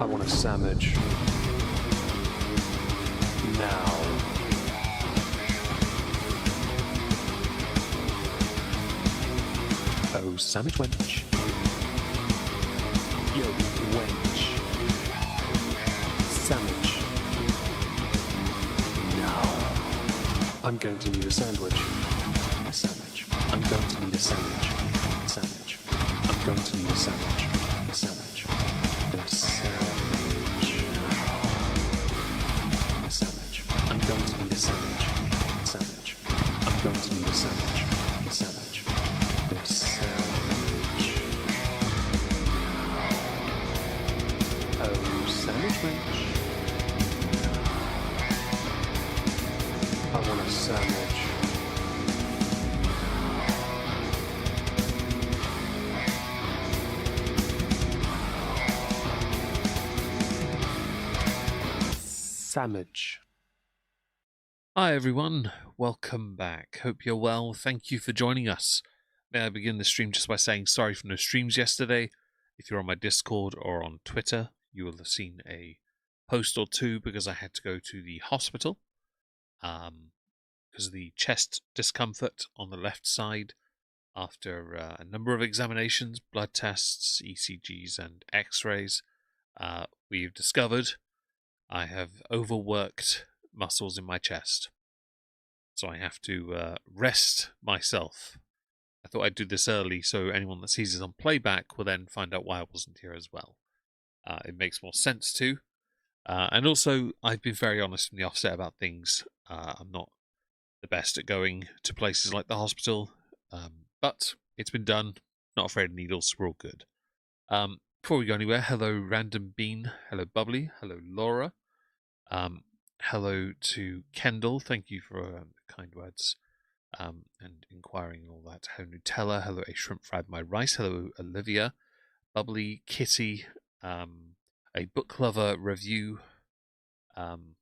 want a sandwich. Now. Oh, sandwich wench. Yo, wench. Sandwich. Now. I'm going to need a sandwich. A sandwich. I'm going to need a sandwich. A sandwich. I'm going to need a sandwich. A sandwich. A sandwich. A sandwich. I'm going to need a sandwich. A sandwich. I'm going to need a sandwich. A sandwich. A sandwich. Oh, sandwich wench. I want a sandwich. Sandwich. Hi everyone, welcome back. Hope you're well. Thank you for joining us. May I begin the stream just by saying sorry for no streams yesterday. If you're on my Discord or on Twitter, you will have seen a post or two because I had to go to the hospital because of the chest discomfort on the left side after a number of examinations, blood tests, ECGs and x-rays. We've discovered I have overworked muscles in my chest, so I have to rest myself. I thought I'd do this early so anyone that sees it on playback will then find out why I wasn't here as well. It makes more sense too. And also, I've been very honest from the offset about things. I'm not the best at going to places like the hospital, but it's been done. Not afraid of needles, we're all good. Before we go anywhere, hello Random Bean, hello Bubbly, hello Laura. Hello to Kendall, thank you for the kind words and inquiring and all that. Hello Nutella, hello A Shrimp Fried My Rice, hello Olivia, Bubbly, Kitty, a Book Lover Review, and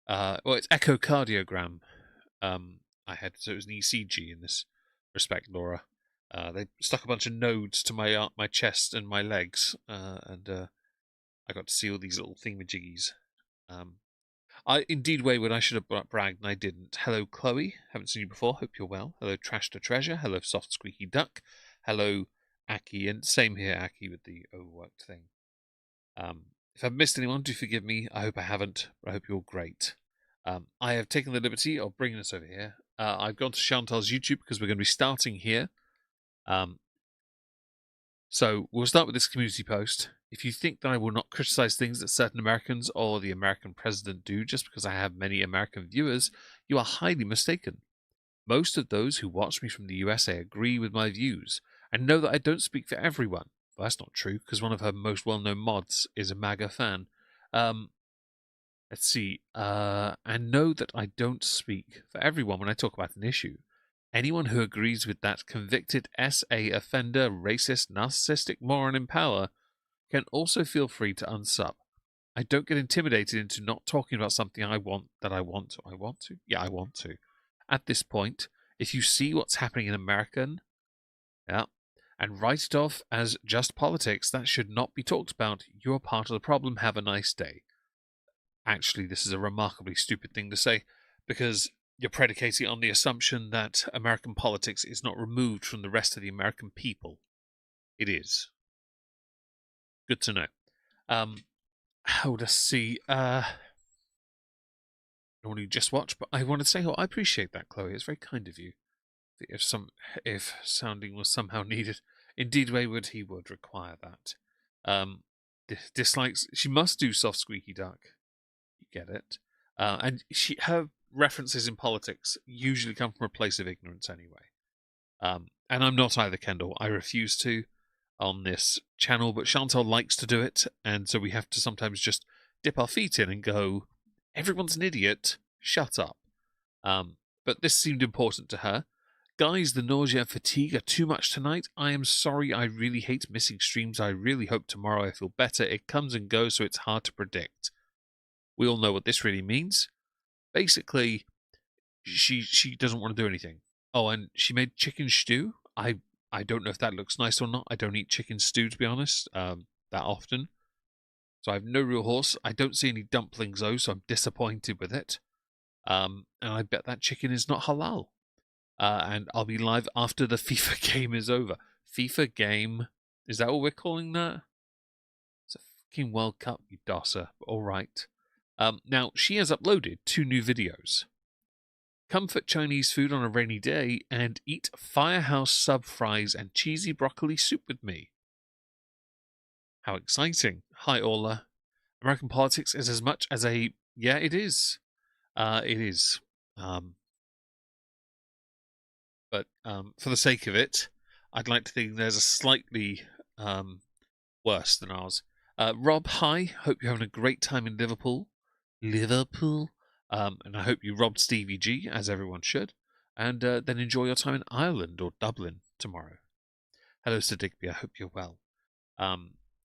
it's echocardiogram. I had, so it was an ECG in this respect, Laura. They stuck a bunch of nodes to my chest and my legs, and I got to see all these little thingamajiggies. Indeed, Wayward, I should have bragged and I didn't. Hello, Chloe. Haven't seen you before. Hope you're well. Hello, Trash to Treasure. Hello, Soft Squeaky Duck. Hello, Aki. And same here, Aki, with the overworked thing. If I've missed anyone, do forgive me. I hope I haven't. I hope you're great. I have taken the liberty of bringing us over here. I've gone to Chantal's YouTube because we're going to be starting here. So we'll start with this community post. If you think that I will not criticize things that certain Americans or the American president do just because I have many American viewers, you are highly mistaken. Most of those who watch me from the USA agree with my views and know that I don't speak for everyone. Well, that's not true because one of her most well-known mods is a MAGA fan. Let's see. And know that I don't speak for everyone when I talk about an issue. Anyone who agrees with that convicted SA offender, racist, narcissistic moron in power can also feel free to unsub. I don't get intimidated into not talking about something I want to. Yeah, I want to. At this point, if you see what's happening in America, and write it off as just politics, that should not be talked about. You're part of the problem. Have a nice day. Actually, this is a remarkably stupid thing to say, because you're predicating on the assumption that American politics is not removed from the rest of the American people. It is. Good to know. Let's see. I don't want to just watch, but I want to say, I appreciate that, Chloe. It's very kind of you. If sounding was somehow needed, indeed, Wayward, he would require that. Dislikes. She must do Soft Squeaky Duck. You get it. And her references in politics usually come from a place of ignorance anyway. And I'm not either, Kendall. I refuse to on this channel, but Chantal likes to do it, and so we have to sometimes just dip our feet in and go, everyone's an idiot, shut up. But this seemed important to her. Guys, the nausea and fatigue are too much tonight. I am sorry, I really hate missing streams. I really hope tomorrow I feel better. It comes and goes, so it's hard to predict. We all know what this really means. Basically, she doesn't want to do anything. Oh, and she made chicken stew. I I don't know if that looks nice or not. I don't eat chicken stew, to be honest, that often. So I have no real horse. I don't see any dumplings, though, so I'm disappointed with it. And I bet that chicken is not halal. And I'll be live after the FIFA game is over. FIFA game, is that what we're calling that? It's a fucking World Cup, you dosser. All right. Now, she has uploaded 2 new videos. Comfort Chinese food on a rainy day and eat firehouse sub fries and cheesy broccoli soup with me. How exciting. Hi, Orla. American politics is as much as a... Yeah, it is. It is. But for the sake of it, I'd like to think there's a slightly worse than ours. Rob, hi. Hope you're having a great time in Liverpool. Liverpool. And I hope you robbed Stevie G, as everyone should. And then enjoy your time in Ireland or Dublin tomorrow. Hello, Sir Digby. I hope you're well.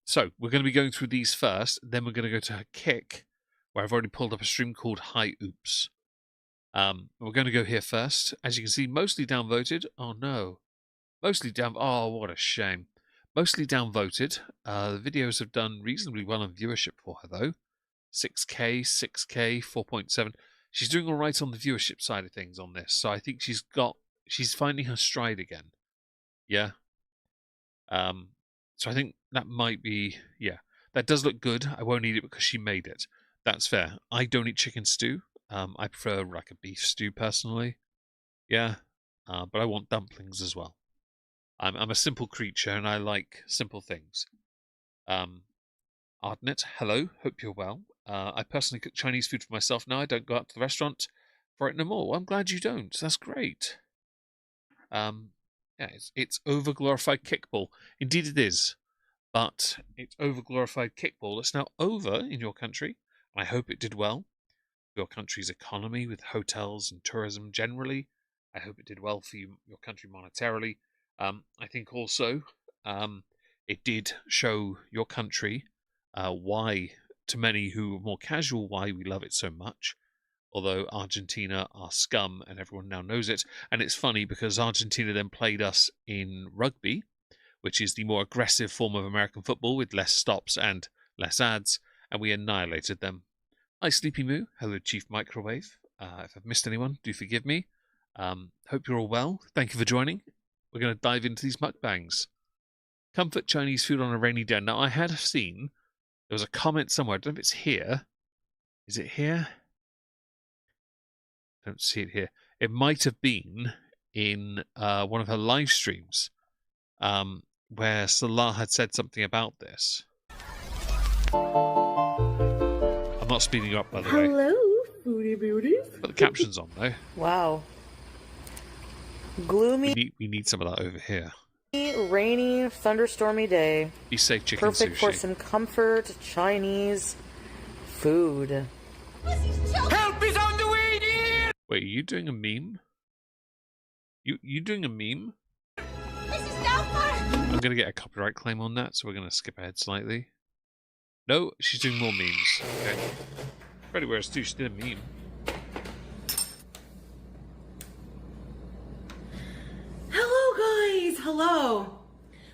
So we're going to be going through these first. Then we're going to go to Kick, where I've already pulled up a stream called Hi Oops. We're going to go here first. As you can see, mostly downvoted. Oh, no. Mostly down... Oh, what a shame. Mostly downvoted. The videos have done reasonably well in viewership for her, though. 6K, 4.7. She's doing all right on the viewership side of things on this. So I think she's finding her stride again. Yeah. So I think that might be... Yeah. That does look good. I won't eat it because she made it. That's fair. I don't eat chicken stew. I prefer like a beef stew personally. Yeah. But I want dumplings as well. I'm a simple creature and I like simple things. Ardnet, hello. Hope you're well. I personally cook Chinese food for myself now. I don't go out to the restaurant for it no more. Well, I'm glad you don't. That's great. Yeah, it's over-glorified kickball. Indeed it is. But it's over-glorified kickball. It's now over in your country. I hope it did well. Your country's economy with hotels and tourism generally. I hope it did well for you, your country monetarily. I think also it did show your country why, to many who are more casual, why we love it so much. Although Argentina are scum and everyone now knows it. And it's funny because Argentina then played us in rugby, which is the more aggressive form of American football with less stops and less ads, and we annihilated them. Hi, Sleepy Moo. Hello, Chief Microwave. If I've missed anyone, do forgive me. Hope you're all well. Thank you for joining. We're going to dive into these mukbangs. Comfort Chinese food on a rainy day. Now, I had seen there was a comment somewhere. I don't know if it's here. Is it here? I don't see it here. It might have been in one of her live streams where Salah had said something about this. I'm not speeding you up, by the way. Hello, foodie beauties. But the caption's on, though. Wow. Gloomy, We need some of that over here. rainy, thunderstormy day. Be safe, chicken Perfect sushi. for some comfort Chinese food. Help is on the way, dear! Wait, are you doing a meme? You doing a meme? This is Delphi! I'm going to get a copyright claim on that, so we're going to skip ahead slightly. No, she's doing more memes. Okay. Freddie Wears too, she did a meme. Hello guys, hello.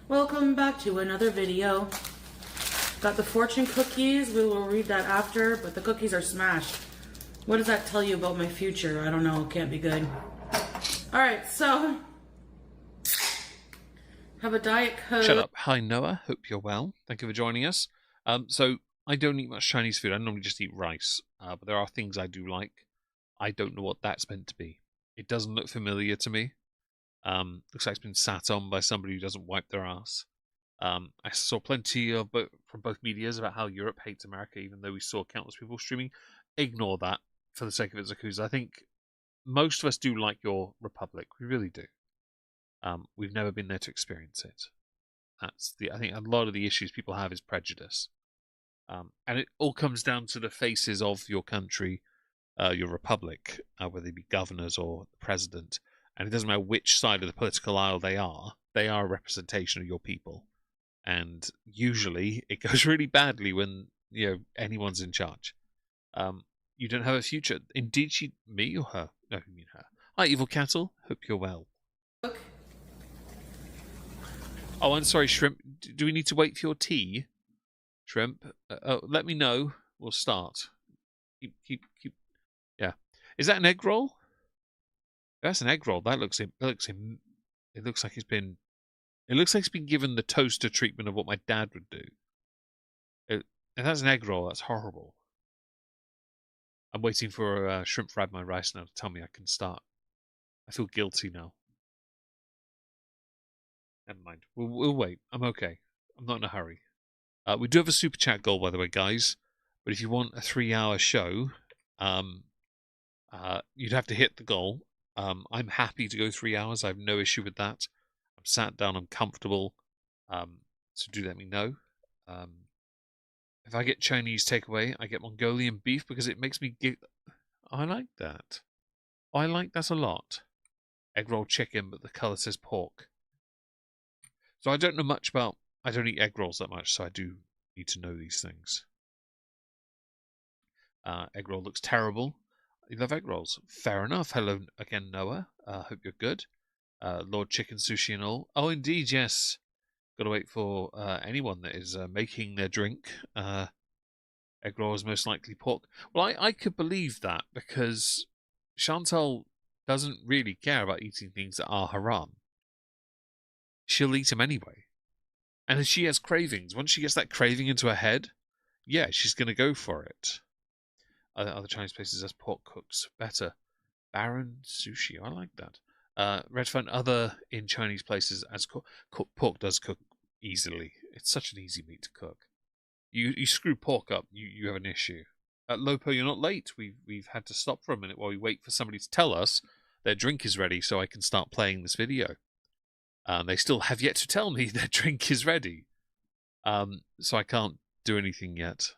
Welcome back to another video. Got the fortune cookies, we will read that after, but the cookies are smashed. What does that tell you about my future? I don't know, can't be good. Alright, so have a Diet Coke. Shut up. Hi Noah, hope you're well. Thank you for joining us. So I don't eat much Chinese food. I normally just eat rice, but there are things I do like. I don't know what that's meant to be. It doesn't look familiar to me. Looks like it's been sat on by somebody who doesn't wipe their ass. I saw plenty of from both medias about how Europe hates America, even though we saw countless people streaming. Ignore that for the sake of it, Zakuza. I think most of us do like your republic. We really do. We've never been there to experience it. I think a lot of the issues people have is prejudice. And it all comes down to the faces of your country, your republic, whether they be governors or the president. And it doesn't matter which side of the political aisle they are a representation of your people. And usually it goes really badly when anyone's in charge. You don't have a future. Indeed, me or her? No, you mean her. Hi, Evil Cattle. Hope you're well. Oh, I'm sorry, Shrimp. Do we need to wait for your tea? Shrimp? Let me know. We'll start. Keep. Yeah. Is that an egg roll? That's an egg roll. It looks like it's been given the toaster treatment of what my dad would do. If that's an egg roll, that's horrible. I'm waiting for Shrimp Fried My Rice now to tell me I can start. I feel guilty now. Never mind. We'll wait. I'm okay. I'm not in a hurry. We do have a super chat goal, by the way, guys. But if you want a 3-hour show, you'd have to hit the goal. I'm happy to go 3 hours. I have no issue with that. I'm sat down. I'm comfortable. So do let me know. If I get Chinese takeaway, I get Mongolian beef because it makes me giggle. I like that. I like that a lot. Egg roll chicken, but the colour says pork. So I don't know much about... I don't eat egg rolls that much, so I do need to know these things. Egg roll looks terrible. You love egg rolls. Fair enough. Hello again, Noah. Hope you're good. Lord Chicken Sushi and all. Oh, indeed, yes. Got to wait for anyone that is making their drink. Egg roll is most likely pork. Well, I could believe that because Chantal doesn't really care about eating things that are haram. She'll eat them anyway. And if she has cravings, once she gets that craving into her head, yeah, she's going to go for it. Other Chinese places as pork cooks better. Baron sushi, I like that. Red Phone, other in Chinese places as pork does cook easily. It's such an easy meat to cook. You screw pork up, you have an issue. At Lopo, you're not late. We've had to stop for a minute while we wait for somebody to tell us their drink is ready so I can start playing this video. They still have yet to tell me their drink is ready. So I can't do anything yet.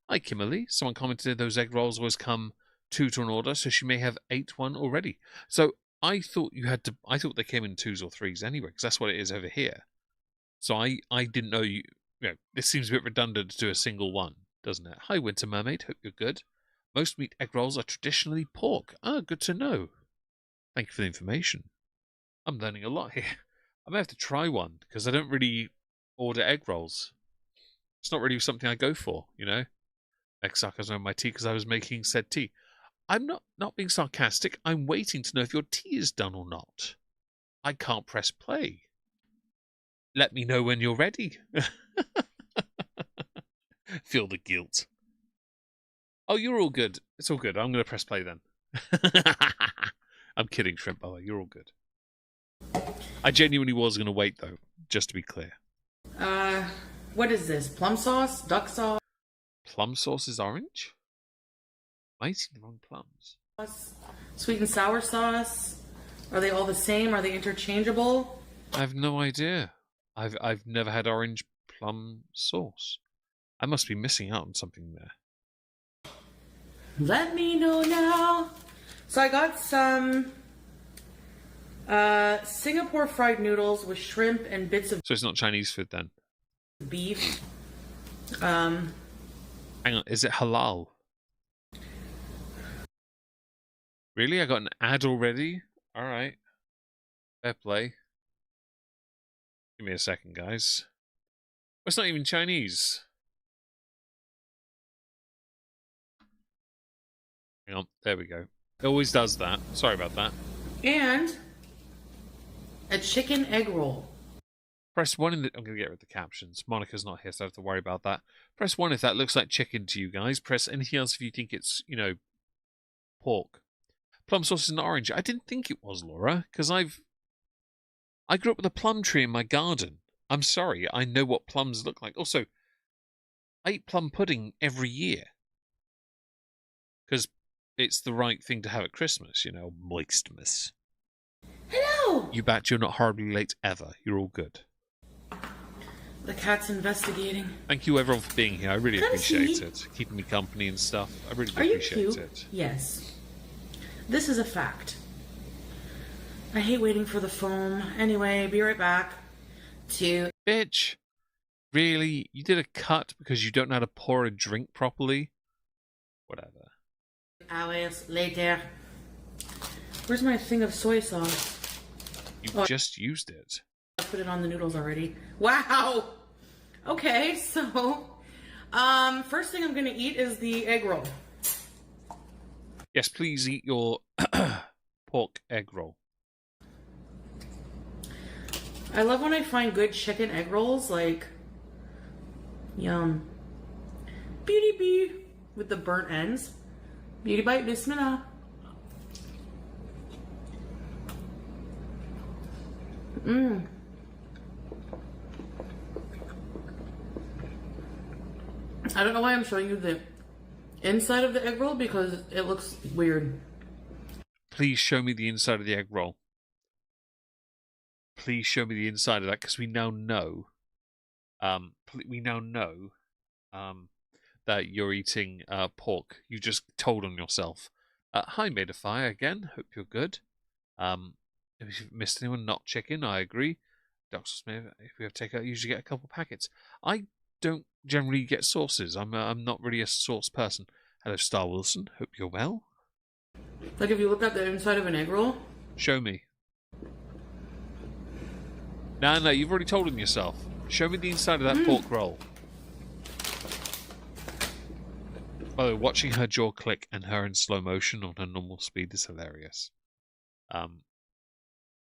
Hi, Kimberly. Someone commented those egg rolls always come 2 to an order, so she may have 8 one already. So I thought I thought they came in 2s or 3s anyway, because that's what it is over here. So I didn't know you know, this seems a bit redundant to do a single one, doesn't it? Hi, Winter Mermaid. Hope you're good. Most meat egg rolls are traditionally pork. Ah, good to know. Thank you for the information. I'm learning a lot here. I may have to try one, because I don't really order egg rolls. It's not really something I go for, you know? Egg sarcasm on my tea because I was making said tea. I'm not being sarcastic. I'm waiting to know if your tea is done or not. I can't press play. Let me know when you're ready. Feel the guilt. Oh, you're all good. It's all good. I'm going to press play then. I'm kidding, Shrimp, by the way. You're all good. I genuinely was going to wait, though, just to be clear. What is this? Plum sauce? Duck sauce? Plum sauce is orange? Am I eating the wrong plums? Sweet and sour sauce? Are they all the same? Are they interchangeable? I have no idea. I've never had orange plum sauce. I must be missing out on something there. Let me know now. So I got some Singapore fried noodles with shrimp and bits of So it's not Chinese food then? beef. Hang on, is it halal? Really? I got an ad already? Alright. Fair play. Give me a second, guys. Well, it's not even Chinese. Hang on, there we go. It always does that. Sorry about that. And a chicken egg roll. Press 1 in the... I'm going to get rid of the captions. Monica's not here, so I don't have to worry about that. Press 1 if that looks like chicken to you guys. Press anything else if you think it's, you know, pork. Plum sauce is an orange. I didn't think it was, Laura, because I grew up with a plum tree in my garden. I'm sorry, I know what plums look like. Also, I eat plum pudding every year. Because it's the right thing to have at Christmas, you know, moistmas. Hello! You bet you're not horribly late ever. You're all good. The cat's investigating. Thank you everyone for being here. I really Come appreciate see. it. Keeping me company and stuff. I really Are you appreciate cute? it. Yes. This is a fact. I hate waiting for the foam. Anyway, be right back. Bitch. Really? You did a cut because you don't know how to pour a drink properly? Whatever. Hours later. Where's my thing of soy sauce? You just used it. put it on the noodles already. Wow. Okay, so first thing I'm gonna eat is the egg roll. Yes, please eat your pork egg roll. I love when I find good chicken egg rolls, like, yum. Beauty bee with the burnt ends. Beauty bite, bismillah. Mmm. I don't know why I'm showing you the inside of the egg roll because it looks weird. Please show me the inside of the egg roll. Please show me the inside of that because we now know. That you're eating pork. You just told on yourself. Hi, Made a Fire again. Hope you're good. If you've missed anyone, not chicken. I agree. Doctor Smith, if we have takeout, I usually get a couple packets. I don't generally get sauces. I'm not really a sauce person. Hello, Star Wilson. Hope you're well. Like if you look at the inside of an egg roll. Show me. No, you've already told him yourself. Show me the inside of that pork roll. By the way, watching her jaw click and her in slow motion on her normal speed is hilarious. Not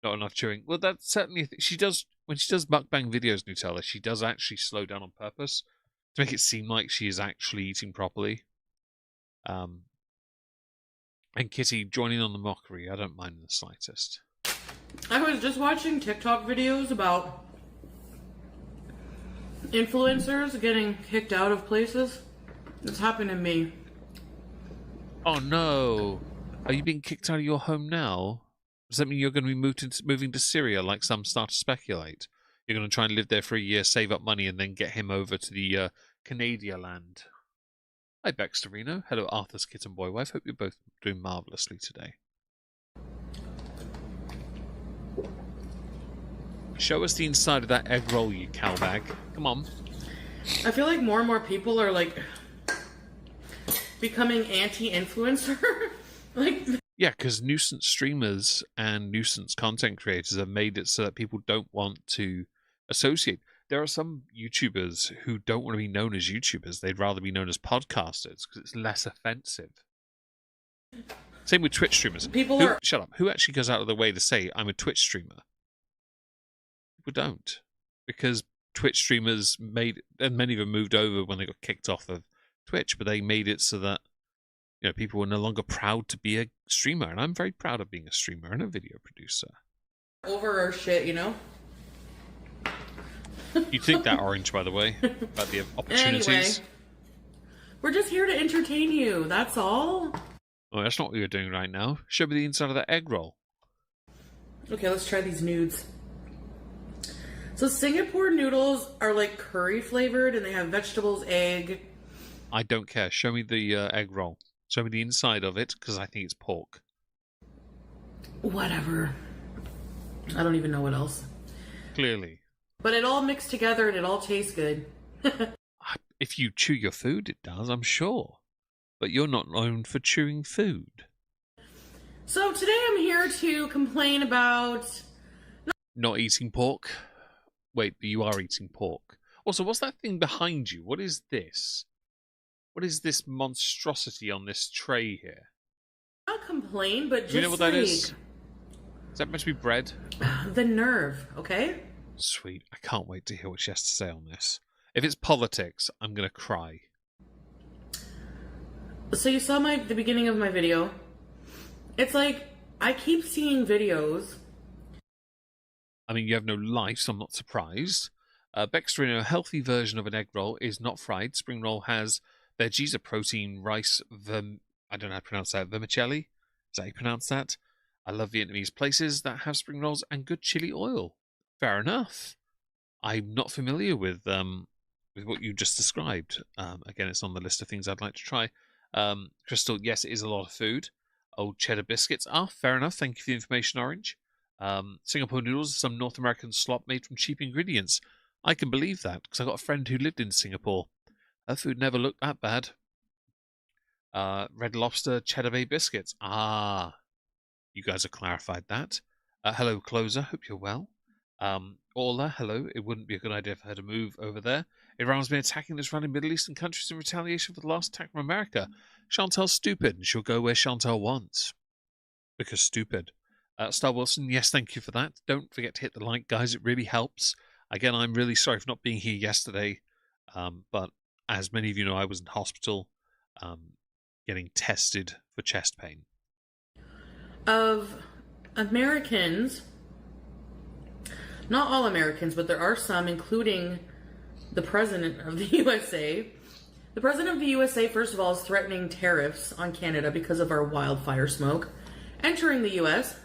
enough chewing. Well, that's certainly a thing. She does when she does mukbang videos, Nutella. She does actually slow down on purpose to make it seem like she is actually eating properly. And Kitty joining on the mockery. I don't mind in the slightest. I was just watching TikTok videos about influencers getting kicked out of places. It's happened to me. Oh no! Are you being kicked out of your home now? Does that mean you're going to be moving to Syria like some start to speculate? You're going to try and live there for a year, save up money, and then get him over to the Canada land. Hi, Baxterino. Hello, Arthur's kitten boy wife. Hope you're both doing marvellously today. Show us the inside of that egg roll, you cowbag. Come on. I feel like more and more people are like becoming anti-influencer. Like, yeah, because nuisance streamers and nuisance content creators have made it so that people don't want to associate. There are some YouTubers who don't want to be known as YouTubers. They'd rather be known as podcasters because it's less offensive. Same with Twitch streamers. Shut up. Who actually goes out of their way to say, I'm a Twitch streamer? People don't. Because Twitch streamers and many of them moved over when they got kicked off of Twitch, but they made it so that people were no longer proud to be a streamer, and I'm very proud of being a streamer and a video producer. Over our shit, You think that, Orange, by the way, about the opportunities. Anyway, we're just here to entertain you, that's all. Oh, that's not what you're doing right now. Show me the inside of that egg roll. Okay, let's try these nudes. So Singapore noodles are like curry flavored, and they have vegetables, egg. I don't care. Show me the egg roll. Show me the inside of it, because I think it's pork. Whatever. I don't even know what else. Clearly. But it all mixed together and it all tastes good. If you chew your food, it does, I'm sure. But you're not known for chewing food. So today I'm here to complain about... Not eating pork? Wait, but you are eating pork. Also, what's that thing behind you? What is this? What is this monstrosity on this tray here? Not complain, but just Do you know what that is? Is that meant to be bread? The nerve, okay? Sweet. I can't wait to hear what she has to say on this. If it's politics, I'm going to cry. So you saw the beginning of my video. It's like, I keep seeing videos. I mean, you have no life, so I'm not surprised. Bextrino, a healthy version of an egg roll is not fried. Spring roll has veggies, a protein, rice, I don't know how to pronounce that, vermicelli? Is that how you pronounce that? I love Vietnamese places that have spring rolls and good chili oil. Fair enough. I'm not familiar with what you just described. Again, it's on the list of things I'd like to try. Crystal, yes, it is a lot of food. Old cheddar biscuits. Fair enough. Thank you for the information, Orange. Singapore noodles, some North American slop made from cheap ingredients. I can believe that because I got a friend who lived in Singapore. Her food never looked that bad. Red Lobster cheddar bay biscuits. You guys have clarified that. Hello, Closer. Hope you're well. Orla, hello. It wouldn't be a good idea for her to move over there. Iran's been attacking the surrounding Middle Eastern countries in retaliation for the last attack from America. Chantal's stupid, and she'll go where Chantal wants. Because stupid. Star Wilson, yes, thank you for that. Don't forget to hit the like, guys. It really helps. Again, I'm really sorry for not being here yesterday. But as many of you know, I was in hospital getting tested for chest pain. Of Americans, not all Americans, but there are some, including the President of the USA. The President of the USA, first of all, is threatening tariffs on Canada because of our wildfire smoke entering the US.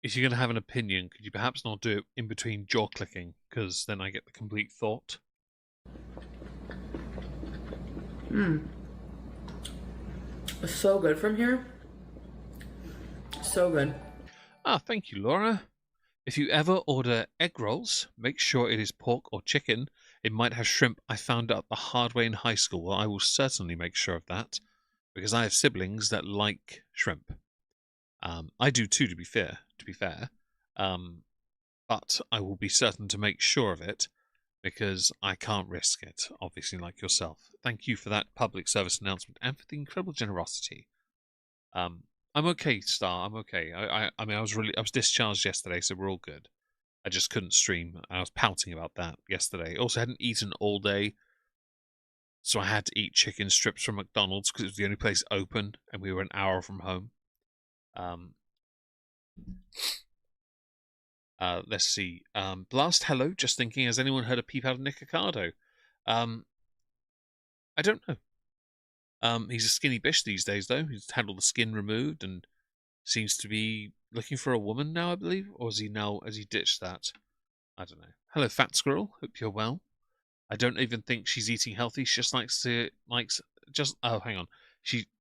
If you're going to have an opinion, could you perhaps not do it in between jaw clicking? Because then I get the complete thought. So good from here. So good. Ah, thank you, Laura. If you ever order egg rolls, make sure it is pork or chicken. It might have shrimp. I found out the hard way in high school. Well, I will certainly make sure of that, because I have siblings that like shrimp. I do too, to be fair. But I will be certain to make sure of it, because I can't risk it, obviously, like yourself. Thank you for that public service announcement and for the incredible generosity. I'm okay, Star. I'm okay. I mean, I was discharged yesterday, so we're all good. I just couldn't stream. I was pouting about that yesterday. Also, hadn't eaten all day, so I had to eat chicken strips from McDonald's because it was the only place open, and we were an hour from home. Let's see. Blast, hello. Just thinking, has anyone heard a peep out of Nick Ricardo? I don't know. He's a skinny bish these days, though. He's had all the skin removed and seems to be looking for a woman now, I believe. Or has he ditched that? I don't know. Hello, Fat Squirrel. Hope you're well. I don't even think she's eating healthy. She just oh, hang on.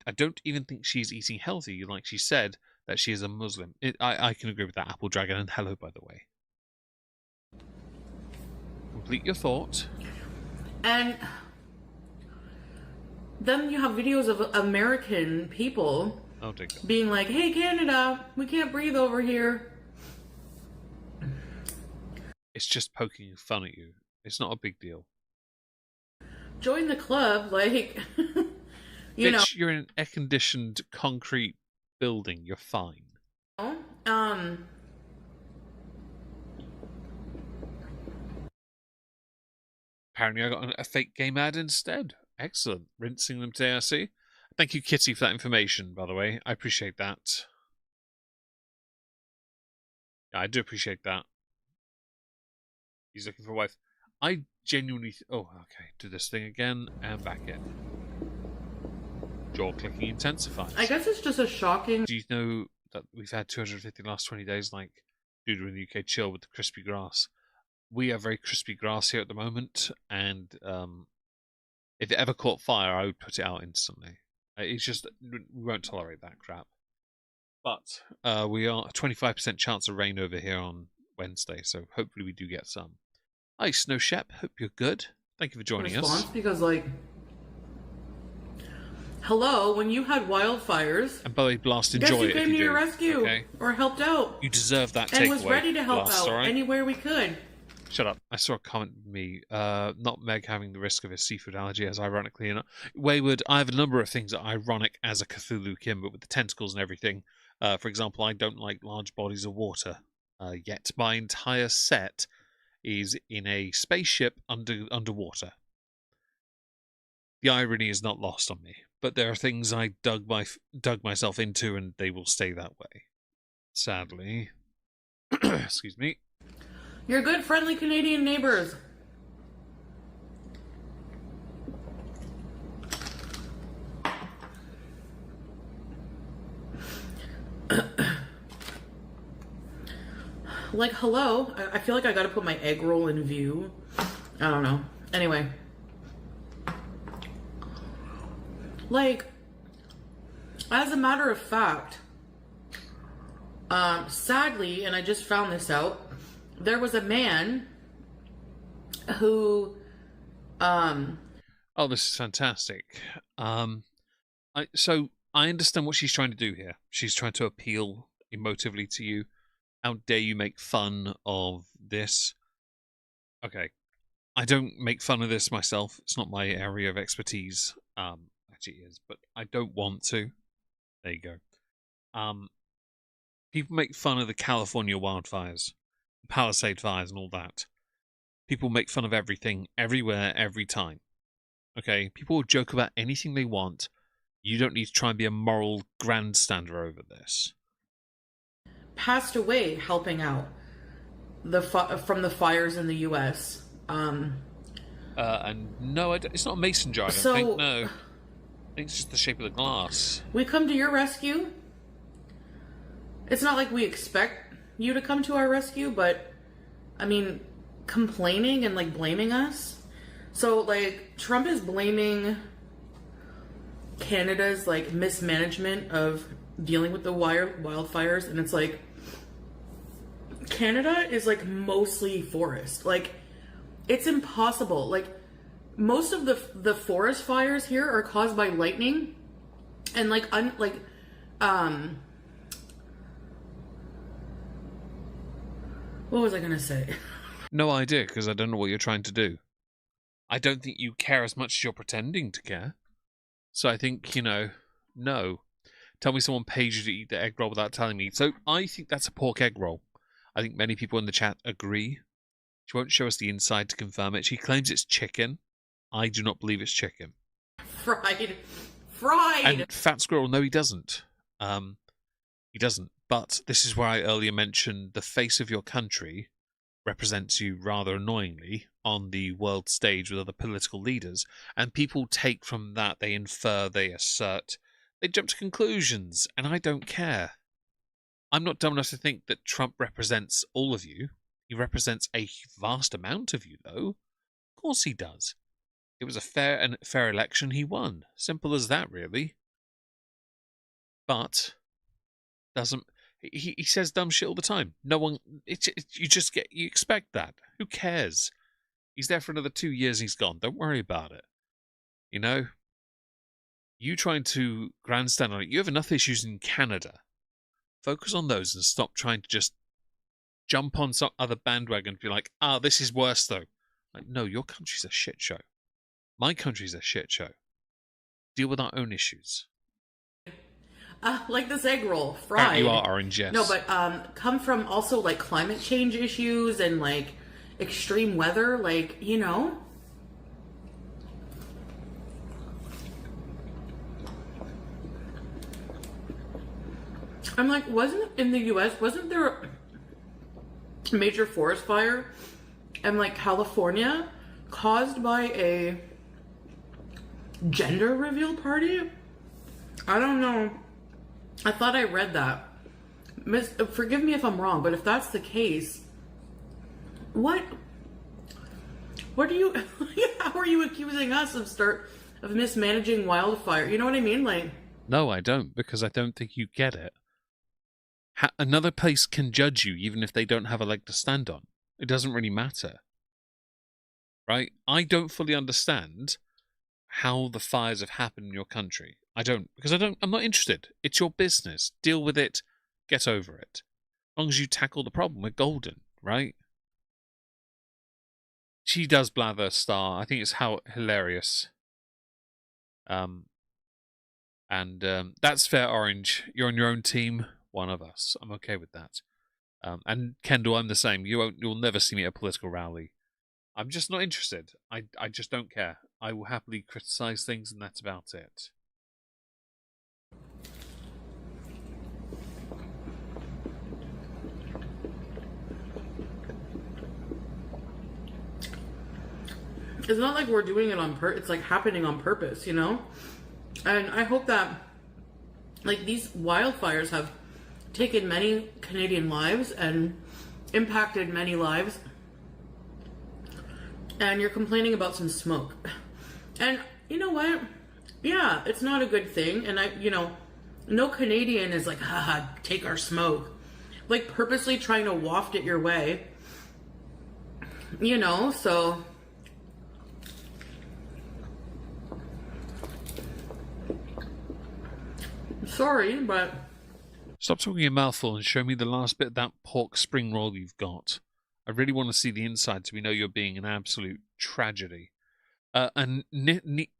I don't even think she's eating healthy, like she said that she is a Muslim. I can agree with that, Apple Dragon, and hello, by the way. Complete your thought. And then you have videos of American people being like, hey, Canada, we can't breathe over here. It's just poking fun at you. It's not a big deal. Join the club, like, you know. You're in an air-conditioned concrete building. You're fine. Apparently I got a fake game ad instead. Excellent. Rinsing them today, I see. Thank you, Kitty, for that information, by the way. I appreciate that. Yeah, I do appreciate that. He's looking for a wife. I genuinely... Oh, okay. Do this thing again and back in. Jaw clicking intensifies. I guess it's just a shocking... Do you know that we've had 250 the last 20 days, like Duda in the UK chill with the crispy grass? We have very crispy grass here at the moment, and if it ever caught fire, I would put it out instantly. It's just, we won't tolerate that crap. But we are a 25% chance of rain over here on Wednesday, so hopefully we do get some. Hi, Snow Shep. Hope you're good. Thank you for joining us. Because, like, hello, when you had wildfires, and by the way, Blast, guess enjoy who it. came to your rescue, okay? Or helped out, You deserve that takeaway. and was ready to help Blast, out right? anywhere we could. Shut up. I saw a comment from me. Not Meg having the risk of a seafood allergy, as ironically enough. Wayward, I have a number of things that are ironic as a Cthulhu Kim, but with the tentacles and everything. For example, I don't like large bodies of water. Yet my entire set is in a spaceship underwater. The irony is not lost on me, but there are things I dug myself into, and they will stay that way. Sadly. Excuse me. Your good, friendly Canadian neighbors. Like, hello. I feel like I gotta put my egg roll in view. I don't know. Anyway. Like, as a matter of fact, sadly, and I just found this out, there was a man who, Oh, this is fantastic. So I understand what she's trying to do here. She's trying to appeal emotively to you. How dare you make fun of this? Okay. I don't make fun of this myself. It's not my area of expertise. Actually it is, but I don't want to. There you go. People make fun of the California wildfires, Palisade fires and all that. People make fun of everything, everywhere, every time. Okay? People will joke about anything they want. You don't need to try and be a moral grandstander over this. Passed away helping out from the fires in the U.S. And no, it's not a mason jar, I don't think. No. I think it's just the shape of the glass. We come to your rescue. It's not like we expect you to come to our rescue, but, I mean, complaining and, like, blaming us. So, like, Trump is blaming Canada's, like, mismanagement of dealing with the wildfires, and it's like, Canada is, like, mostly forest. Like, it's impossible. Like, most of the forest fires here are caused by lightning, and, like, what was I gonna say? No idea, because I don't know what you're trying to do. I don't think you care as much as you're pretending to care. So I think, no. Tell me someone paid you to eat the egg roll without telling me. So I think that's a pork egg roll. I think many people in the chat agree. She won't show us the inside to confirm it. She claims it's chicken. I do not believe it's chicken. Fried. And Fat Squirrel, no, he doesn't. He doesn't. But this is where I earlier mentioned the face of your country represents you rather annoyingly on the world stage with other political leaders, and people take from that, they infer, they assert, they jump to conclusions, and I don't care. I'm not dumb enough to think that Trump represents all of you. He represents a vast amount of you, though. Of course he does. It was a fair election. He won. Simple as that, really. But doesn't he says dumb shit all the time. No one. You expect that. Who cares? He's there for another 2 years. And he's gone. Don't worry about it. You trying to grandstand on it. You have enough issues in Canada. Focus on those and stop trying to just jump on some other bandwagon and be like, this is worse though. Like, no, your country's a shit show. My country's a shit show. Deal with our own issues. Like this egg roll, fried. You are orange, yes. No, but come from also like climate change issues and like extreme weather, like, I'm like, in the US, wasn't there a major forest fire in like California caused by a gender reveal party? I don't know. I thought I read that. Forgive me if I'm wrong, but if that's the case, what are you, how are you accusing us of mismanaging wildfire? You know what I mean? Like, no, I don't, because I don't think you get it. Another place can judge you even if they don't have a leg to stand on. It doesn't really matter. Right? I don't fully understand how the fires have happened in your country. I don't, because I'm not interested. It's your business. Deal with it. Get over it. As long as you tackle the problem, we're golden, right? She does blather Star. I think it's hilarious. That's fair, Orange. You're on your own team. One of us. I'm okay with that. And Kendall, I'm the same. You'll never see me at a political rally. I'm just not interested. I just don't care. I will happily criticize things, and that's about it. It's not like we're doing it on purpose. It's like happening on purpose, And I hope that, like, these wildfires have taken many Canadian lives and impacted many lives. And you're complaining about some smoke. And you know what? Yeah, it's not a good thing. And no Canadian is like, haha, take our smoke. Like, purposely trying to waft it your way. So... Sorry, but Stop talking a mouthful and show me the last bit of that pork spring roll you've got. I really want to see the inside so we know you're being an absolute tragedy. And Knit Any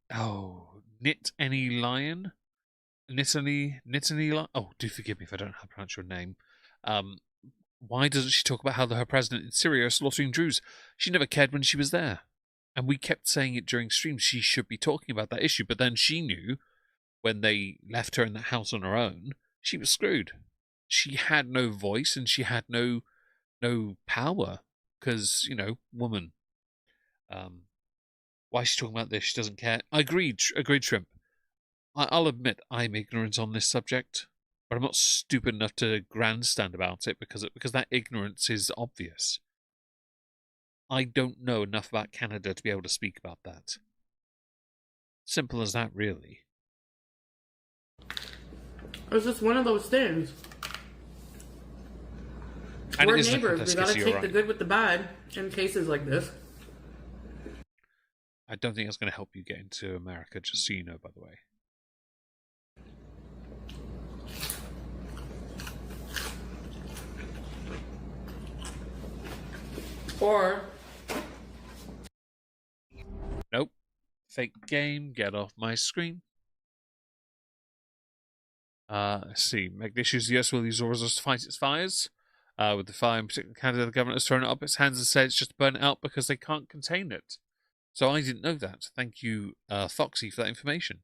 Lion? Knit Any Lion? Oh, do forgive me if I don't know how to pronounce your name. Why doesn't she talk about how her president in Syria is slaughtering Druze? She never cared when she was there. And we kept saying it during streams, she should be talking about that issue. But then she knew when they left her in the house on her own, she was screwed. She had no voice and she had no power because, woman. Why is she talking about this? She doesn't care. I agreed, Shrimp. I'll admit I'm ignorant on this subject, but I'm not stupid enough to grandstand about it because that ignorance is obvious. I don't know enough about Canada to be able to speak about that. Simple as that, really. it's just one of those things. And We're it isn't a neighbors. We gotta complicity, take you're the right. good with the bad in cases like this. I don't think that's going to help you get into America, just so you know, by the way. Or Nope. Fake game, get off my screen. Let's see. Magnitius, yes, will use resources to fight its fires. With the fire in particular Canada, the government has thrown it up its hands and said it's just to burn it out because they can't contain it. So I didn't know that. Thank you, Foxy, for that information.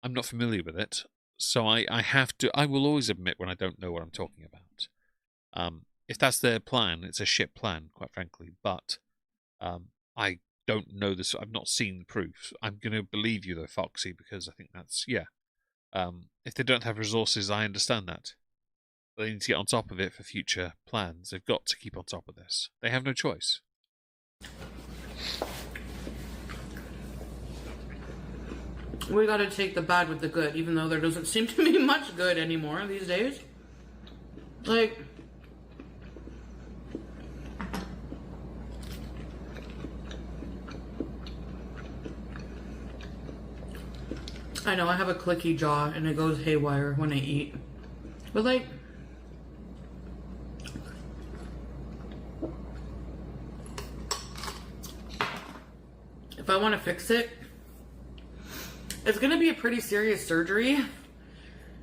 I'm not familiar with it, so I have to. I will always admit when I don't know what I'm talking about. If that's their plan, it's a shit plan, quite frankly. But I don't know this. I've not seen the proof. I'm going to believe you though, Foxy, because I think that's if they don't have resources, I understand that. They need to get on top of it for future plans. They've got to keep on top of this. They have no choice. we gotta take the bad with the good, even though there doesn't seem to be much good anymore these days. Like, I know I have a clicky jaw and it goes haywire when I eat. But like, if I want to fix it, it's going to be a pretty serious surgery,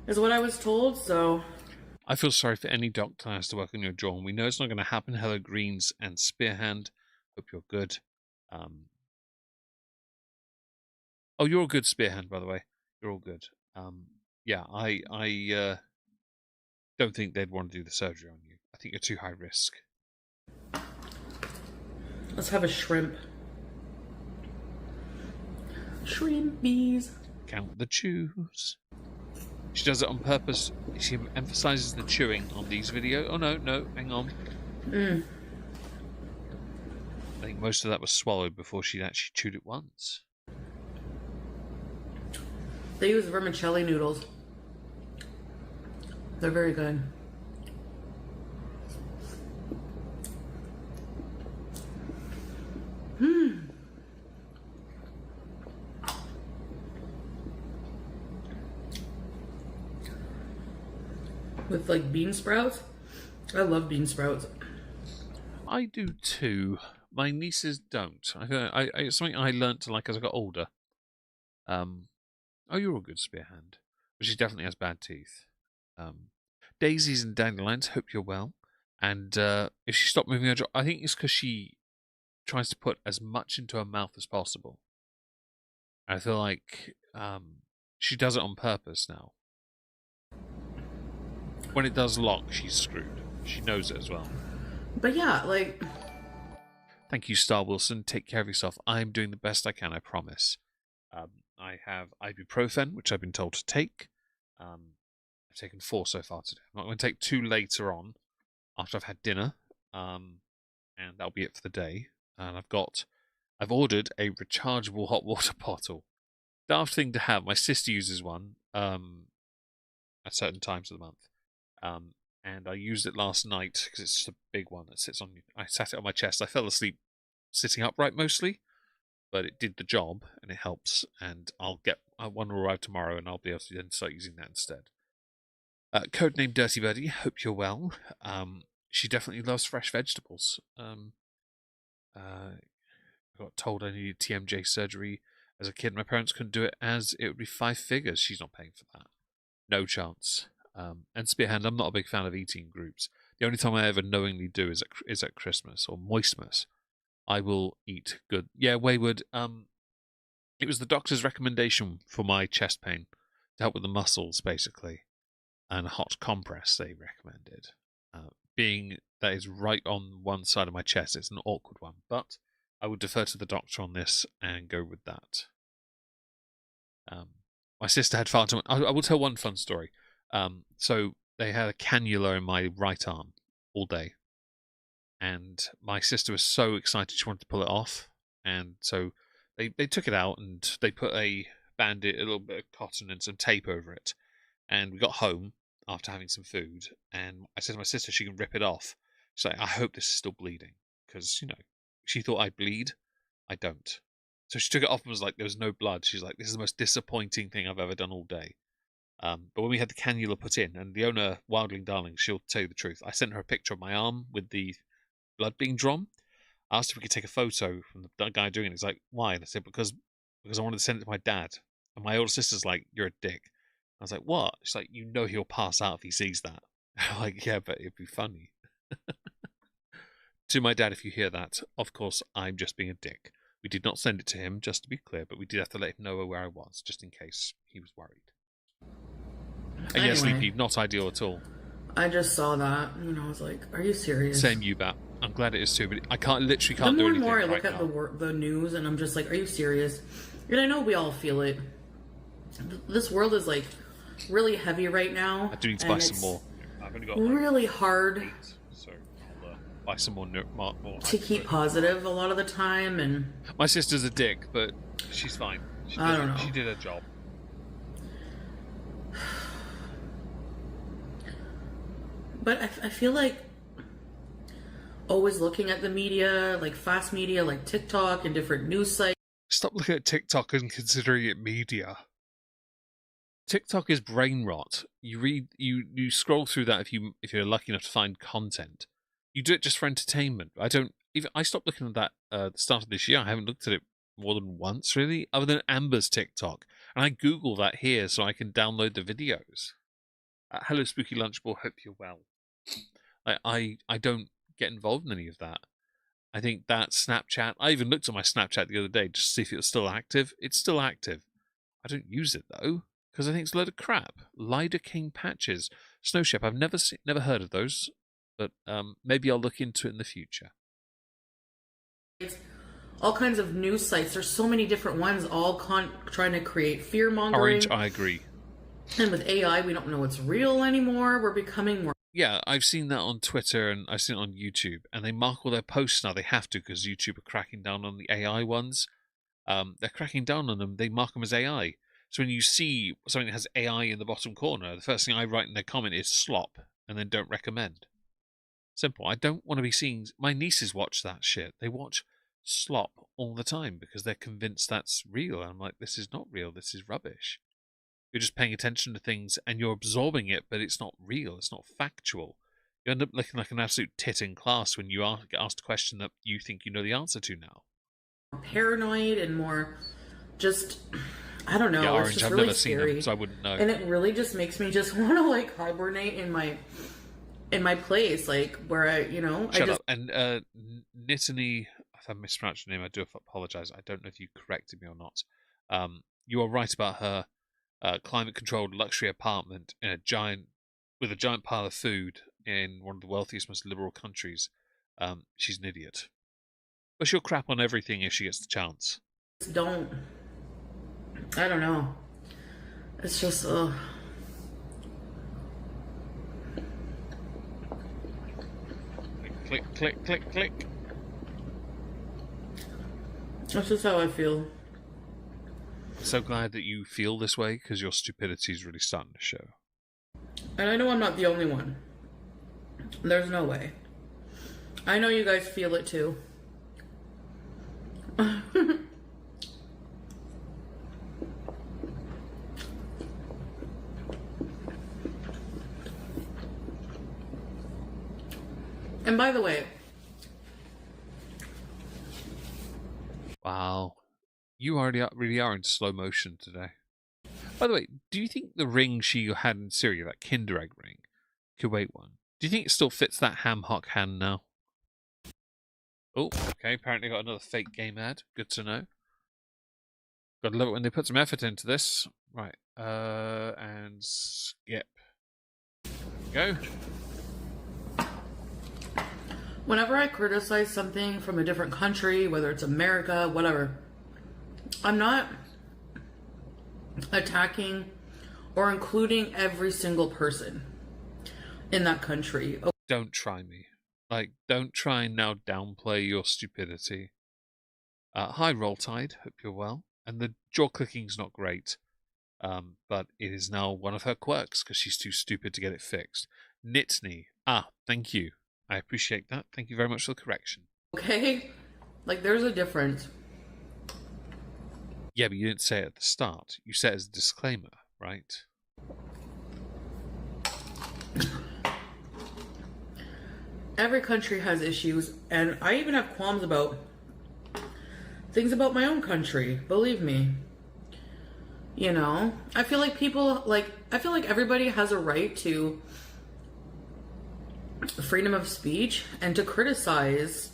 is what I was told, so... I feel sorry for any doctor that has to work on your jaw, and we know it's not going to happen. Hello, Greens and Spearhand. Hope you're good. Oh, you're all good, Spearhand, by the way. You're all good. I don't think they'd want to do the surgery on you. I think you're too high risk. Let's have a shrimp. Shrimpies. Count the chews. She does it on purpose. She emphasizes the chewing on these videos. Oh, no, hang on. I think most of that was swallowed before she'd actually chewed it once. They use vermicelli noodles. They're very good. With like bean sprouts. I love bean sprouts. I do too. My nieces don't. It's something I learnt to like as I got older. Oh, you're a good Spearhand. But she definitely has bad teeth. Daisies and dandelions, hope you're well. And if she stopped moving her jaw, I think it's because she tries to put as much into her mouth as possible. I feel like she does it on purpose now. When it does lock, she's screwed. She knows it as well. But yeah, like... Thank you, Star Wilson. Take care of yourself. I'm doing the best I can, I promise. I have ibuprofen, which I've been told to take. I've taken 4 so far today. I'm not going to take 2 later on, after I've had dinner. And that'll be it for the day. And I've ordered a rechargeable hot water bottle. Daft thing to have. My sister uses one at certain times of the month. And I used it last night because it's just a big one that sits on. I sat it on my chest. I fell asleep sitting upright mostly, but it did the job and it helps. And I'll get one will arrive tomorrow, and I'll be able to then start using that instead. Codename Dirty Birdie, hope you're well. She definitely loves fresh vegetables. I got told I needed TMJ surgery as a kid. My parents couldn't do it as it would be 5 figures. She's not paying for that. No chance. And Spearhand, I'm not a big fan of eating groups. The only time I ever knowingly do is at Christmas or Moistmas. I will eat good. Yeah, Wayward. It was the doctor's recommendation for my chest pain to help with the muscles, basically, and a hot compress they recommended. Being that is right on one side of my chest, it's an awkward one, but I would defer to the doctor on this and go with that. My sister had far too much. I will tell one fun story. So they had a cannula in my right arm all day, and my sister was so excited she wanted to pull it off, and so they took it out and they put a bandit, a little bit of cotton and some tape over it, and we got home after having some food, and I said to my sister she can rip it off. She's like, I hope this is still bleeding, because she thought I'd bleed. I don't. So she took it off and was like, there was no blood. She's like, this is the most disappointing thing I've ever done all day. But when we had the cannula put in, and the owner, Wildling Darling, she'll tell you the truth, I sent her a picture of my arm with the blood being drawn. I asked if we could take a photo from the guy doing it. He's like, why? And I said, because I wanted to send it to my dad. And my older sister's like, you're a dick. I was like, what? She's like, he'll pass out if he sees that. I'm like, yeah, but it'd be funny. To my dad, if you hear that, of course, I'm just being a dick. We did not send it to him, just to be clear, but we did have to let him know where I was, just in case he was worried. And yes, Sleepy, not ideal at all. I just saw that, and I was like, are you serious? Same you, Bat. I'm glad it is too, but I literally can't the do more anything and more I right look at the news, and I'm just like, are you serious? And I know we all feel it. This world is like really heavy right now. I do need to buy some more. I've only got really hard 8, so I'll buy some more. To keep positive a lot of the time, and my sister's a dick, but she's fine. I don't know. She did her job. But I feel like always looking at the media, like fast media, like TikTok and different news sites. Stop looking at TikTok and considering it media. TikTok is brain rot. You scroll through that if you're lucky enough to find content. You do it just for entertainment. I stopped looking at that at the start of this year. I haven't looked at it more than once really, other than Amber's TikTok. And I Google that here so I can download the videos. Hello Spooky Lunchball, hope you're well. I don't get involved in any of that. I think that Snapchat, I even looked at my Snapchat the other day just to see if it was still active. It's still active. I don't use it though, because I think it's a load of crap. Lider King patches. Snowship, I've never heard of those, but maybe I'll look into it in the future. All kinds of news sites. There's so many different ones, all trying to create fear-mongering. Orange, I agree. And with AI, we don't know what's real anymore. We're becoming more... Yeah, I've seen that on Twitter and I've seen it on YouTube. And they mark all their posts now. They have to because YouTube are cracking down on the AI ones. They're cracking down on them. They mark them as AI. So when you see something that has AI in the bottom corner, the first thing I write in their comment is slop and then don't recommend. Simple. I don't want to be seeing... My nieces watch that shit. They watch slop all the time because they're convinced that's real. And I'm like, this is not real. This is rubbish. You're just paying attention to things and you're absorbing it, but it's not real. It's not factual. You end up looking like an absolute tit in class when you get asked a question that you think you know the answer to now. Paranoid and more just, I don't know. Yeah, it's Orange, just I've really never scary. seen them, so I wouldn't know. And it really just makes me just want to like hibernate in my place, like where Shut up. And Nittany, if I mispronounced your name, I do apologize. I don't know if you corrected me or not. You are right about her climate-controlled luxury apartment in with a giant pile of food in one of the wealthiest, most liberal countries. She's an idiot. But she'll crap on everything if she gets the chance. I don't know. It's just Click, click, click, click. That's just how I feel. I'm so glad that you feel this way because your stupidity is really starting to show. And I know I'm not the only one. There's no way. I know you guys feel it too. And by the way, Wow. You already really are in slow motion today. By the way, do you think the ring she had in Syria, that Kinder Egg ring, Kuwait one, do you think it still fits that ham hock hand now? Oh, okay. Apparently got another fake game ad. Good to know. Gotta love it when they put some effort into this. Right. And skip. There we go. whenever I criticize something from a different country, whether it's America, whatever, I'm not attacking or including every single person in that country. Don't try me. Like, don't try and now downplay your stupidity. Hi, Roll Tide. Hope you're well. And the jaw clicking's not great, but it is now one of her quirks because she's too stupid to get it fixed. Nitney. Thank you. I appreciate that. Thank you very much for the correction. Okay? Like, there's a difference. Yeah, but you didn't say it at the start. You said it as a disclaimer, right? Every country has issues, and I even have qualms about things about my own country, believe me. You know, I feel like everybody has a right to freedom of speech and to criticize.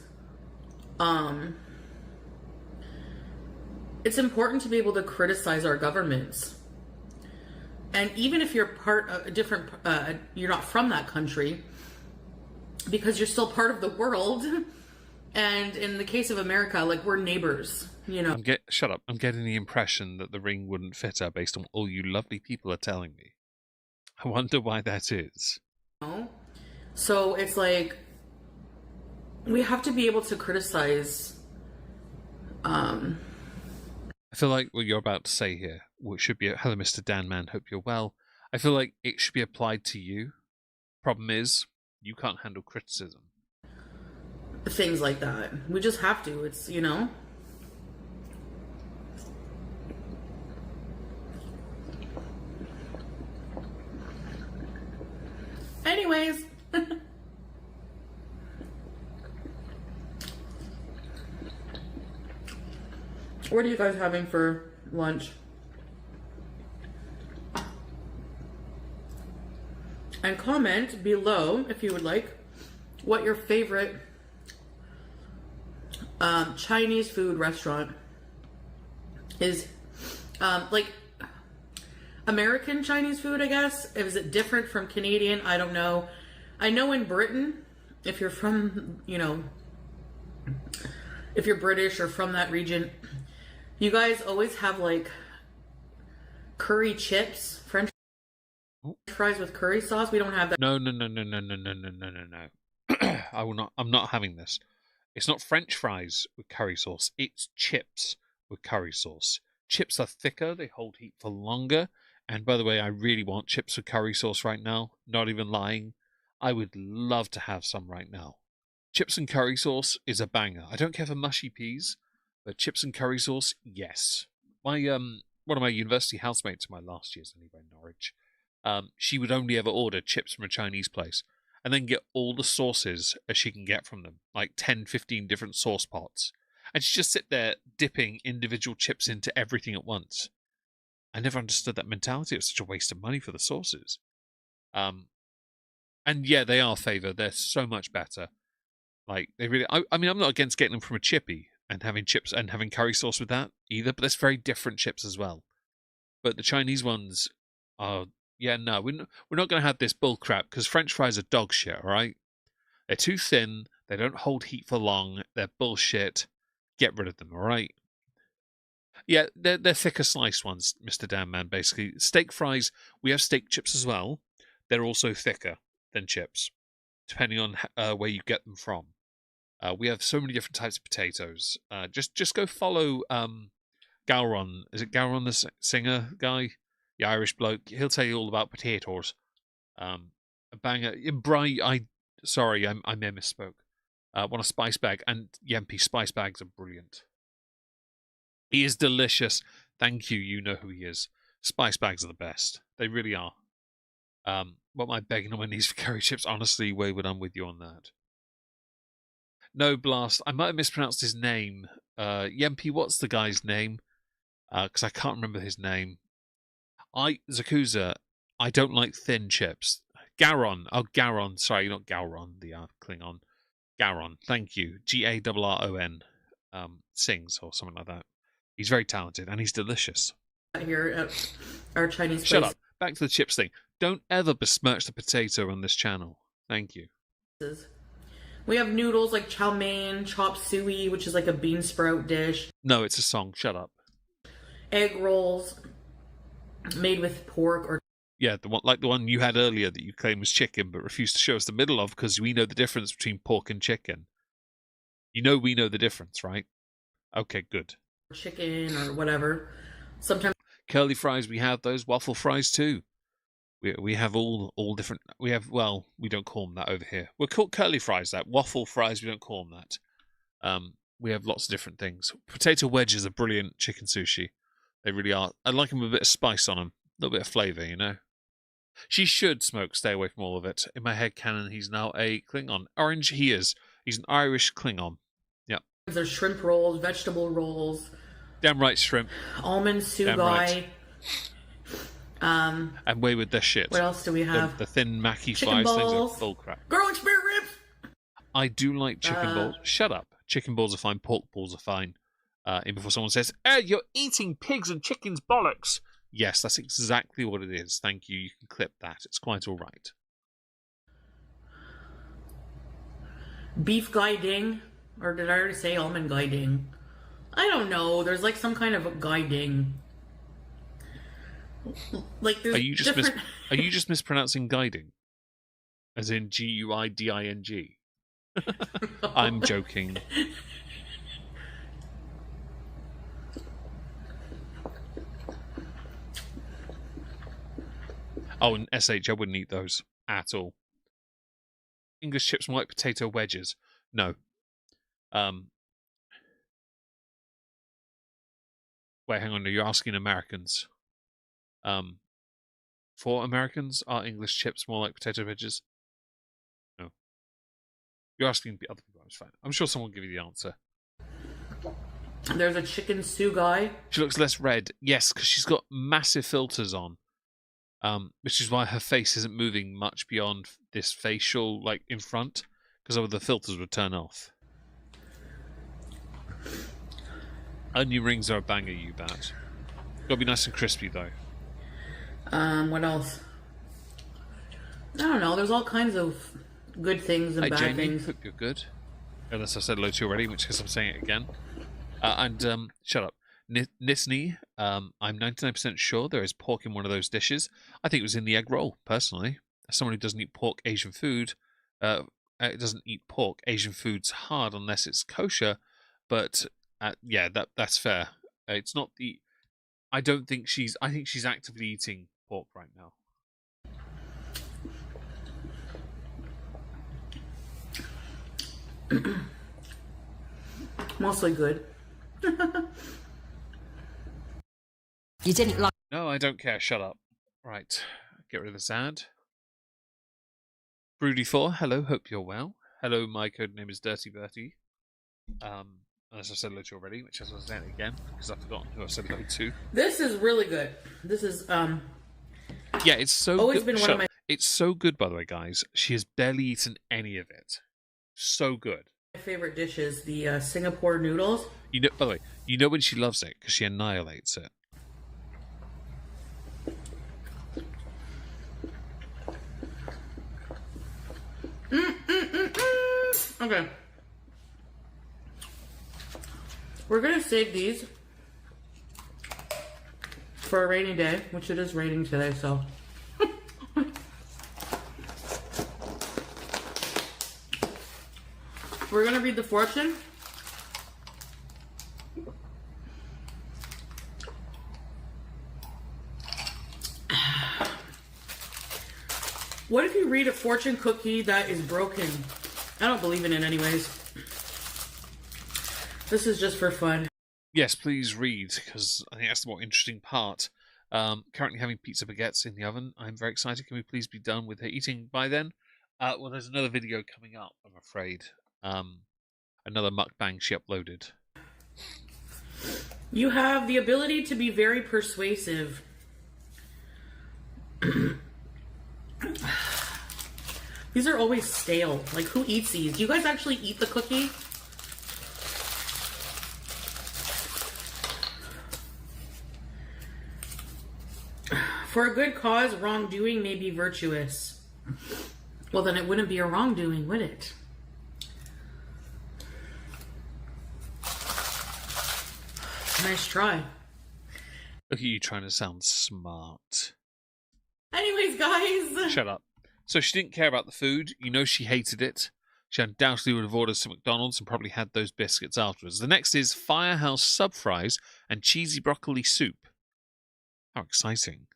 It's important to be able to criticize our governments. And even if you're part of a different, you're not from that country, because you're still part of the world. And in the case of America, like, we're neighbors, you know. Shut up. I'm getting the impression that the ring wouldn't fit her based on all you lovely people are telling me. I wonder why that is. So it's like, we have to be able to criticize. I feel like what you're about to say here, which should be, hello, Mr. Dan Man, hope you're well. I feel like it should be applied to you. Problem is, you can't handle criticism. Things like that. We just have to. It's, you know. Anyways. What are you guys having for lunch? And comment below, if you would like, what your favorite Chinese food restaurant is. Like, American Chinese food, I guess. Is it different from Canadian? I don't know. I know in Britain, if you're from, you know, if you're British or from that region, you guys always have, like, curry chips, French fries with curry sauce. We don't have that. No. I will not. I'm not having this. It's not French fries with curry sauce. It's chips with curry sauce. Chips are thicker. They hold heat for longer. And by the way, I really want chips with curry sauce right now. Not even lying. I would love to have some right now. Chips and curry sauce is a banger. I don't care for mushy peas, but chips and curry sauce, yes. My one of my university housemates in my last year's anyway, Norwich, she would only ever order chips from a Chinese place and then get all the sauces as she can get from them, like 10, 15 different sauce pots. And she'd just sit there dipping individual chips into everything at once. I never understood that mentality. It was such a waste of money for the sauces. And yeah, they are favoured. They're so much better. Like, they really... I mean, I'm not against getting them from a chippy and having chips and having curry sauce with that either, but there's very different chips as well. But the Chinese ones are... Yeah, no, we're not going to have this bull crap, because French fries are dog shit, all right? They're too thin. They don't hold heat for long. They're bullshit. Get rid of them, all right? Yeah, they're thicker sliced ones, Mr. Dan Man, basically. Steak fries, we have steak chips as well. They're also thicker than chips, depending on where you get them from. We have so many different types of potatoes. Just go follow Gowron. Is it Gowron, the singer guy? The Irish bloke. He'll tell you all about potatoes. A banger. Sorry, I may have misspoke. Want a spice bag, and Yempi spice bags are brilliant. He is delicious. Thank you. You know who he is. Spice bags are the best. They really are. What am I begging on my knees for curry chips? Honestly, Wayward, I'm with you on that. No Blast. I might have mispronounced his name. Yempi, what's the guy's name? Because I can't remember his name. Zakuza, I don't like thin chips. Garon. Oh, Garon. Sorry, not Gowron, the Klingon. Garon. Thank you. Garron. Sings or something like that. He's very talented and he's delicious. Here at our Chinese place. Shut up. Back to the chips thing. Don't ever besmirch the potato on this channel. Thank you. We have noodles like chow mein, chop suey, which is like a bean sprout dish. No, it's a song. Shut up. Egg rolls made with pork or... Yeah, the one you had earlier that you claimed was chicken but refused to show us the middle of because we know the difference between pork and chicken. You know we know the difference, right? Okay, good. Chicken or whatever. Sometimes Curly fries, we have those. Waffle fries too. We have all different. We don't call them that over here. We're called curly fries. That waffle fries, we don't call them that. We have lots of different things. Potato wedges are brilliant chicken sushi. They really are. I like them with a bit of spice on them, a little bit of flavour, you know. She should smoke. Stay away from all of it. In my head canon, he's now a Klingon. Orange, he is. He's an Irish Klingon. Yeah. there's shrimp rolls, vegetable rolls. Damn right, shrimp. Almond sugai. Right. And way with this shit. What else do we have? The thin Mackie Chicken fries things balls. are bull crap. Garlic spare ribs. I do like chicken balls. Shut up. Chicken balls are fine. Pork balls are fine. And before someone says, you're eating pigs and chickens bollocks. Yes, that's exactly what it is. Thank you. You can clip that. It's quite all right. Beef guiding. Or did I already say almond guiding? I don't know. There's like some kind of guiding. Like there's Are you just different... are you just mispronouncing guiding? As in Guiding? I'm joking. Oh, and SH, I wouldn't eat those at all. English chips and white potato wedges. No. Wait, hang on. You're asking Americans. For Americans, are English chips more like potato wedges? No. You're asking other people. It's fine. I'm sure someone will give you the answer. There's a chicken sugai. She looks less red. Yes, because she's got massive filters on. Which is why her face isn't moving much beyond this facial, like, in front. Because other the filters would turn off. Onion rings are a banger, you bet. Gotta be nice and crispy, though. What else? I don't know. There's all kinds of good things and Hey, bad Jamie, things. hope you're good. Unless I've said hello to you already, in which case I'm saying it again. Shut up. Nisni, I'm 99% sure there is pork in one of those dishes. I think it was in the egg roll, personally. As someone who doesn't eat pork, Asian food, doesn't eat pork, Asian food's hard unless it's kosher. But yeah, that's fair. It's not the. I think she's actively eating pork right now. Mostly good. You didn't like. No, I don't care. Shut up. Right, get rid of this ad. Broody4, hello. Hope you're well. Hello, my code name is Dirty Bertie. Unless I've said hello to you already, which I was saying it again because I've forgotten who I said hello to. This is really good. This is Yeah, it's so always good. been one of my. It's so good, by the way, guys. She has barely eaten any of it. So good. My favorite dish is the Singapore noodles. You know, by the way, you know when she loves it because she annihilates it. Okay. We're gonna save these for a rainy day, which it is raining today, so. We're gonna read the fortune. What if you read a fortune cookie that is broken? I don't believe in it anyways. This is just for fun. Yes, please read, because I think that's the more interesting part. Currently having pizza baguettes in the oven. I'm very excited. Can we please be done with her eating by then? Well, there's another video coming up, I'm afraid. another mukbang she uploaded. You have the ability to be very persuasive. These are always stale. Like, who eats these? Do you guys actually eat the cookie? For a good cause, wrongdoing may be virtuous. Well, then it wouldn't be a wrongdoing, would it? Nice try. Look at you trying to sound smart. Anyways, guys. Shut up. So she didn't care about the food. You know she hated it. She undoubtedly would have ordered some McDonald's and probably had those biscuits afterwards. The next is Firehouse sub fries and cheesy broccoli soup. How exciting.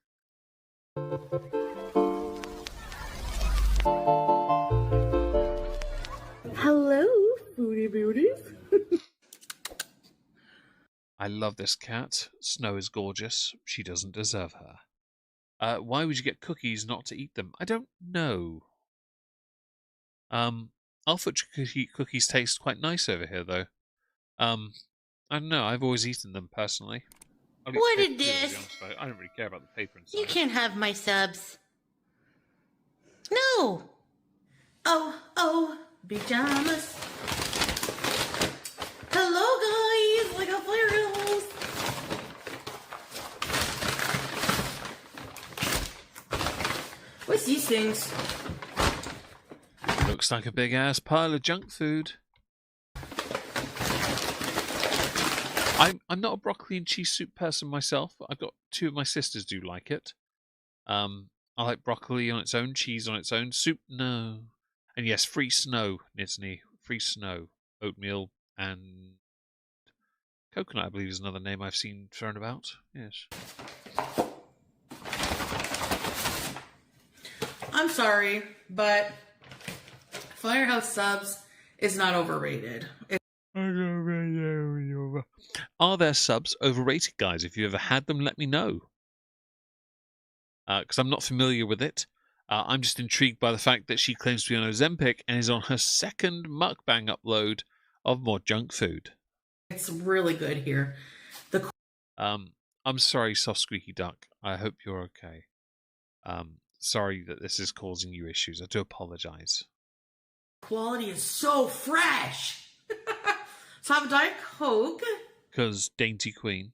Hello, Foodie Beauties. I love this cat. Snow is gorgeous. She doesn't deserve her. Why would you get cookies not to eat them? I don't know. Alfred cookies taste quite nice over here, though. I don't know. I've always eaten them personally. What is this? I don't really care about the paper inside. You can't have my subs. No. Oh, pajamas. Hello, guys. Like a firehouse. What's these things? Looks like a big ass pile of junk food. I'm not a broccoli and cheese soup person myself. I've got two of my sisters do like it. I like broccoli on its own, cheese on its own, soup no. And yes, free snow, Nitsney. Free snow. Oatmeal and coconut, I believe, is another name I've seen thrown about. Yes. I'm sorry, but Firehouse subs is not overrated. Are their subs overrated, guys? If you ever had them, let me know. Because I'm not familiar with it. I'm just intrigued by the fact that she claims to be on Ozempic and is on her second mukbang upload of more junk food. It's really good here. I'm sorry, soft squeaky duck. I hope you're okay. Sorry that this is causing you issues. I do apologize. Quality is so fresh. So I have a Diet Coke. Because Dainty Queen.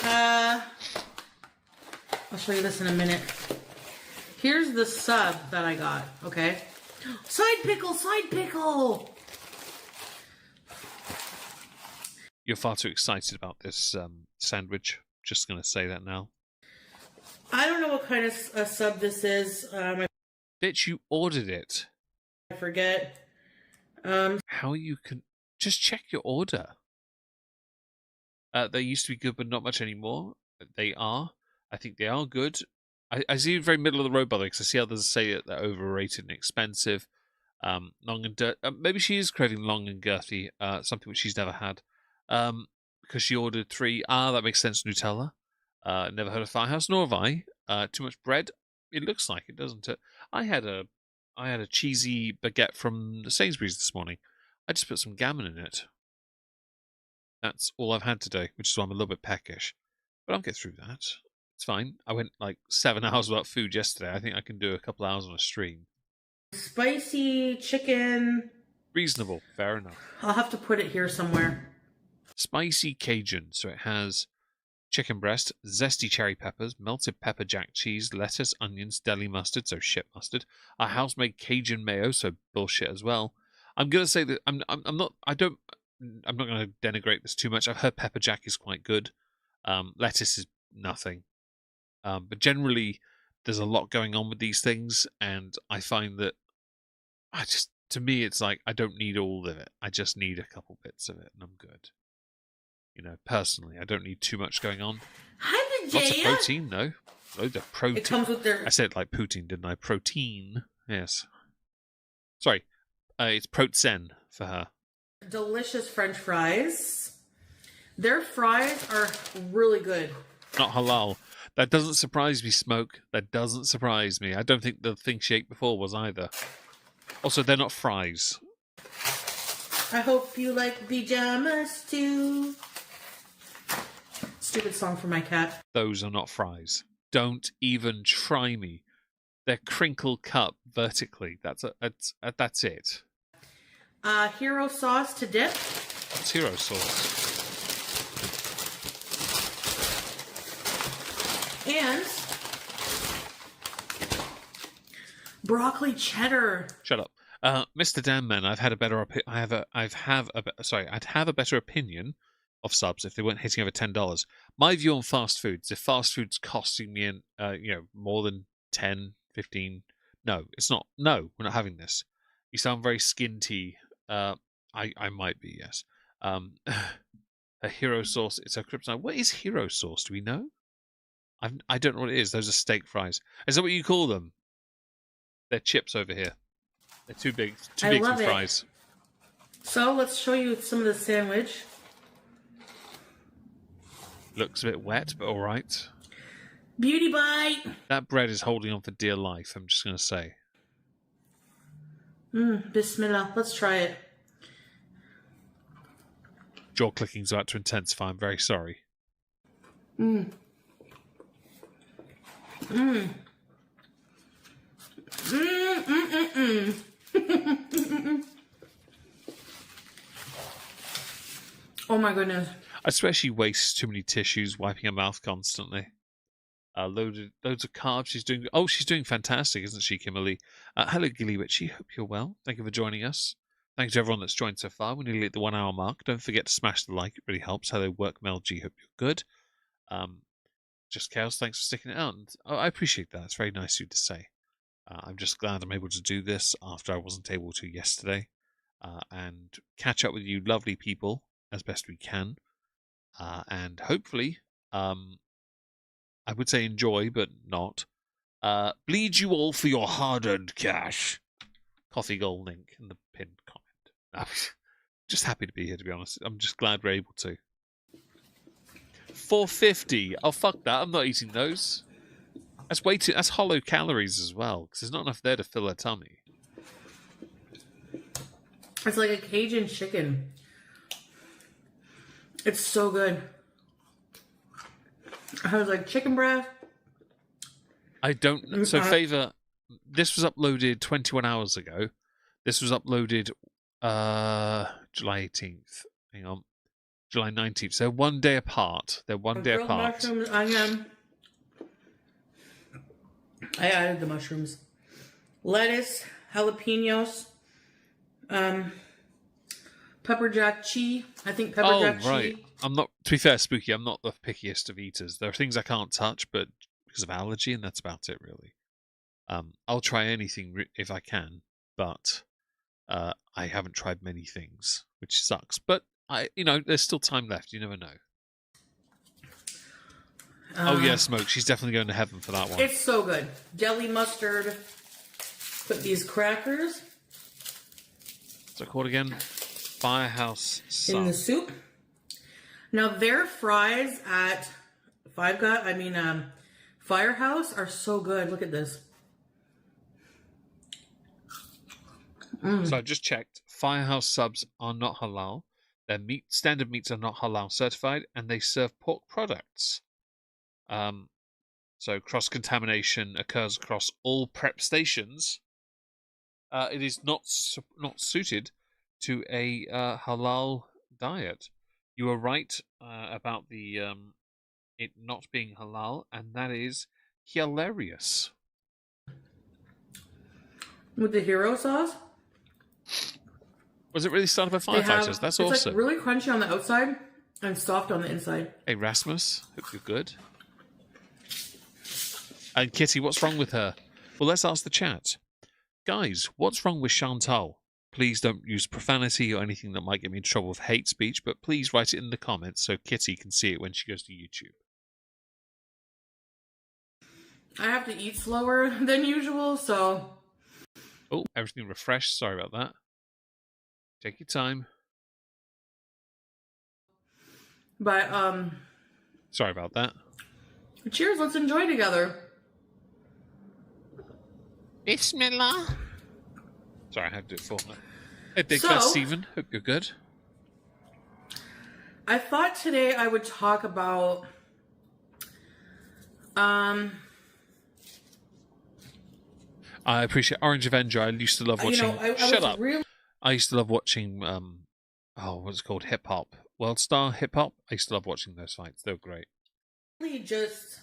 I'll show you this in a minute. Here's the sub that I got, okay? Side pickle! You're far too excited about this sandwich. Just going to say that now. I don't know what kind of sub this is. Bitch, you ordered it. I forget. How you can... Just check your order. They used to be good, but not much anymore. They are. I think they are good. I see it very middle of the road, by the way, because I see others say that they're overrated and expensive. Long and maybe she is craving long and girthy, something which she's never had. Because she ordered 3. That makes sense, Nutella. Never heard of Firehouse, nor have I. Too much bread? It looks like it, doesn't it? I had a cheesy baguette from the Sainsbury's this morning. I just put some gammon in it. That's all I've had today, which is why I'm a little bit peckish. But I'll get through that. It's fine. I went like 7 hours without food yesterday. I think I can do a couple hours on a stream. Spicy chicken. Reasonable. Fair enough. I'll have to put it here somewhere. Spicy Cajun. So it has chicken breast, zesty cherry peppers, melted pepper jack cheese, lettuce, onions, deli mustard, so shit mustard, a house-made Cajun mayo, so bullshit as well. I'm gonna say that I'm not gonna denigrate this too much. I've heard pepper jack is quite good. Lettuce is nothing. But generally, there's a lot going on with these things, and I find that to me, it's like I don't need all of it. I just need a couple bits of it, and I'm good. You know, personally, I don't need too much going on. Hi, Lots of Vijaya. protein, though. Loads of protein. It comes with their... I said it like Putin, didn't I? Protein. Yes. Sorry. It's protein for her. delicious French fries. Their fries are really good. Not halal. That doesn't surprise me, Smoke. That doesn't surprise me. I don't think the thing she ate before was either. Also, they're not fries. I hope you like pajamas too. Stupid song for my cat. Those are not fries. Don't even try me. They're crinkle cut vertically. That's it. Hero sauce to dip. What's hero sauce? And broccoli cheddar. Shut up, Mr. Danman. I'd have a better opinion of subs if they weren't hitting over $10. My view on fast foods: if fast food's costing me more than 10, 15, no, it's not. No, we're not having this. You sound very skinty. I might be, yes. A hero sauce. It's a kryptonite. What is hero sauce? Do we know? I don't know what it is. Those are steak fries. Is that what you call them? They're chips over here. They're too big. Too big for fries. So let's show you some of the sandwich. Looks a bit wet, but all right. Beauty bite. That bread is holding on for dear life. I'm just going to say. Bismillah. Let's try it. Jaw clicking's about to intensify. I'm very sorry. Oh my goodness. I swear she wastes too many tissues wiping her mouth constantly. Loads of carbs. She's doing fantastic, isn't she, Kimberly? Hello, Gilly Witchy. Hope you're well. Thank you for joining us. Thanks to everyone that's joined so far. We're nearly at the 1 hour mark. Don't forget to smash the like. It really helps. Hello, Work Mel G. Hope you're good. Just Chaos, thanks for sticking it out. And, I appreciate that. It's very nice of you to say. I'm just glad I'm able to do this after I wasn't able to yesterday. And catch up with you lovely people as best we can. And hopefully, I would say enjoy, but not. Bleed you all for your hard-earned cash. Coffee goal link in the pinned comment. I'm just happy to be here, to be honest. I'm just glad we're able to. 450. Oh, fuck that. I'm not eating those. That's way too... That's hollow calories as well, because there's not enough there to fill a tummy. It's like a Cajun chicken. It's so good. I was like, chicken breast. I don't... So, Favor, this was uploaded 21 hours ago. This was uploaded July 18th. Hang on. July 19th. So, 1 day apart. They're 1 day apart. Mushrooms, I added the mushrooms. Lettuce, jalapenos, pepper jack cheese. I think pepper jack cheese. Oh, right. I'm not, to be fair, Spooky, I'm not the pickiest of eaters. There are things I can't touch, but because of allergy, and that's about it, really. I'll try anything if I can, but I haven't tried many things, which sucks. But there's still time left. You never know. Oh yeah, Smoke. She's definitely going to heaven for that one. It's so good. Jelly mustard. Put these crackers. What's it called again? Firehouse Sub. In the soup. Now their fries at Firehouse are so good. Look at this. So I just checked. Firehouse subs are not halal. Their standard meats are not halal certified, and they serve pork products. So cross-contamination occurs across all prep stations. It is not suited to a halal diet. You are right about the it not being halal, and that is hilarious. With the hero sauce? Was it really started by firefighters? That's awesome. It's like really crunchy on the outside and soft on the inside. Hey, Rasmus, hope you're good. And Kitty, what's wrong with her? Well, let's ask the chat. Guys, what's wrong with Chantal? Please don't use profanity or anything that might get me in trouble with hate speech, but please write it in the comments so Kitty can see it when she goes to YouTube. I have to eat slower than usual, so... Oh, everything refreshed. Sorry about that. Take your time. But, Sorry about that. Cheers, let's enjoy together. Bismillah. Sorry, I had to do it for her. Hey, Big So- Fat Steven. Hope you're good. I thought today I would talk about I appreciate Orange Avenger. I used to love watching. I Shut was up. really I used to love watching. What's it called? Hip Hop. World Star Hip Hop. I used to love watching those fights. They were great. just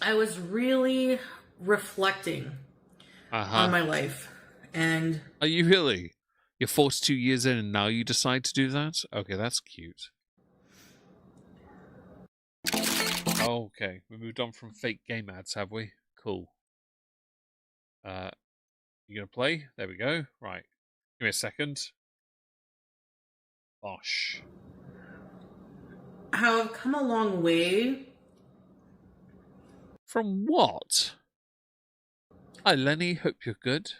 I was really reflecting on my life, and Are you really? You're 42 years in, and now you decide to do that? Okay, that's cute. Okay, we moved on from fake game ads, have we? Cool. You gonna play? There we go. Right. Give me a second. Bosh. how I've come a long way From what? Hi, Lenny. Hope you're good.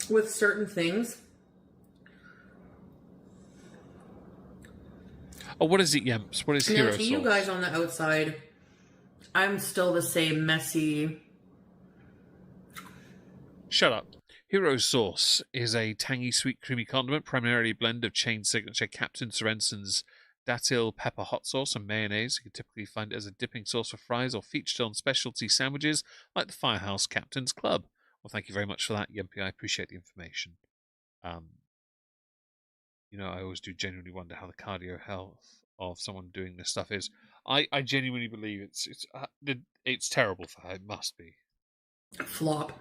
with certain things. Oh, what is it, Yemps? What is Now, Hero to you Sauce? guys on the outside, I'm still the same messy. Shut up. Hero Sauce is a tangy, sweet, creamy condiment, primarily a blend of chain signature Captain Sorensen's Datil pepper hot sauce and mayonnaise. You can typically find it as a dipping sauce for fries or featured on specialty sandwiches like the Firehouse Captain's Club. Well, thank you very much for that, Yempy. I appreciate the information. I always do genuinely wonder how the cardio health of someone doing this stuff is. I genuinely believe it's terrible for her. It must be. Flop.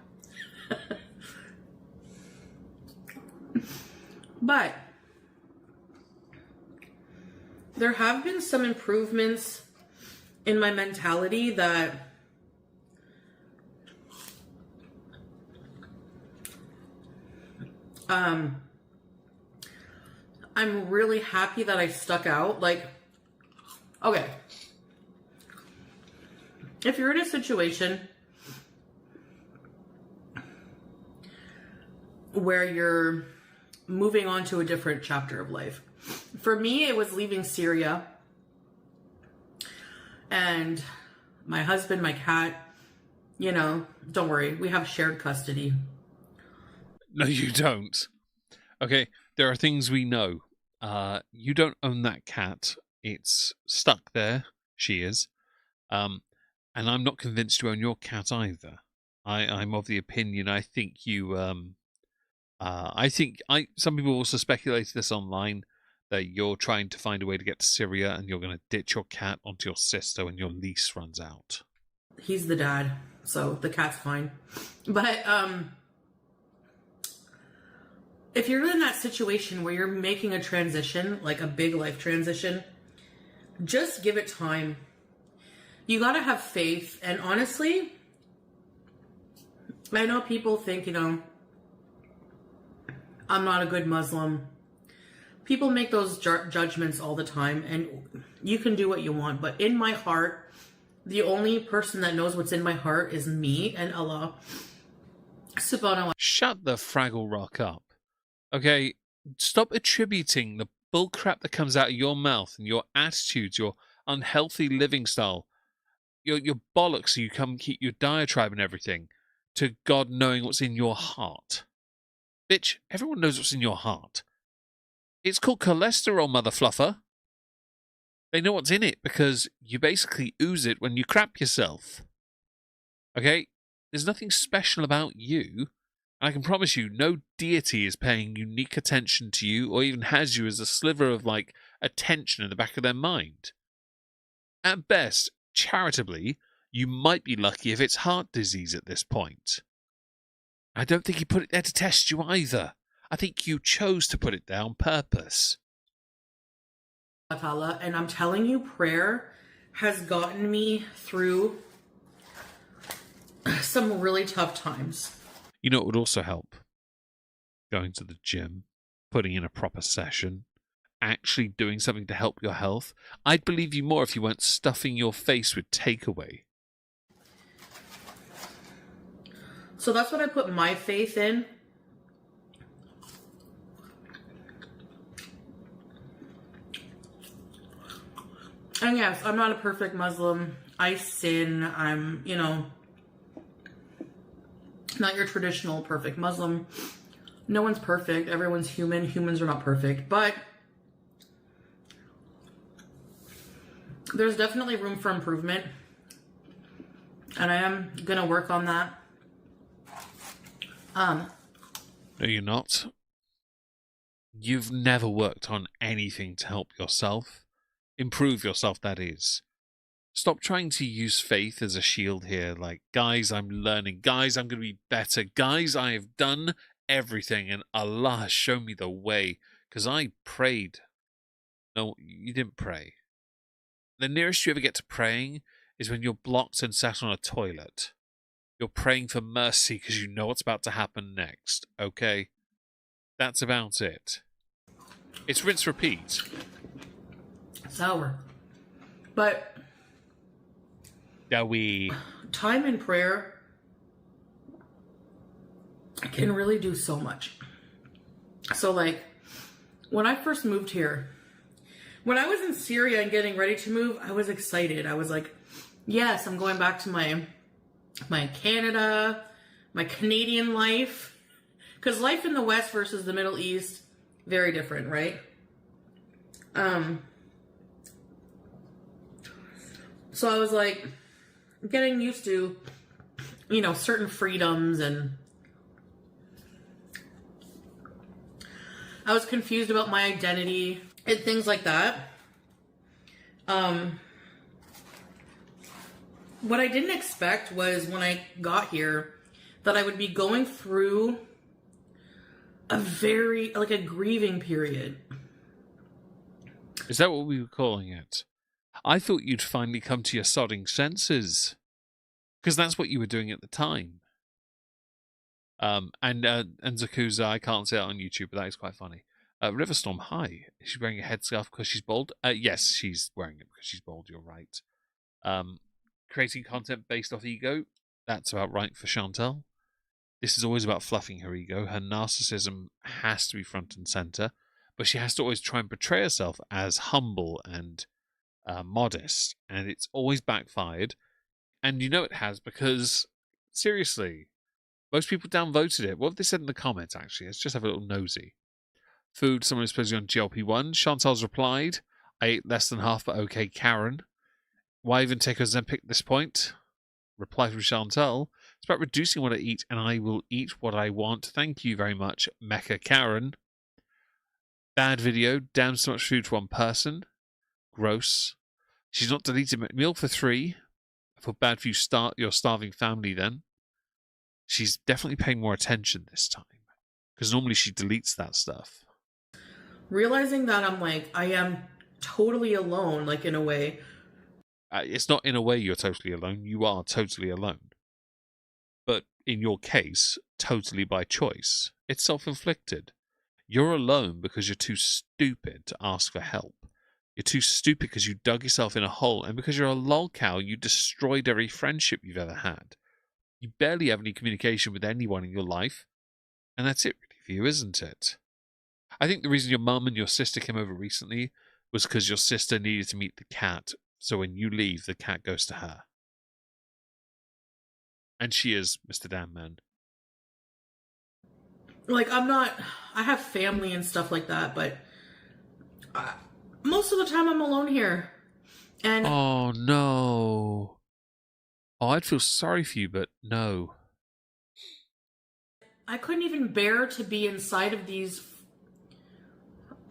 But there have been some improvements in my mentality that I'm really happy that I stuck out. Like, okay, if you're in a situation where you're moving on to a different chapter of life. For me, it was leaving Syria, and my husband, my cat, don't worry, we have shared custody. No, you don't. Okay, there are things we know. You don't own that cat. It's stuck there. She is. And I'm not convinced you own your cat either. I'm of the opinion, I think you... some people also speculated this online, that you're trying to find a way to get to Syria and you're going to ditch your cat onto your sister when your lease runs out. He's the dad, so the cat's fine. But if you're in that situation where you're making a transition, like a big life transition, just give it time. You gotta have faith. And honestly, I know people think, I'm not a good Muslim. People make those judgments all the time, and you can do what you want. But in my heart, the only person that knows what's in my heart is me and Allah. Subhanallah. Shut the Fraggle Rock up. Okay, stop attributing the bullcrap that comes out of your mouth and your attitudes, your unhealthy living style, your bollocks, so you come keep your diatribe and everything, to God knowing what's in your heart. Bitch, everyone knows what's in your heart. It's called cholesterol, mother fluffer. They know what's in it because you basically ooze it when you crap yourself. Okay? There's nothing special about you. And I can promise you, no deity is paying unique attention to you or even has you as a sliver of, attention in the back of their mind. At best, charitably, you might be lucky if it's heart disease at this point. I don't think he put it there to test you either. I think you chose to put it there on purpose. And I'm telling you, prayer has gotten me through some really tough times. You know what would also help? Going to the gym, putting in a proper session, actually doing something to help your health. I'd believe you more if you weren't stuffing your face with takeaway. So that's what I put my faith in. And yes, I'm not a perfect Muslim. I sin. Not your traditional perfect Muslim. No one's perfect. Everyone's human. Humans are not perfect. But there's definitely room for improvement. And I am going to work on that. No, you're not. You've never worked on anything to help yourself. Improve yourself, that is. Stop trying to use faith as a shield here. Like, guys, I'm learning. Guys, I'm going to be better. Guys, I have done everything and Allah has shown me the way. Because I prayed. No, you didn't pray. The nearest you ever get to praying is when you're blocked and sat on a toilet. You're praying for mercy because you know what's about to happen next, okay? That's about it. It's rinse repeat. Sour. But time in prayer can really do so much. So like, when I first moved here, when I was in Syria and getting ready to move, I was excited. I was like, yes, I'm going back to my Canada, my Canadian life. Because life in the West versus the Middle East, very different, right? So I was like, getting used to, you know, certain freedoms, and I was confused about my identity and things like that. What I didn't expect was when I got here that I would be going through a grieving period. Is that what we were calling it? I thought you'd finally come to your sodding senses. Because that's what you were doing at the time. And Zakuza, I can't say it on YouTube, but that is quite funny. Riverstorm, hi. Is she wearing a headscarf because she's bald? Yes, she's wearing it because she's bald, you're right. Creating content based off ego, that's about right for Chantal. This is always about fluffing her ego. Her narcissism has to be front and center, but she has to always try and portray herself as humble and modest, and it's always backfired. And you know it has because, seriously, most people downvoted it. What have they said in the comments, actually? Let's just have a little nosy. Food, someone is supposed to be on GLP-1. Chantal's replied, I ate less than half, but okay, Karen. Why even take Ozempic at this point? Reply from Chantal. It's about reducing what I eat, and I will eat what I want. Thank you very much, Mecha Karen. Bad video. Damn so much food for one person. Gross. She's not deleted meal for 3. I feel bad for you, your starving family then. She's definitely paying more attention this time. Because normally she deletes that stuff. Realizing that I am totally alone, like in a way. It's not in a way you're totally alone. You are totally alone. But in your case, totally by choice. It's self-inflicted. You're alone because you're too stupid to ask for help. You're too stupid because you dug yourself in a hole, and because you're a lolcow, you destroyed every friendship you've ever had. You barely have any communication with anyone in your life, and that's it really for you, isn't it? I think the reason your mum and your sister came over recently was because your sister needed to meet the cat, so when you leave, the cat goes to her. And she is Mr. Damn Man. I have family and stuff like that, but most of the time I'm alone here. And oh, no. Oh, I'd feel sorry for you, but no. I couldn't even bear to be inside of these,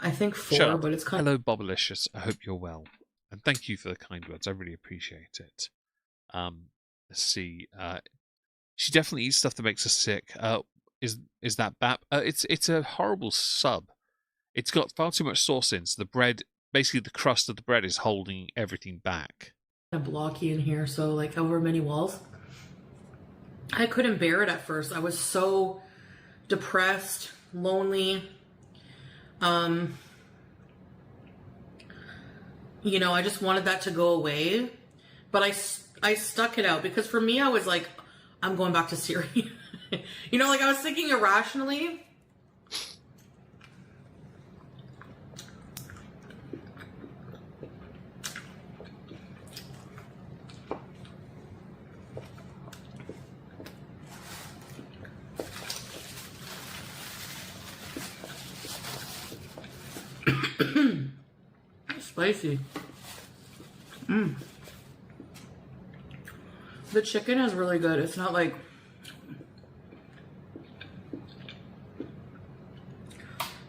I think 4, but it's kind Hello, Bobalicious. I hope you're well. And thank you for the kind words. I really appreciate it. Let's see. She definitely eats stuff that makes her sick. Is that BAP? It's a horrible sub. It's got far too much sauce in, so the bread, basically the crust of the bread is holding everything back. of blocky in here, so like over many walls. I couldn't bear it at first. I was so depressed, lonely. You know, I just wanted that to go away. But I stuck it out because for me, I was like, I'm going back to Syria. You know, like I was thinking irrationally. Spicy. The chicken is really good. It's not like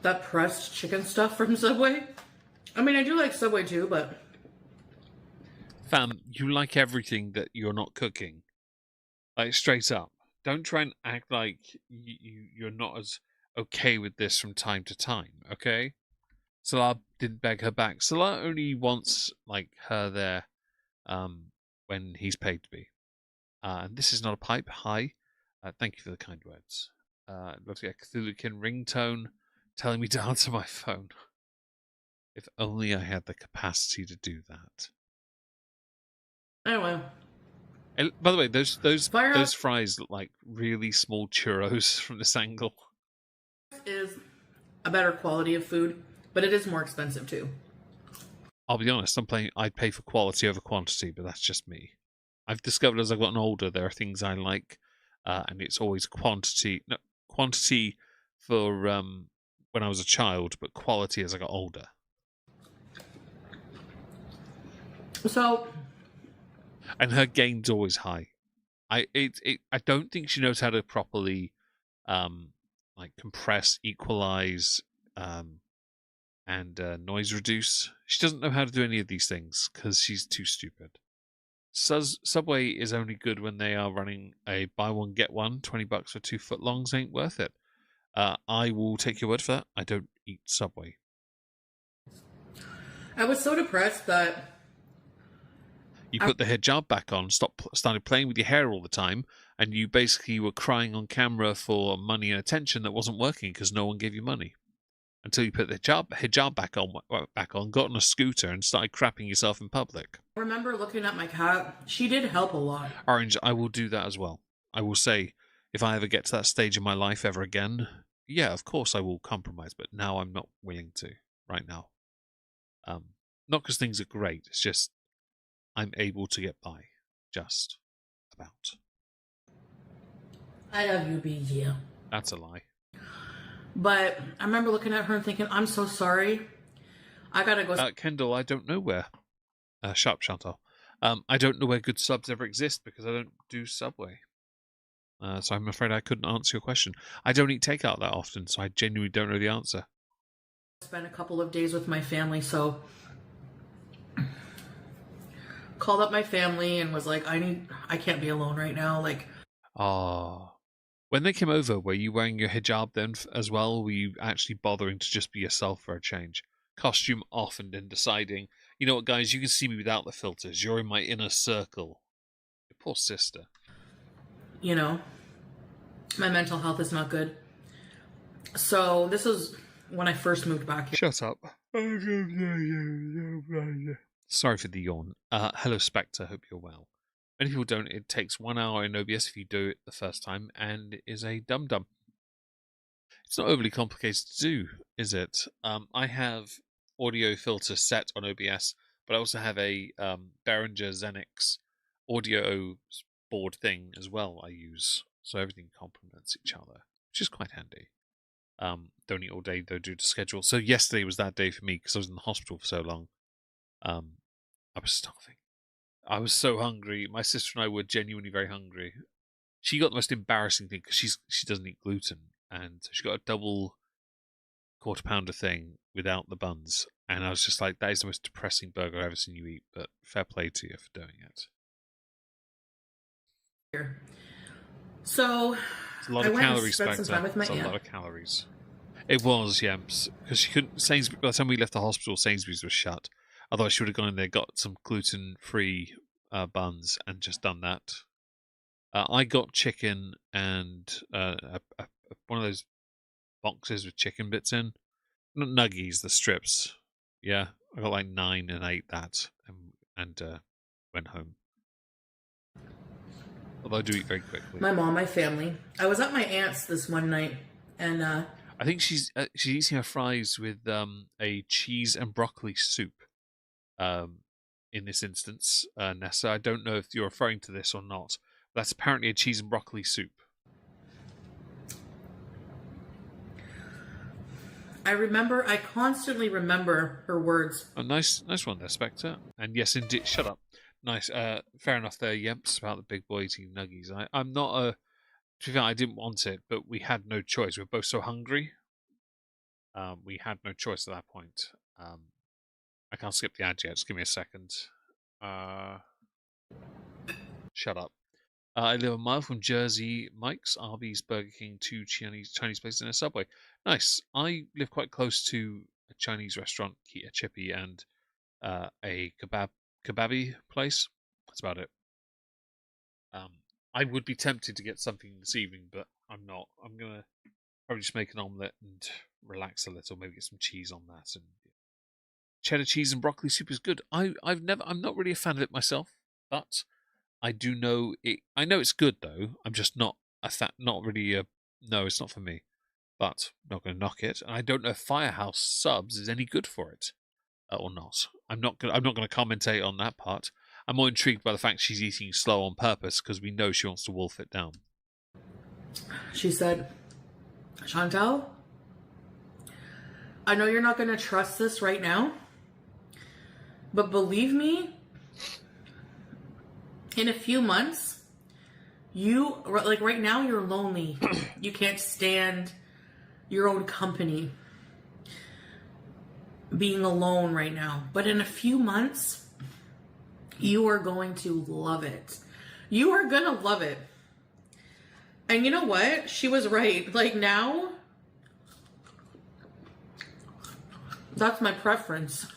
that pressed chicken stuff from Subway. I mean, I do like Subway too, but... Fam, you like everything that you're not cooking. Like, straight up. Don't try and act like you're not as okay with this from time to time, okay? Salah didn't beg her back. Salah only wants, like, her there when he's paid to be. And this is not a pipe. Hi. Thank you for the kind words. I'd love to get a Cthulhukin ringtone telling me to answer my phone. If only I had the capacity to do that. Anyway. And, by the way, those Fire up. fries look like really small churros from this angle. Is a better quality of food, but it is more expensive too. I'll be honest, I'd pay for quality over quantity, but that's just me. I've discovered as I've gotten older, there are things I like, and it's always quantity for when I was a child, but quality as I got older. So, And her gain's always high. I don't think she knows how to properly like compress, equalize, and noise reduce. She doesn't know how to do any of these things because she's too stupid. Subway is only good when they are running a buy one get one. $20 for 2 footlongs ain't worth it. I will take your word for that. I don't eat Subway. I was so depressed that You put the hijab back on, started playing with your hair all the time, and you basically were crying on camera for money and attention that wasn't working because no one gave you money. Until you put the hijab back on, got on a scooter, and started crapping yourself in public. I remember looking at my cat. She did help a lot. Orange, I will do that as well. I will say, if I ever get to that stage in my life ever again, yeah, of course I will compromise, but now I'm not willing to, right now. Not because things are great, it's just I'm able to get by, just about. I love you, BG. That's a lie. But I remember looking at her and thinking, I'm so sorry. I gotta go. Kendall, I don't know where. Sharp Chantal. I don't know where good subs ever exist because I don't do Subway. So I'm afraid I couldn't answer your question. I don't eat takeout that often, so I genuinely don't know the answer. Spent a couple of days with my family, so called up my family and was like, I can't be alone right now. Like, when they came over, were you wearing your hijab then as well? Were you actually bothering to just be yourself for a change? Costume off and then deciding, you know what, guys, you can see me without the filters. You're in my inner circle. Your poor sister. You know, my mental health is not good. So this is when I first moved back here. Shut up. Sorry for the yawn. Hello, Spectre. Hope you're well. Many people don't. It takes 1 hour in OBS if you do it the first time, and is a dum-dum. It's not overly complicated to do, is it? I have audio filter set on OBS, but I also have a Behringer Xenix audio board thing as well I use, so everything complements each other, which is quite handy. Don't eat all day, though, due to schedule. So yesterday was that day for me because I was in the hospital for so long. I was starving. I was so hungry. My sister and I were genuinely very hungry. She got the most embarrassing thing because she doesn't eat gluten, and so she got a double quarter-pounder thing without the buns. And I was just like, that is the most depressing burger I've ever seen you eat, but fair play to you for doing it. So It's a lot of calories back there. It's a lot of calories. It was, yeah, because she couldn't. Sainsbury's, by the time we left the hospital, Sainsbury's was shut. Otherwise, she would have gone in there, got some gluten-free buns, and just done that. I got chicken and one of those boxes with chicken bits in. Not nuggies, the strips. Yeah, I got like 9 and ate that, and went home. Although I do eat very quickly. My mom, my family. I was at my aunt's this one night, and I think she's eating her fries with a cheese and broccoli soup. In this instance, Nessa, I don't know if you're referring to this or not. That's apparently a cheese and broccoli soup. I constantly remember her words. A nice one there, Spectre. And yes, indeed, shut up. Nice. Fair enough there, Yemps, about the big boy eating nuggies. I'm not a... To be fair, I didn't want it, but we had no choice. We were both so hungry. We had no choice at that point. I can't skip the ad yet. Just give me a second. Shut up. I live a mile from Jersey Mike's, Arby's, Burger King, two Chinese places, and a Subway. Nice. I live quite close to a Chinese restaurant, a chippy, and a kebabi place. That's about it. I would be tempted to get something this evening, but I'm not. I'm gonna probably just make an omelette and relax a little. Maybe get some cheese on that, and cheddar cheese and broccoli soup is good. I'm not really a fan of it myself, but I do know it. I know it's good though. I'm just not not really a no. It's not for me. But I'm not going to knock it. And I don't know if Firehouse Subs is any good for it or not. I'm not going to commentate on that part. I'm more intrigued by the fact she's eating slow on purpose because we know she wants to wolf it down. She said, Chantal, I know you're not going to trust this right now, but believe me, in a few months, like right now, you're lonely. You can't stand your own company, being alone right now. But in a few months, you are going to love it. You are going to love it. And you know what? She was right. Like now, that's my preference.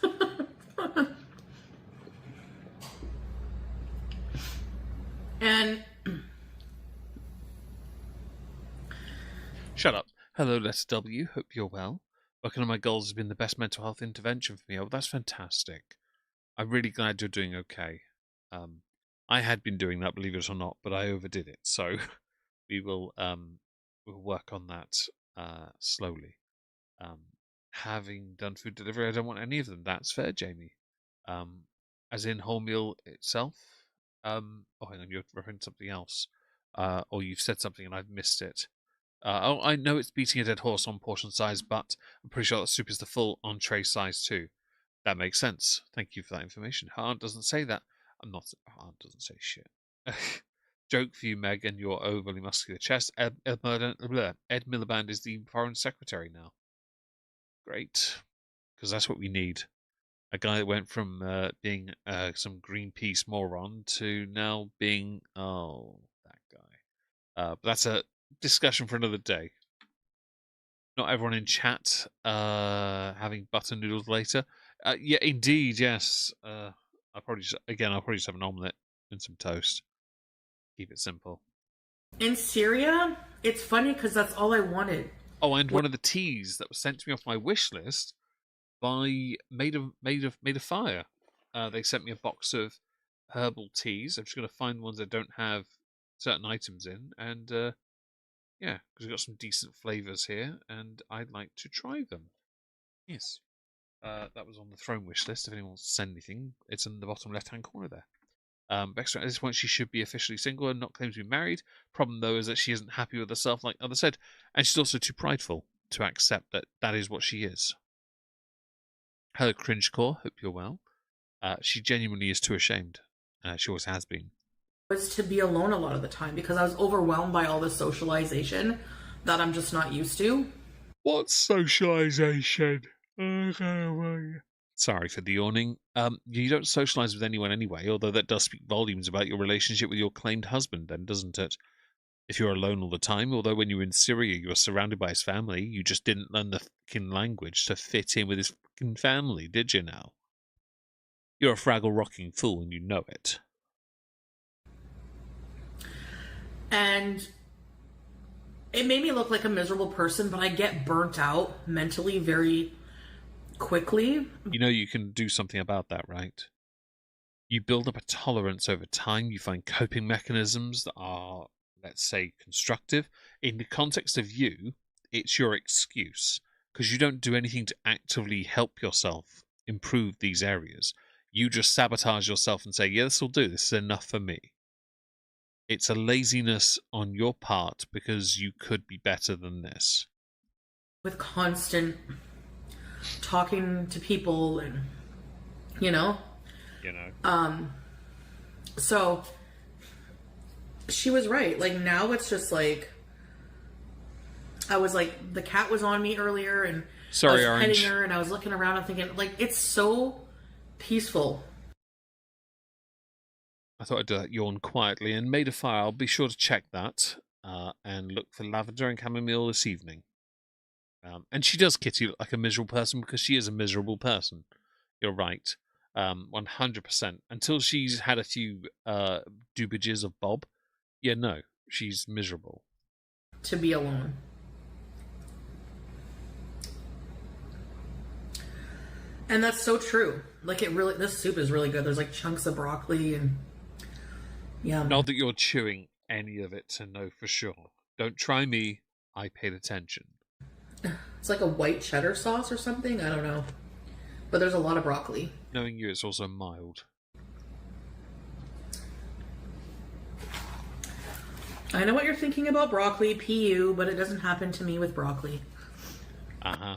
And shut up. Hello, Letter W. Hope you're well. Working on my goals has been the best mental health intervention for me. Oh, that's fantastic. I'm really glad you're doing okay. I had been doing that, believe it or not, but I overdid it. So we'll work on that slowly. Having done food delivery, I don't want any of them. That's fair, Jamie. As in whole meal itself. Oh, hang on, you're referring to something else. Or you've said something and I've missed it. I know it's beating a dead horse on portion size, but I'm pretty sure that soup is the full entree size too. That makes sense. Thank you for that information. Her aunt doesn't say that. Her aunt doesn't say shit. Joke for you, Meg, and your overly muscular chest. Ed Miliband is the foreign secretary now. Great. Because that's what we need. A guy that went from being some Greenpeace moron to now being, that guy. But that's a discussion for another day. Not everyone in chat having butter noodles later. Yeah, indeed, yes. I'll probably just have an omelette and some toast. Keep it simple. in Syria, it's funny because that's all I wanted. Oh, and one of the teas that was sent to me off my wish list by Made of Fire. They sent me a box of herbal teas. I'm just going to find ones that don't have certain items in, and yeah, because we've got some decent flavors here, and I'd like to try them. Yes. That was on the throne wish list. If anyone wants to send anything, it's in the bottom left-hand corner there. Baxter, at this point, she should be officially single and not claim to be married. Problem, though, is that she isn't happy with herself, like others said, and she's also too prideful to accept that that is what she is. Hello, Cringecore. Hope you're well. She genuinely is too ashamed. She always has been. Was to be alone a lot of the time because I was overwhelmed by all the socialization that I'm just not used to. What socialization? Sorry for the yawning. You don't socialise with anyone anyway, although that does speak volumes about your relationship with your claimed husband then, doesn't it? If you're alone all the time, although when you were in Syria you were surrounded by his family, you just didn't learn the fucking language to fit in with his fucking family, did you now? You're a Fraggle rocking fool and you know it. And it made me look like a miserable person, but I get burnt out mentally very quickly. You know you can do something about that, right? You build up a tolerance over time, you find coping mechanisms that are, let's say, constructive. In the context of you, it's your excuse, because you don't do anything to actively help yourself improve these areas. You just sabotage yourself and say, yeah, this will do, this is enough for me. It's a laziness on your part because you could be better than this. With constant talking to people and, you know. So she was right. Like, now it's just like, I was like, the cat was on me earlier, and sorry, I was Orange. petting her, and I was looking around and thinking, like, it's so peaceful. I thought I'd yawn quietly and made a fire. I'll be sure to check that and look for lavender and chamomile this evening. And she does Kitty look like a miserable person because she is a miserable person. You're right. 100%. Until she's had a few doobages of Bob, yeah, no, she's miserable. To be alone. And that's so true. Like, this soup is really good. There's like chunks of broccoli and yum. Not that you're chewing any of it to know for sure. Don't try me. I paid attention. It's like a white cheddar sauce or something. I don't know. But there's a lot of broccoli. Knowing you, it's also mild. I know what you're thinking about broccoli, PU, but it doesn't happen to me with broccoli. Uh-huh.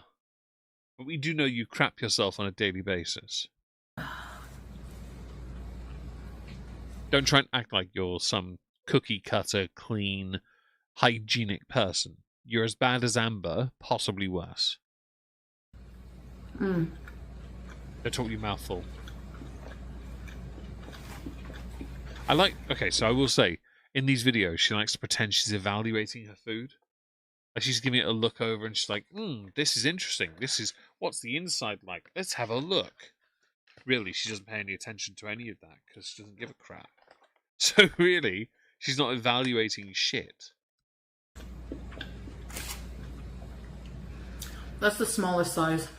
But we do know you crap yourself on a daily basis. Don't try and act like you're some cookie cutter, clean, hygienic person. You're as bad as Amber, possibly worse. Don't talk your mouth full. Okay, so I will say, in these videos, she likes to pretend she's evaluating her food. Like, she's giving it a look over and she's like, this is interesting. What's the inside like? Let's have a look. Really, she doesn't pay any attention to any of that because she doesn't give a crap. So really, she's not evaluating shit. That's the smallest size.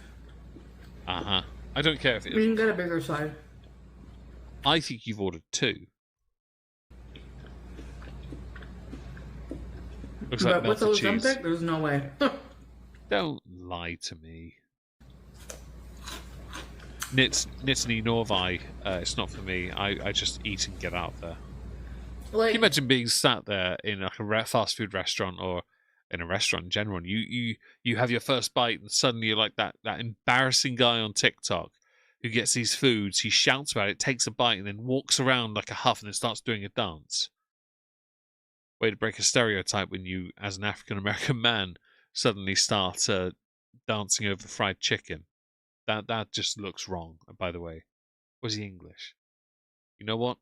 Uh-huh. I don't care if it We is. can get a bigger size. I think you've ordered 2. Looks like But with melted those cheese. Ozempic, there's no way. Don't lie to me. Nitany Norvi, it's not for me. I just eat and get out of there. Like, Can you imagine being sat there in like a fast food restaurant or in a restaurant in general, and you have your first bite, and suddenly you're like that embarrassing guy on TikTok who gets these foods, he shouts about it, takes a bite, and then walks around like a huff and then starts doing a dance. Way to break a stereotype when you, as an African American man, suddenly start dancing over fried chicken. That just looks wrong, by the way. Was he English? You know what?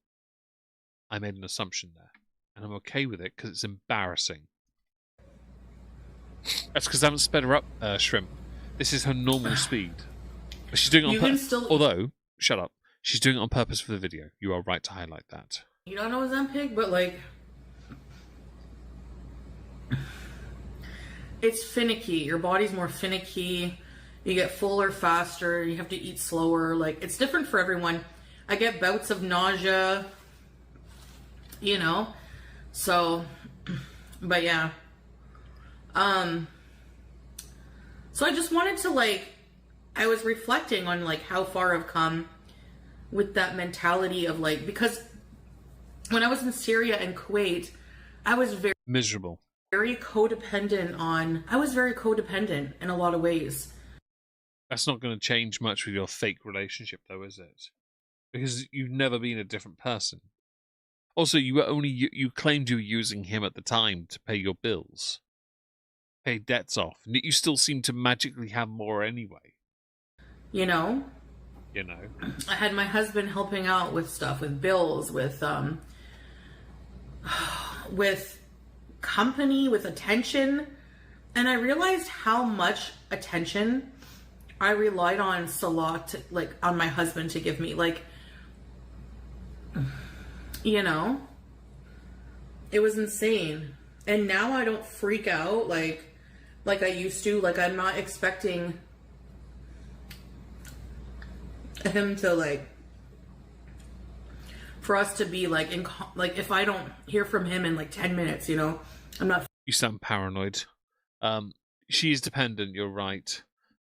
I made an assumption there. And I'm okay with it because it's embarrassing. That's because I haven't sped her up, Shrimp. This is her normal speed. But she's doing it on purpose. Although, shut up. She's doing it on purpose for the video. You are right to highlight that. you don't know Ozempic, but like, it's finicky. Your body's more finicky. You get fuller faster. You have to eat slower. Like, it's different for everyone. I get bouts of nausea, you know? So, but yeah. So I just wanted to, like, I was reflecting on, like, how far I've come with that mentality of, like, because when I was in Syria and Kuwait, I was very Miserable. very codependent I was very codependent in a lot of ways. That's not going to change much with your fake relationship, though, is it? Because you've never been a different person. Also, you claimed you were using him at the time to pay your bills, pay debts off, and you still seem to magically have more anyway. You know? You know. I had my husband helping out with stuff, with bills, with company, with attention. And I realized how much attention I relied on Salah on my husband to give me. Like, you know? It was insane. And now I don't freak out like I used to. Like, I'm not expecting him to, like, for us to be like if I don't hear from him in like 10 minutes, you know, I'm not. You sound paranoid. She is dependent, you're right.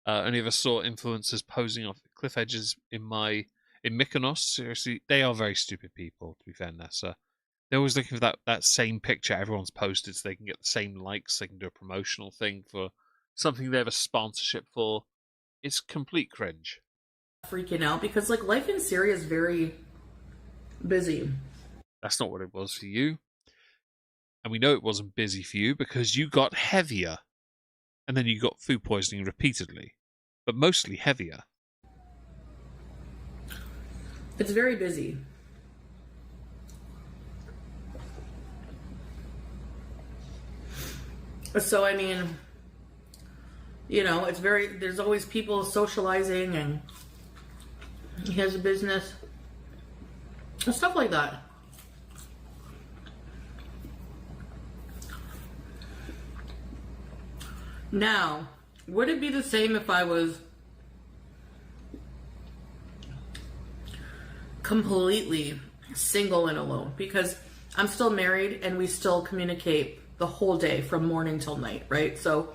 Only ever saw influencers posing off cliff edges in Mykonos. Seriously, they are very stupid people, to be fair, Nessa. They're always looking for that same picture everyone's posted so they can get the same likes, they can do a promotional thing for something they have a sponsorship for. It's complete cringe. Freaking out because like life in Syria is very busy. That's not what it was for you. And we know it wasn't busy for you because you got heavier. And then you got food poisoning repeatedly. But mostly heavier. It's very busy. So, I mean, you know, it's very, there's always people socializing and he has a business and stuff like that. Now, would it be the same if I was completely single and alone? Because I'm still married and we still communicate the whole day from morning till night, right? So,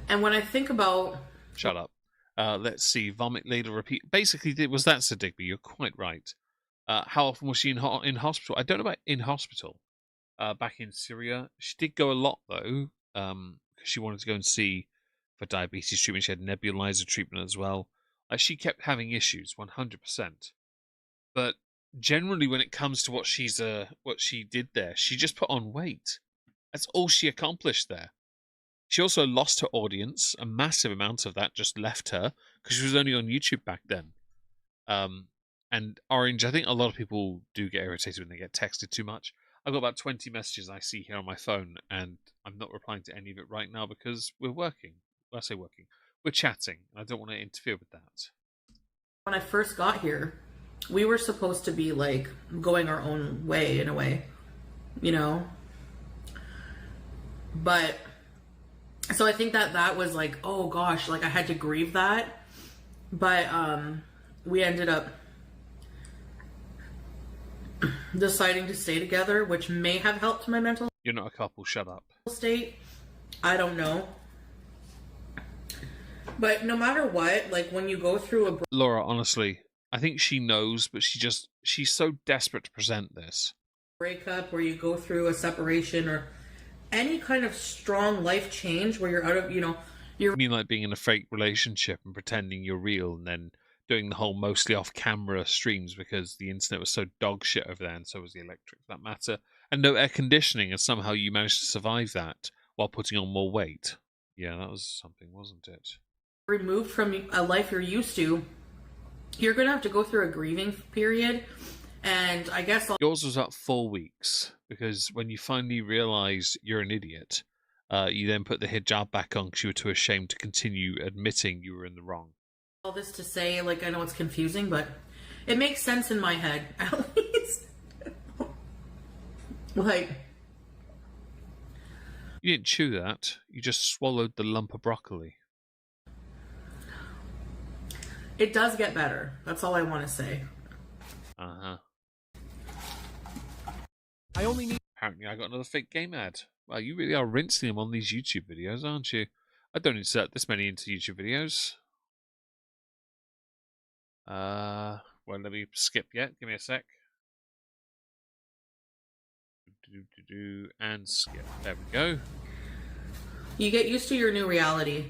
and when I think about... Shut up. Let's see. Vomit later repeat. Basically, it was that Digby. You're quite right. How often was she in hospital? I don't know about in hospital. Back in Syria. She did go a lot, though, because she wanted to go and see for diabetes treatment. She had nebulizer treatment as well. She kept having issues, 100%. But generally, when it comes to what she did there, she just put on weight. That's all she accomplished there. She also lost her audience. A massive amount of that just left her because she was only on YouTube back then. And Orange, I think a lot of people do get irritated when they get texted too much. I've got about 20 messages I see here on my phone, and I'm not replying to any of it right now because we're working. Well, I say working. We're chatting. I don't want to interfere with that. When I first got here, we were supposed to be, like, going our own way, in a way. You know? But... So I think that was like, oh gosh, like I had to grieve that. But we ended up deciding to stay together, which may have helped my mental... You're not a couple, shut up. ...state. I don't know. But no matter what, like when you go through a... Laura, honestly, I think she knows, but she's so desperate to present this. ...breakup, where you go through a separation or any kind of strong life change where you're out of, you know... You mean like being in a fake relationship and pretending you're real and then doing the whole mostly off-camera streams because the internet was so dog shit over there and so was the electric, for that matter, and no air conditioning, and somehow you managed to survive that while putting on more weight. Yeah, that was something, wasn't it? Removed from a life you're used to, you're going to have to go through a grieving period, and I guess... Yours was up 4 weeks, because when you finally realise you're an idiot, you then put the hijab back on because you were too ashamed to continue admitting you were in the wrong. All this to say, like, I know it's confusing, but it makes sense in my head, at least. Like... You didn't chew that. You just swallowed the lump of broccoli. It does get better. That's all I want to say. Uh-huh. Apparently I got another fake game ad. Wow, you really are rinsing them on these YouTube videos, aren't you? I don't insert this many into YouTube videos. Well, let me skip yet. Give me a sec. And skip. There we go. You get used to your new reality.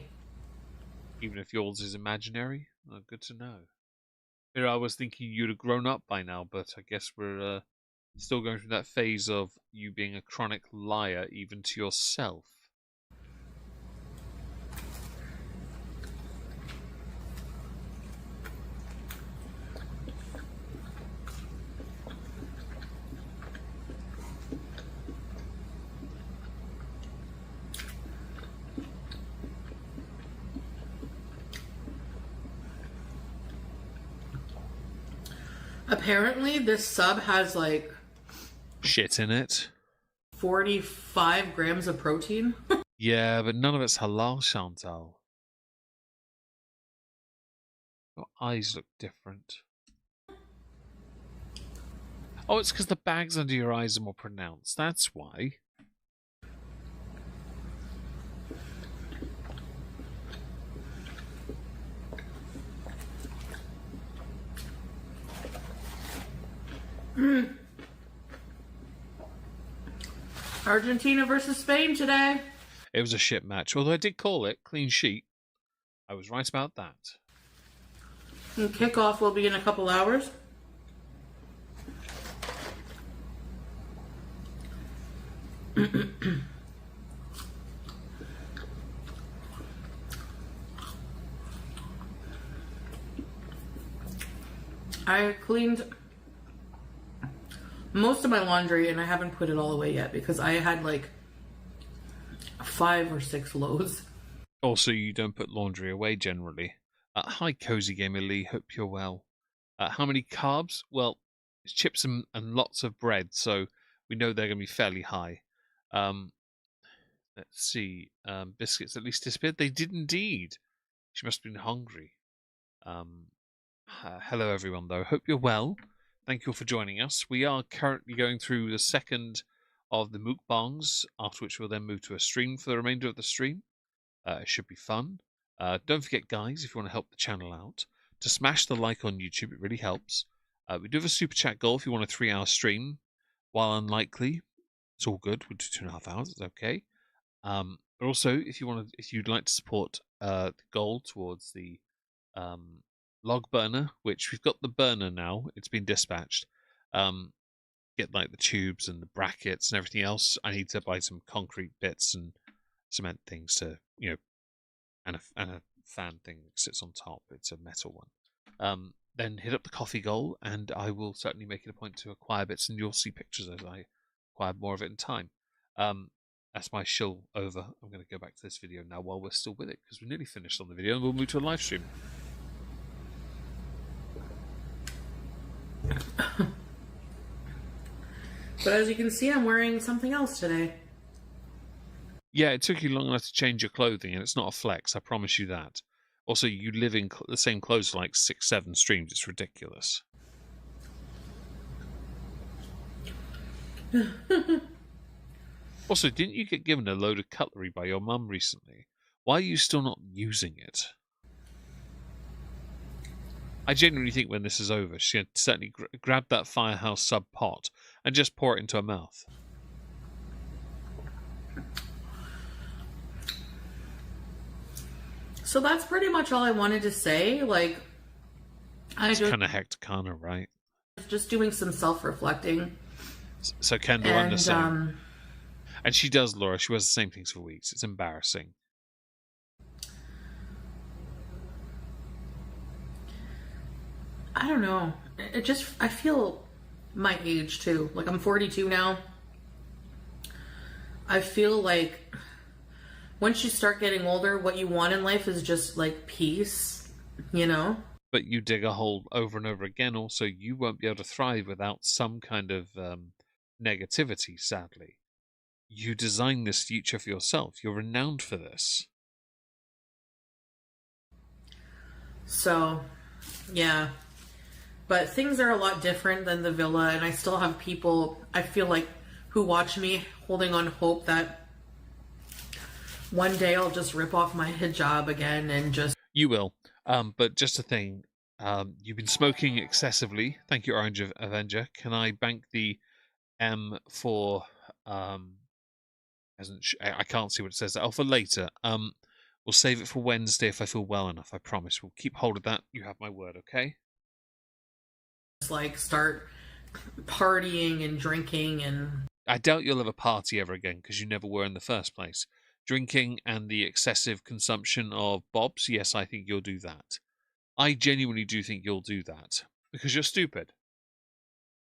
Even if yours is imaginary? Oh, good to know. Here I was thinking you'd have grown up by now, but I guess we're still going through that phase of you being a chronic liar even to yourself. Apparently, this sub has like... shit in it. 45 grams of protein. Yeah, but none of it's halal, Chantal. Your eyes look different. Oh, it's because the bags under your eyes are more pronounced. That's why. Argentina versus Spain today. It was a shit match, although I did call it clean sheet. I was right about that. And kickoff will be in a couple hours. I cleaned most of my laundry and I haven't put it all away yet because I had like 5 or 6 loads. Also, you don't put laundry away generally. Hi, Cozy Gamer Lee. Hope you're well. How many carbs? Well, it's chips and lots of bread, so we know they're going to be fairly high. Let's see. Biscuits at least disappeared. They did indeed. She must have been hungry. Hello, everyone, though. Hope you're well. Thank you all for joining us. We are currently going through the second of the mukbangs, after which we'll then move to a stream for the remainder of the stream. It should be fun. Don't forget, guys, if you want to help the channel out, to smash the like on YouTube. It really helps. We do have a super chat goal if you want a 3-hour stream. While unlikely, it's all good. We'll do 2.5 hours. It's okay. But also, if you'd like to support the goal towards the log burner, which we've got the burner now. It's been dispatched. Get like the tubes and the brackets and everything else. I need to buy some concrete bits and cement things to, and a fan thing that sits on top. It's a metal one. Then hit up the coffee goal, and I will certainly make it a point to acquire bits, and you'll see pictures as I acquire more of it in time. That's my shill over. I'm going to go back to this video now while we're still with it, because we're nearly finished on the video, and we'll move to a live stream. But as you can see, I'm wearing something else today. Yeah, it took you long enough to change your clothing, and it's not a flex, I promise you that. Also, you live in the same clothes for like 6-7 streams. It's ridiculous. Also, didn't you get given a load of cutlery by your mum recently? Why are you still not using it? I genuinely think when this is over, she's going to certainly grab that Firehouse sub pot and just pour it into her mouth. So that's pretty much all I wanted to say. Like, It's kind of hecticana, right? Just doing some self-reflecting. So Kendall, I'm the same. And she does, Laura. She wears the same things for weeks. It's embarrassing. I don't know. I feel my age too. Like, I'm 42 now. I feel like once you start getting older, what you want in life is just like peace, But you dig a hole over and over again. Also, you won't be able to thrive without some kind of negativity, sadly. You design this future for yourself. You're renowned for this. So, yeah. But things are a lot different than the villa, and I still have people, I feel like, who watch me holding on hope that one day I'll just rip off my hijab again and just... You will. But just a thing. You've been smoking excessively. Thank you, Orange Avenger. Can I bank the M for... I can't see what it says. Oh, for later. We'll save it for Wednesday if I feel well enough. I promise. We'll keep hold of that. You have my word, okay? Like, start partying and drinking and... I doubt you'll have a party ever again because you never were in the first place. Drinking and the excessive consumption of bobs, yes, I think you'll do that. I genuinely do think you'll do that because you're stupid.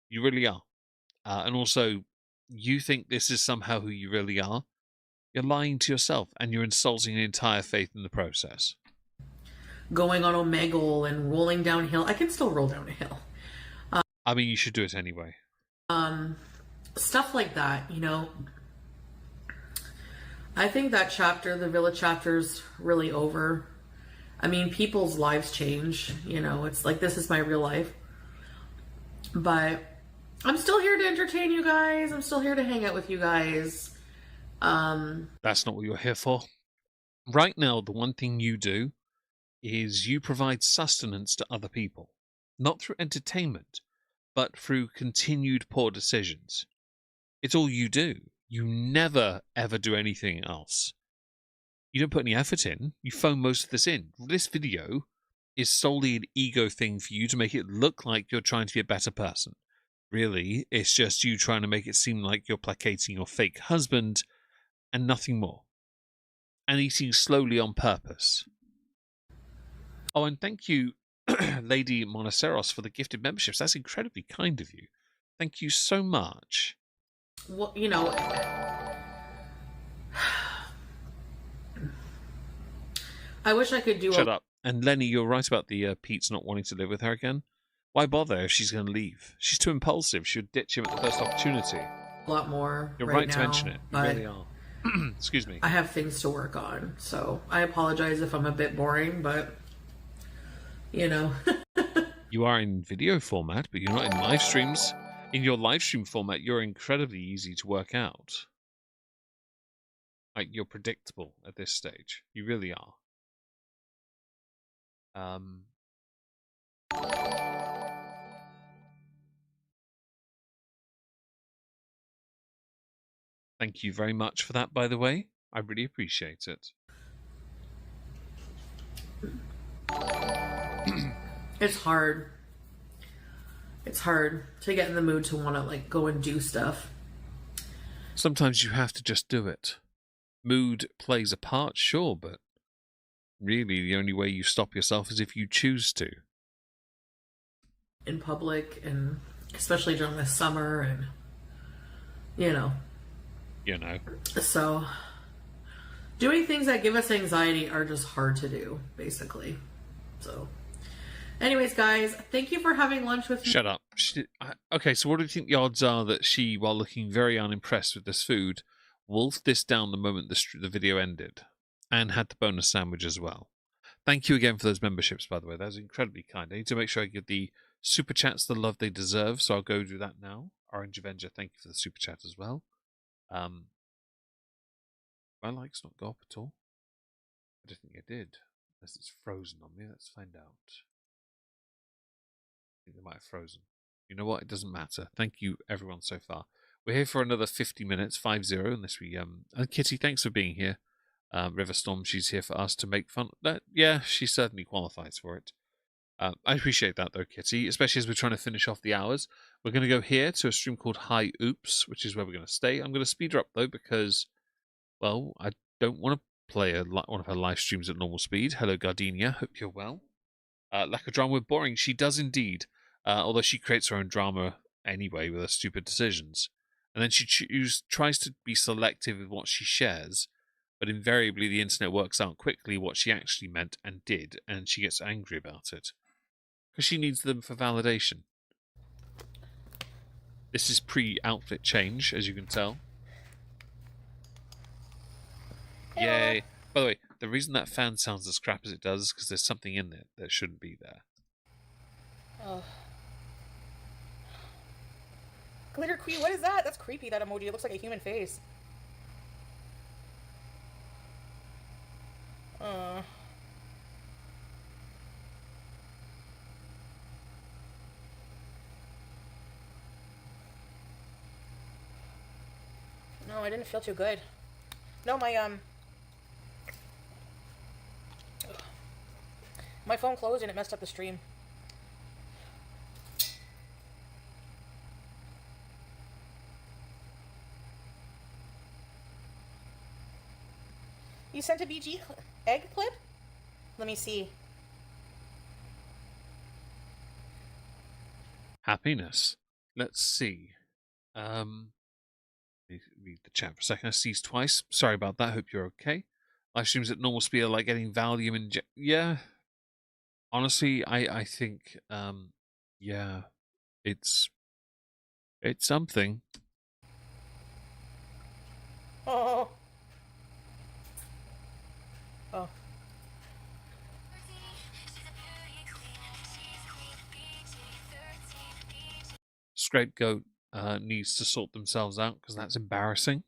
You really are. And also, you think this is somehow who you really are. You're lying to yourself and you're insulting the entire faith in the process. Going on Omegle and rolling downhill. I can still roll down a hill. I mean, you should do it anyway. Stuff like that, I think that chapter, the villa chapter's really over. I mean, people's lives change, it's like, this is my real life. But I'm still here to entertain you guys. I'm still here to hang out with you guys. That's not what you're here for. Right now, the one thing you do is you provide sustenance to other people. Not through entertainment, but through continued poor decisions. It's all you do. You never, ever do anything else. You don't put any effort in. You phone most of this in. This video is solely an ego thing for you to make it look like you're trying to be a better person. Really, it's just you trying to make it seem like you're placating your fake husband and nothing more. And eating slowly on purpose. Oh, and thank you, Lady Monoceros, for the gifted memberships. That's incredibly kind of you. Thank you so much. Well, you know, I wish I could do. Shut up. And Lenny, you're right about the Pete's not wanting to live with her again. Why bother if she's going to leave? She's too impulsive. She would ditch him at the first opportunity. A lot more. You're right right to now, mention it. You really are. Excuse me. I have things to work on, so I apologize if I'm a bit boring, but you know. You are in video format, but you're not in live streams. In your live stream format, you're incredibly easy to work out. Like, you're predictable at this stage. You really are. Thank you very much for that, by the way. I really appreciate it. It's hard. It's hard to get in the mood to want to like go and do stuff. Sometimes you have to just do it. Mood plays a part, sure, but really the only way you stop yourself is if you choose to. In public, and especially during the summer, and you know. So doing things that give us anxiety are just hard to do, basically. So anyways, guys, thank you for having lunch with me. Shut up. Okay, so what do you think the odds are that she, while looking very unimpressed with this food, wolfed this down the moment the video ended and had the bonus sandwich as well? Thank you again for those memberships, by the way. That was incredibly kind. I need to make sure I give the super chats the love they deserve, so I'll go do that now. Orange Avenger, thank you for the super chat as well. My likes not go up at all? I don't think it did. Unless it's frozen on me. Let's find out. I think they might have frozen. You know what? It doesn't matter. Thank you, everyone, so far. We're here for another 50 minutes, 5-0, unless we... And Kitty, thanks for being here. Riverstorm, she's here for us to make fun. Yeah, she certainly qualifies for it. I appreciate that, though, Kitty, especially as we're trying to finish off the hours. We're going to go here to a stream called Hi Oops, which is where we're going to stay. I'm going to speed her up, though, because... Well, I don't want to play one of her live streams at normal speed. Hello, Gardenia. Hope you're well. Lack of drama with boring. She does indeed. Although she creates her own drama anyway with her stupid decisions. And then she tries to be selective with what she shares. But invariably, the internet works out quickly what she actually meant and did. And she gets angry about it. Because she needs them for validation. This is pre-outfit change, as you can tell. Yay. By the way, the reason that fan sounds as crap as it does is because there's something in there that shouldn't be there. Oh. Glitter Queen, what is that? That's creepy, that emoji. It looks like a human face. No, I didn't feel too good. No, my phone closed and it messed up the stream. You sent a BG egg clip? Let me see. Happiness. Let's see. Let me read the chat for a second. I sneezed twice. Sorry about that. Hope you're okay. Live streams at normal speed are like getting Valium yeah. Honestly, I think, yeah, it's something. Oh. Oh. Scapegoat needs to sort themselves out because that's embarrassing.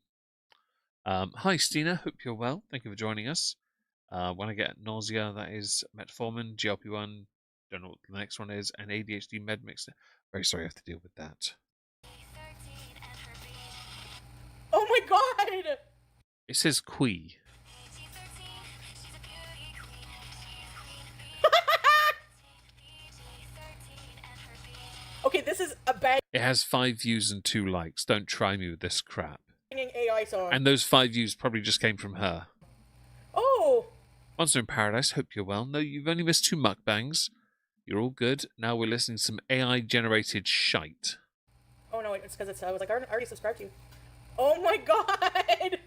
Hi, Stina. Hope you're well. Thank you for joining us. When I get nausea, that is metformin, GLP-1, don't know what the next one is, and ADHD med mix. Very sorry I have to deal with that. Oh my god! It says Quee. It has 5 views and 2 likes. Don't try me with this crap. banging AI song. And those 5 views probably just came from her. Oh! Monster in Paradise, hope you're well. No, you've only missed 2 mukbangs. You're all good. Now we're listening to some AI-generated shite. Oh no, it's because I was like, I already subscribed to you. Oh my god!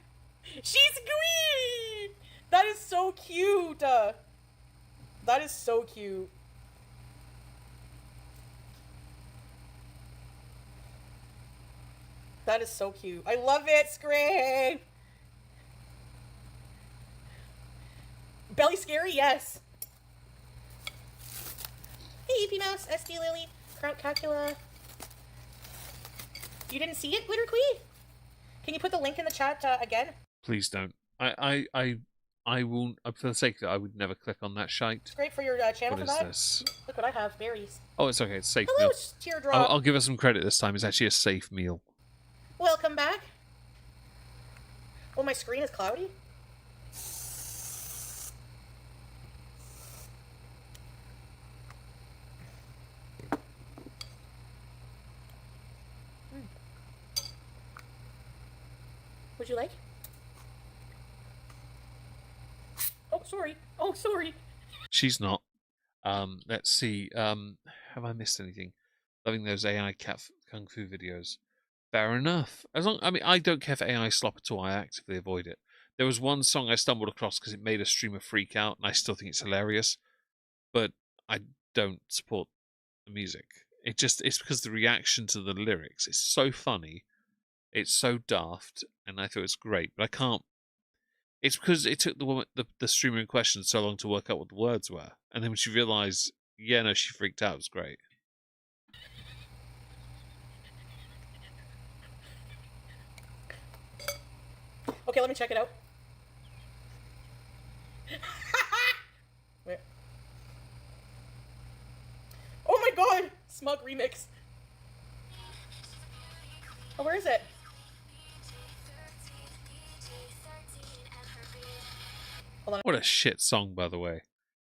She's green! That is so cute! That is so cute. That is so cute. I love it, Screen! Belly scary? Yes. Hey, EP Mouse, SD Lily, Crout Calcula. You didn't see it, Glitter Queen? Can you put the link in the chat again? Please don't. I won't. For the sake of it, I would never click on that shite. It's great for your channel What for is that. this? Look what I have, berries. Oh, it's okay. It's safe Hello, meal. Teardrop. I'll give her some credit this time. It's actually a safe meal. Welcome back. Oh, my screen is cloudy? Would you like? Oh, sorry. Oh, sorry. She's not. Let's see. Have I missed anything? Loving those AI cat kung fu videos. Fair enough. I don't care for AI slop at all. I actively avoid it. There was one song I stumbled across because it made a streamer freak out, and I still think it's hilarious. But I don't support the music. It's because the reaction to the lyrics is so funny. It's so daft, and I thought it's great, but I can't. It's because it took the streamer in question so long to work out what the words were, and then when she realised, yeah, no, she freaked out. It was great. Okay, let me check it out. Wait. Oh my god! Smug remix. Oh, where is it? Hold on. What a shit song, by the way,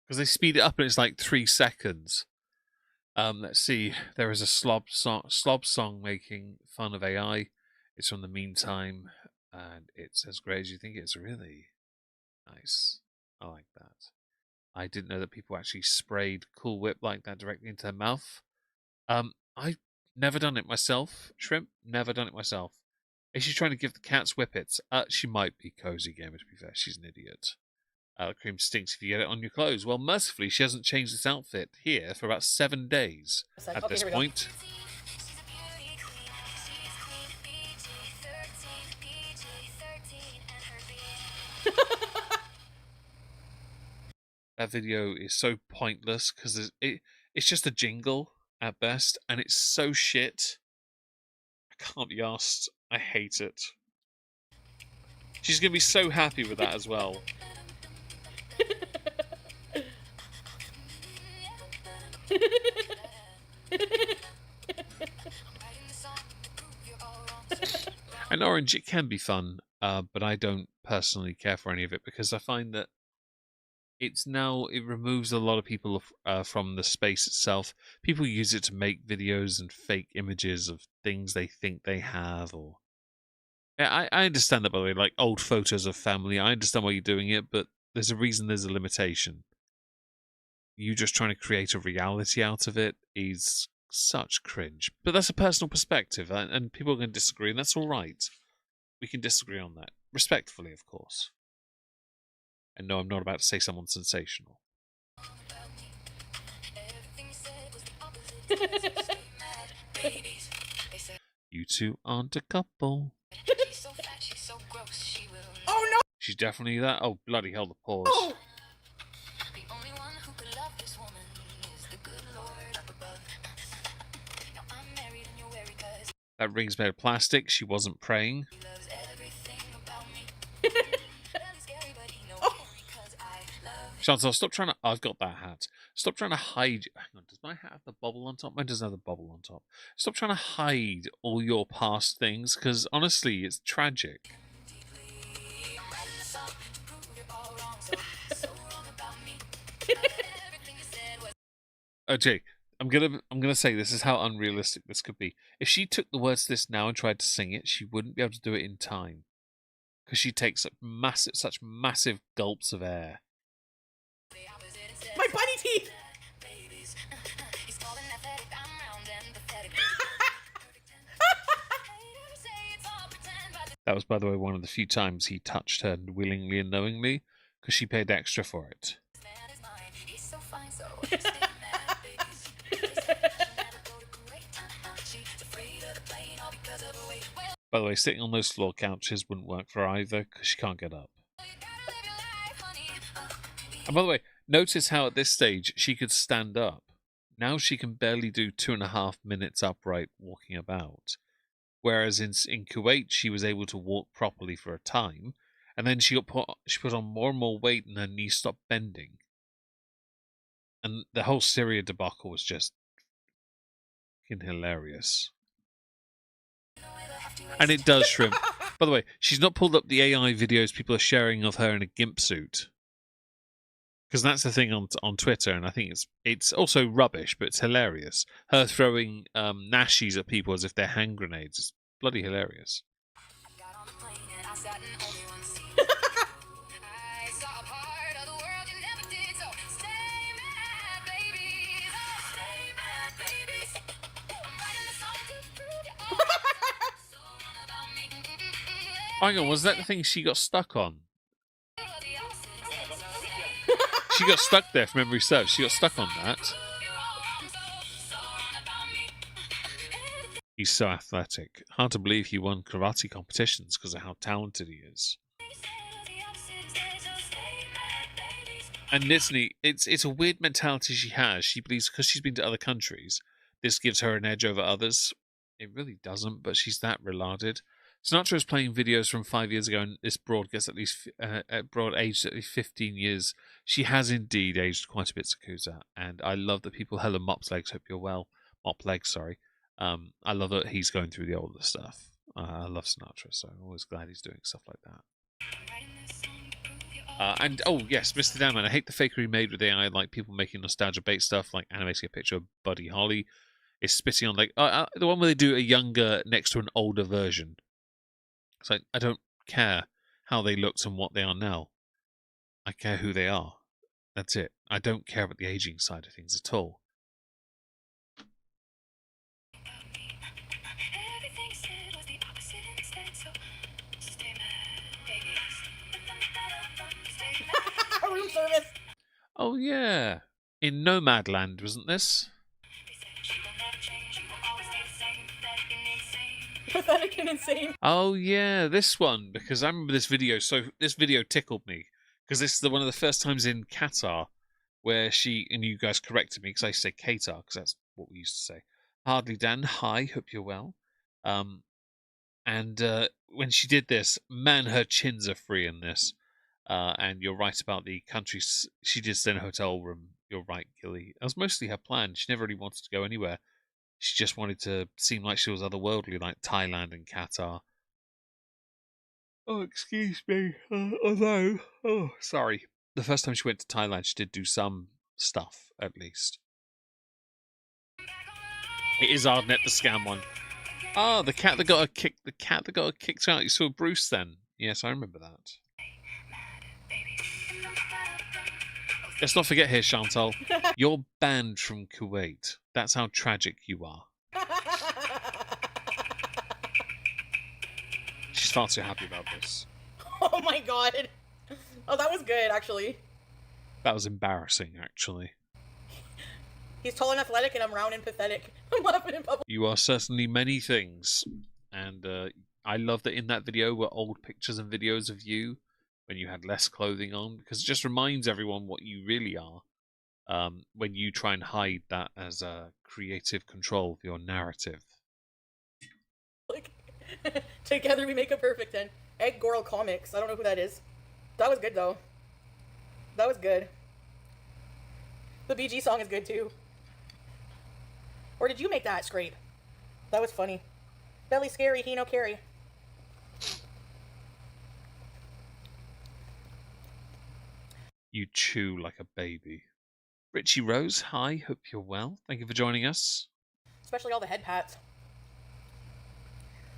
because they speed it up and it's like 3 seconds. Let's see. There is a slob song making fun of AI. It's from The Meantime, and it's as great as you think. It's really nice. I like that. I didn't know that people actually sprayed Cool Whip like that directly into their mouth. I've never done it myself, Shrimp. Never done it myself. Is she trying to give the cats whippets? She might be, Cozy Gamer, to be fair. She's an idiot. Cream stinks if you get it on your clothes. Well, mercifully, she hasn't changed this outfit here for about 7 days at Okay, this here we go. point. That video is so pointless because it's just a jingle at best, and it's so shit. I can't be arsed. I hate it. She's going to be so happy with that as well. And Orange, it can be fun, but I don't personally care for any of it because I find that it removes a lot of people from the space itself. People use it to make videos and fake images of things they think they have, or yeah, I understand that, by the way, like old photos of family. I understand why you're doing it, but there's a reason, there's a limitation. You just trying to create a reality out of it is such cringe. But that's a personal perspective, and people are going to disagree, and that's all right. We can disagree on that. Respectfully, of course. And no, I'm not about to say someone sensational. You two aren't a couple. Oh no! She's definitely that. Oh, bloody hell, the pause. Oh! That ring's made of plastic. She wasn't praying. Chantal, stop trying to... I've got that hat. Stop trying to hide... Hang on, does my hat have the bubble on top? Mine doesn't have the bubble on top. Stop trying to hide all your past things, because honestly, it's tragic. Okay, I'm gonna say this is how unrealistic this could be. If she took the words to this now and tried to sing it, she wouldn't be able to do it in time because she takes such massive gulps of air. My bunny teeth. That was, by the way, one of the few times he touched her willingly and knowingly because she paid extra for it. By the way, sitting on those floor couches wouldn't work for her either because she can't get up. And by the way, notice how at this stage she could stand up. Now she can barely do 2.5 minutes upright walking about. Whereas in Kuwait, she was able to walk properly for a time, and then she put on more and more weight and her knees stopped bending. And the whole Syria debacle was just fucking hilarious. And it does shrimp. By the way, she's not pulled up the AI videos people are sharing of her in a gimp suit. Because that's the thing on Twitter, and I think it's also rubbish, but it's hilarious. Her throwing nashies at people as if they're hand grenades is bloody hilarious. Hang on, was that the thing she got stuck on? She got stuck there, if memory serves. She got stuck on that. He's so athletic. Hard to believe he won karate competitions because of how talented he is. And Nitzny, it's a weird mentality she has. She believes because she's been to other countries, this gives her an edge over others. It really doesn't, but she's that relarded. Sinatra is playing videos from 5 years ago, and this broad gets at least aged at least 15 years. She has indeed aged quite a bit, Sakusa, and I love that people. Hello, Mop's legs. Hope you're well. Mop legs, sorry. I love that he's going through the older stuff. I love Sinatra, so I'm always glad he's doing stuff like that. And oh yes, Mr. Damman, I hate the fakery he made with AI, like people making nostalgia bait stuff, like animating a picture of Buddy Holly is spitting on like the one where they do a younger next to an older version. It's like, I don't care how they looked and what they are now. I care who they are. That's it. I don't care about the aging side of things at all. Room service. Oh yeah, in Nomadland, wasn't this? Pathetic and insane. Oh yeah, this one, because I remember this video. So this video tickled me because this is one of the first times in Qatar where she, and you guys corrected me because I say Qatar because that's what we used to say. Hardly Dan, hi, hope you're well. And when she did this, man, her chins are free in this. And you're right about the countries. She did stay in a hotel room. You're right, Gilly. That was mostly her plan. She never really wanted to go anywhere. She just wanted to seem like she was otherworldly, like Thailand and Qatar. Oh, excuse me. Although, sorry. The first time she went to Thailand, she did do some stuff, at least. It is Ardnet, the scam one. Ah, the cat that got her kicked. The cat that got her kicked out. You saw Bruce then. Yes, I remember that. Let's not forget here, Chantal. You're banned from Kuwait. That's how tragic you are. She's far too happy about this. Oh my god. Oh, that was good, actually. That was embarrassing, actually. He's tall and athletic, and I'm round and pathetic. I'm laughing in public. You are certainly many things. And I love that in that video were old pictures and videos of you when you had less clothing on, because it just reminds everyone what you really are when you try and hide that as a creative control of your narrative. Like, together we make a perfect 10. Egg Goral Comics. I don't know who that is. That was good, though. That was good. The BG song is good, too. Or did you make that, Scrape? That was funny. Belly scary, he no carry. You chew like a baby. Richie Rose, hi, hope you're well. Thank you for joining us. Especially all the head pats.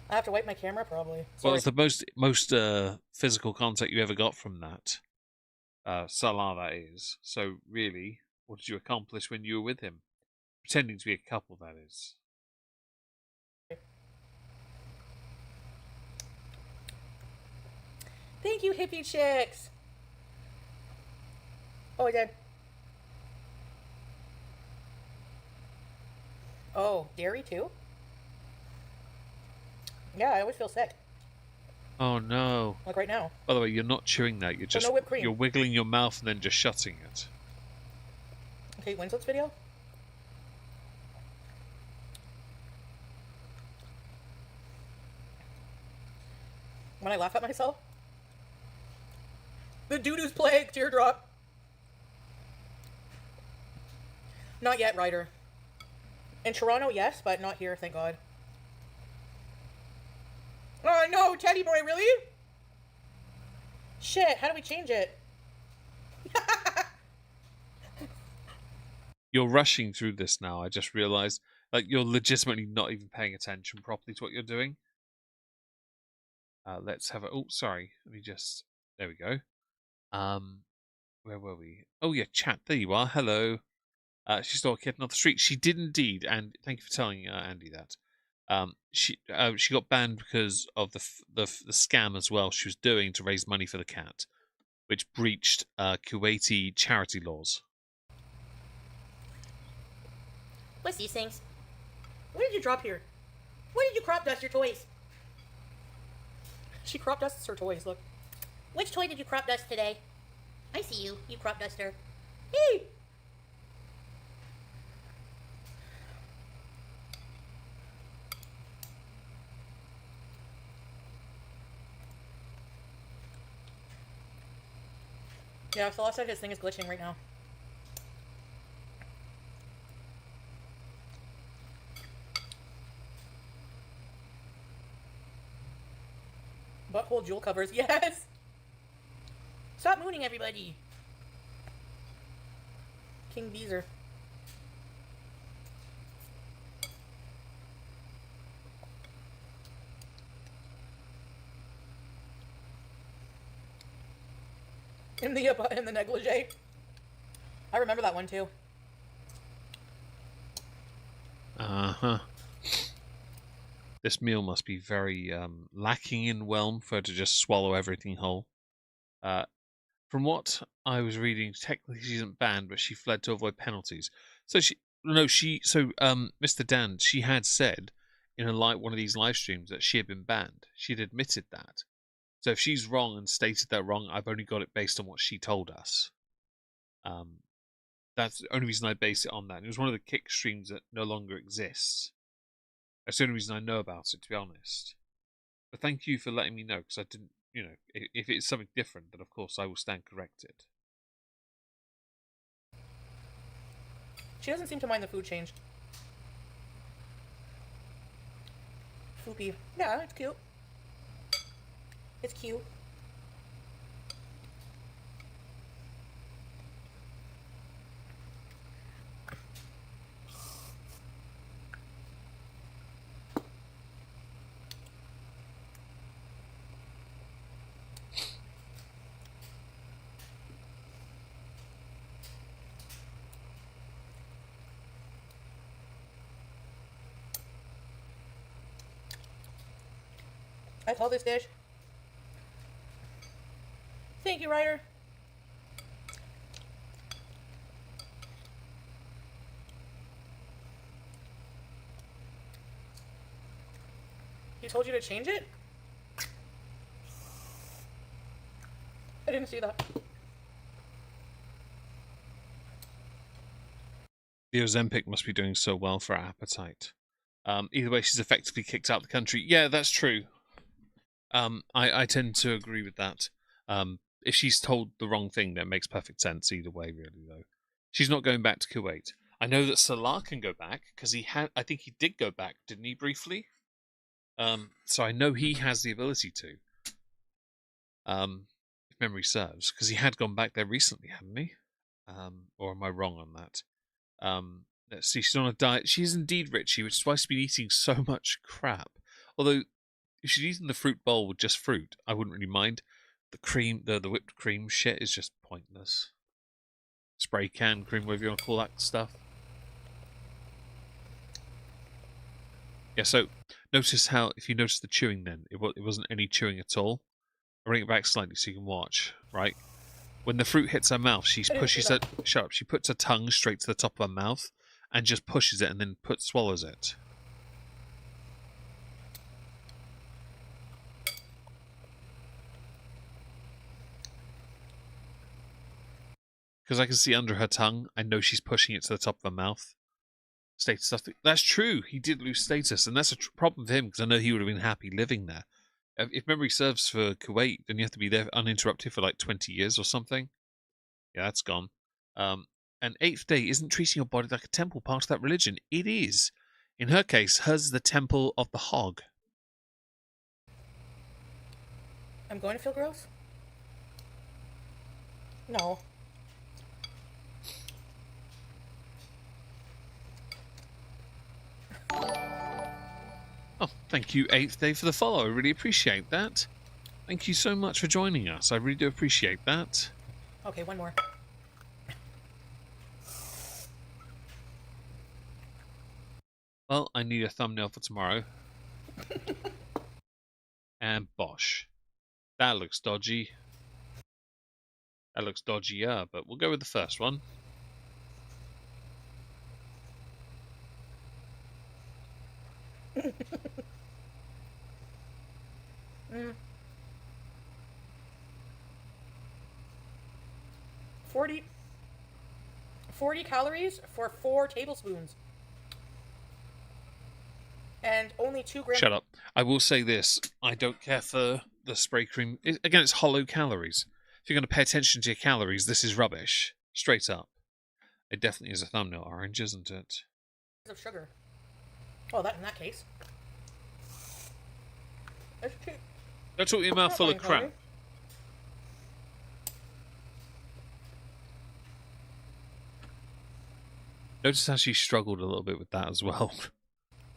I have to wipe my camera probably. What Sorry. was the most physical contact you ever got from that? Salah, that is. So, really, what did you accomplish when you were with him? Pretending to be a couple, that is. Thank you, hippie chicks. Oh, I did. Oh, dairy too? Yeah, I always feel sick. Oh no. Like right now. By the way, you're not chewing that, you're just no whipped cream. you're wiggling your mouth and then just shutting it. Kate Winslet's video? When I laugh at myself? The doo-doo's plague, teardrop. Not yet, Ryder. In Toronto, yes, but not here, thank God. Oh no, Teddy Boy, really? Shit, how do we change it? You're rushing through this now, I just realised. Like, you're legitimately not even paying attention properly to what you're doing. Let's have a... Oh, sorry. Let me just... There we go. Where were we? Oh, yeah, chat. There you are. Hello. She saw a kitten off the street. She did indeed, and thank you for telling Andy that. She got banned because of the scam as well she was doing to raise money for the cat, which breached Kuwaiti charity laws. What's these things? What did you drop here? Why did you crop dust your toys? She crop dusts her toys, look. Which toy did you crop dust today? I see you, you crop duster. Hey! Yeah, Salah said his thing is glitching right now. Butthole jewel covers, yes! Stop mooning everybody! King Beezer. In the negligee. I remember that one too. Uh-huh. This meal must be very lacking in whelm for her to just swallow everything whole. From what I was reading, technically she isn't banned, but she fled to avoid penalties. So Mr. Dan, she had said in one of these live streams that she had been banned. She'd admitted that. So if she's wrong and stated that wrong, I've only got it based on what she told us. That's the only reason I base it on that. It was one of the kick streams that no longer exists. That's the only reason I know about it, to be honest. But thank you for letting me know, because I didn't, if it's something different, then of course I will stand corrected. She doesn't seem to mind the food change. Foopy. Yeah, it's cute. It's cute. I love this dish. Thank you, Ryder. He told you to change it? I didn't see that. The Ozempic must be doing so well for her appetite. Either way, she's effectively kicked out of the country. Yeah, that's true. I tend to agree with that. If she's told the wrong thing, that makes perfect sense either way, really, though. She's not going back to Kuwait. I know that Salah can go back, because I think he did go back, didn't he, briefly? So I know he has the ability to. If memory serves, because he had gone back there recently, hadn't he? Or am I wrong on that? Let's see, she's on a diet. She is indeed Richie, which is why she's been eating so much crap. Although, if she'd eaten the fruit bowl with just fruit, I wouldn't really mind. The cream, the whipped cream shit is just pointless. Spray can cream, whatever you want to call that stuff. Yeah, so notice how, if you notice the chewing then, it wasn't any chewing at all. I'll bring it back slightly so you can watch, right? When the fruit hits her mouth, she pushes it. Shut up. She puts her tongue straight to the top of her mouth and just pushes it and then swallows it. Because I can see under her tongue, I know she's pushing it to the top of her mouth. Status stuff. That's true. He did lose status, and that's a problem for him because I know he would have been happy living there. If memory serves for Kuwait, then you have to be there uninterrupted for like 20 years or something. Yeah, that's gone. And eighth day isn't treating your body like a temple part of that religion. It is. In her case, hers is the temple of the hog. I'm going to feel gross? No. Oh, thank you, eighth day, for the follow. I really appreciate that. Thank you so much for joining us. I really do appreciate that. Okay, one more. Well, I need a thumbnail for tomorrow. And bosh. That looks dodgy. That looks dodgier, but we'll go with the first one. mm. 40 calories for 4 tablespoons. And only 2 grams. Shut up. I will say this. I don't care for the spray cream. Again, it's hollow calories. If you're going to pay attention to your calories, this is rubbish. Straight up. It definitely is a thumbnail orange, isn't it? Of sugar. Oh, that in that case. Don't talk your mouth full of crap. Notice how she struggled a little bit with that as well.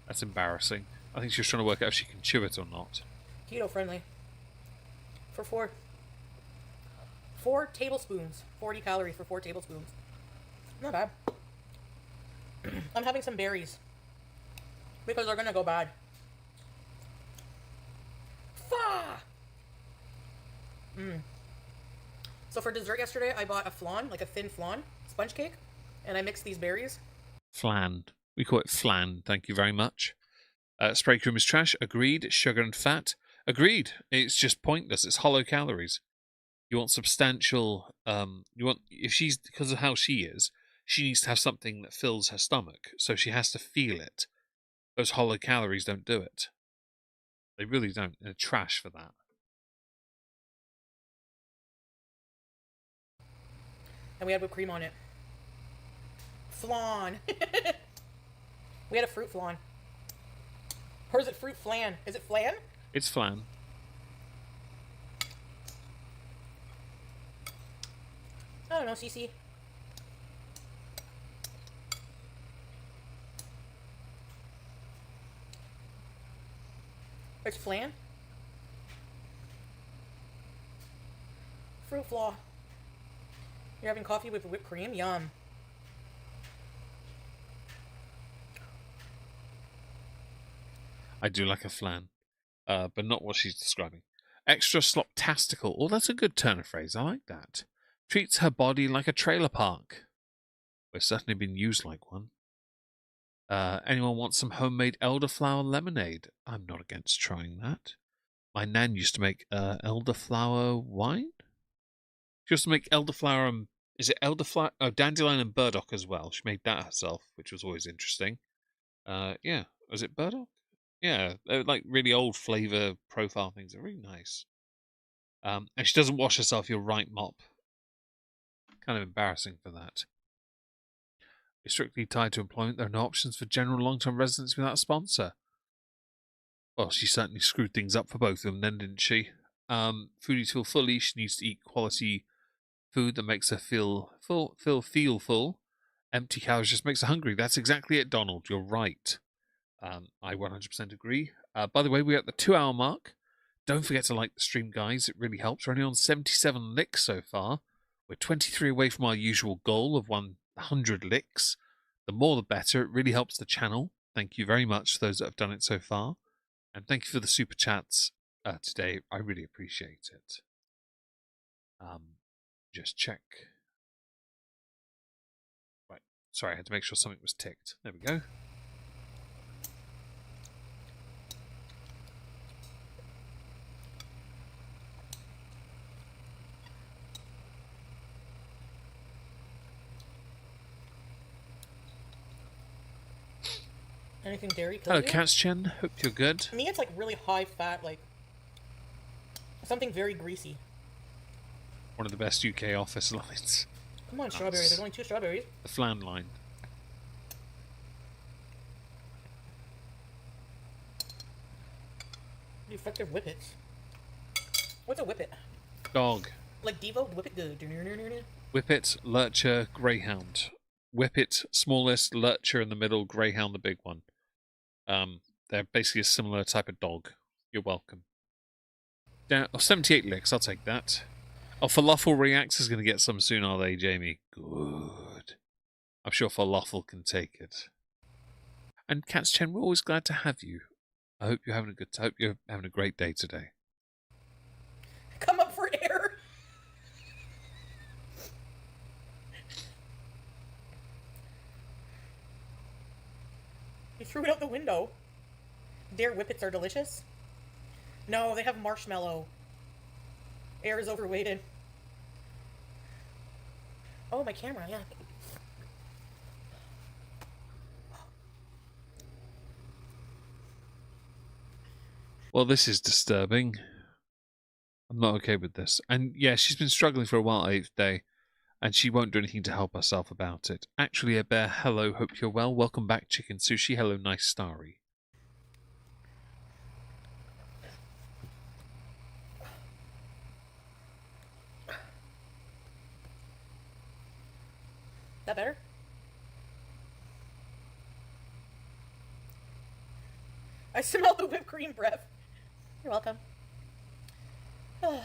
That's embarrassing. I think she was trying to work out if she can chew it or not. Keto friendly. For 4 tablespoons. 40 calories for 4 tablespoons. Not bad. I'm having some berries. Because they're gonna go bad. So for dessert yesterday, I bought a flan, like a thin flan, sponge cake, and I mixed these berries. Flan. We call it flan, thank you very much. Spray cream is trash, agreed. Sugar and fat, agreed. It's just pointless, it's hollow calories. You want substantial, if she's, because of how she is, she needs to have something that fills her stomach, so she has to feel it. Those hollow calories don't do it. They really don't. They're trash for that. And we had whipped cream on it. Flan. We had a fruit flan. Or is it fruit flan? Is it flan? It's flan. I don't know, Cece. It's flan. Fruit flaw. You're having coffee with whipped cream? Yum. I do like a flan, but not what she's describing. Extra sloptastical. Oh, that's a good turn of phrase. I like that. Treats her body like a trailer park. We've certainly been used like one. Anyone want some homemade elderflower lemonade? I'm not against trying that. My nan used to make elderflower wine. She used to make elderflower and is it elderflower? Oh, dandelion and burdock as well. She made that herself, which was always interesting. Yeah, was it burdock? Yeah, they're like really old flavor profile things. They're really nice. And she doesn't wash herself. You're right, Mop. Kind of embarrassing for that. It's strictly tied to employment. There are no options for general long-term residents without a sponsor. Well, she certainly screwed things up for both of them then, didn't she? Foodie to feel fully, she needs to eat quality food that makes her feel full. Empty calories just makes her hungry. That's exactly it, Donald. You're right. I 100% agree. By the way, we're at the 2-hour mark. Don't forget to like the stream, guys. It really helps. We're only on 77 licks so far. We're 23 away from our usual goal of 100 licks. The more the better. It really helps the channel. Thank you very much to those that have done it so far. And thank you for the super chats today. I really appreciate it. Just check. Right. Sorry, I had to make sure something was ticked. There we go. Oh, anything dairy kill Hello, you? Cat's Chen. Hope you're good. Me, it's like really high fat, like something very greasy. One of the best UK office lines. Come on, strawberry. There's only 2 strawberries. The flan line. The effective whippets. What's a whippet? Dog. Like Devo? Whippet good. Whippet, Lurcher, Greyhound. Whippet, smallest, Lurcher in the middle, Greyhound the big one. They're basically a similar type of dog. You're welcome. Down, 78 licks, I'll take that. Oh, Falafel Reacts is going to get some soon, are they, Jamie? Good. I'm sure Falafel can take it. And Cat's Chen, we're always glad to have you. I hope you're having a great day today. Come up for air. You threw it out the window. Dare whippets are delicious. No, they have marshmallow. Air is overweighted. Oh, my camera, yeah. Well, this is disturbing. I'm not okay with this. And yeah, she's been struggling for a while, 8th day, and she won't do anything to help herself about it. Actually, a bear, hello, hope you're well. Welcome back, Chicken Sushi. Hello, nice starry. That better? I smell the whipped cream breath. You're welcome. What's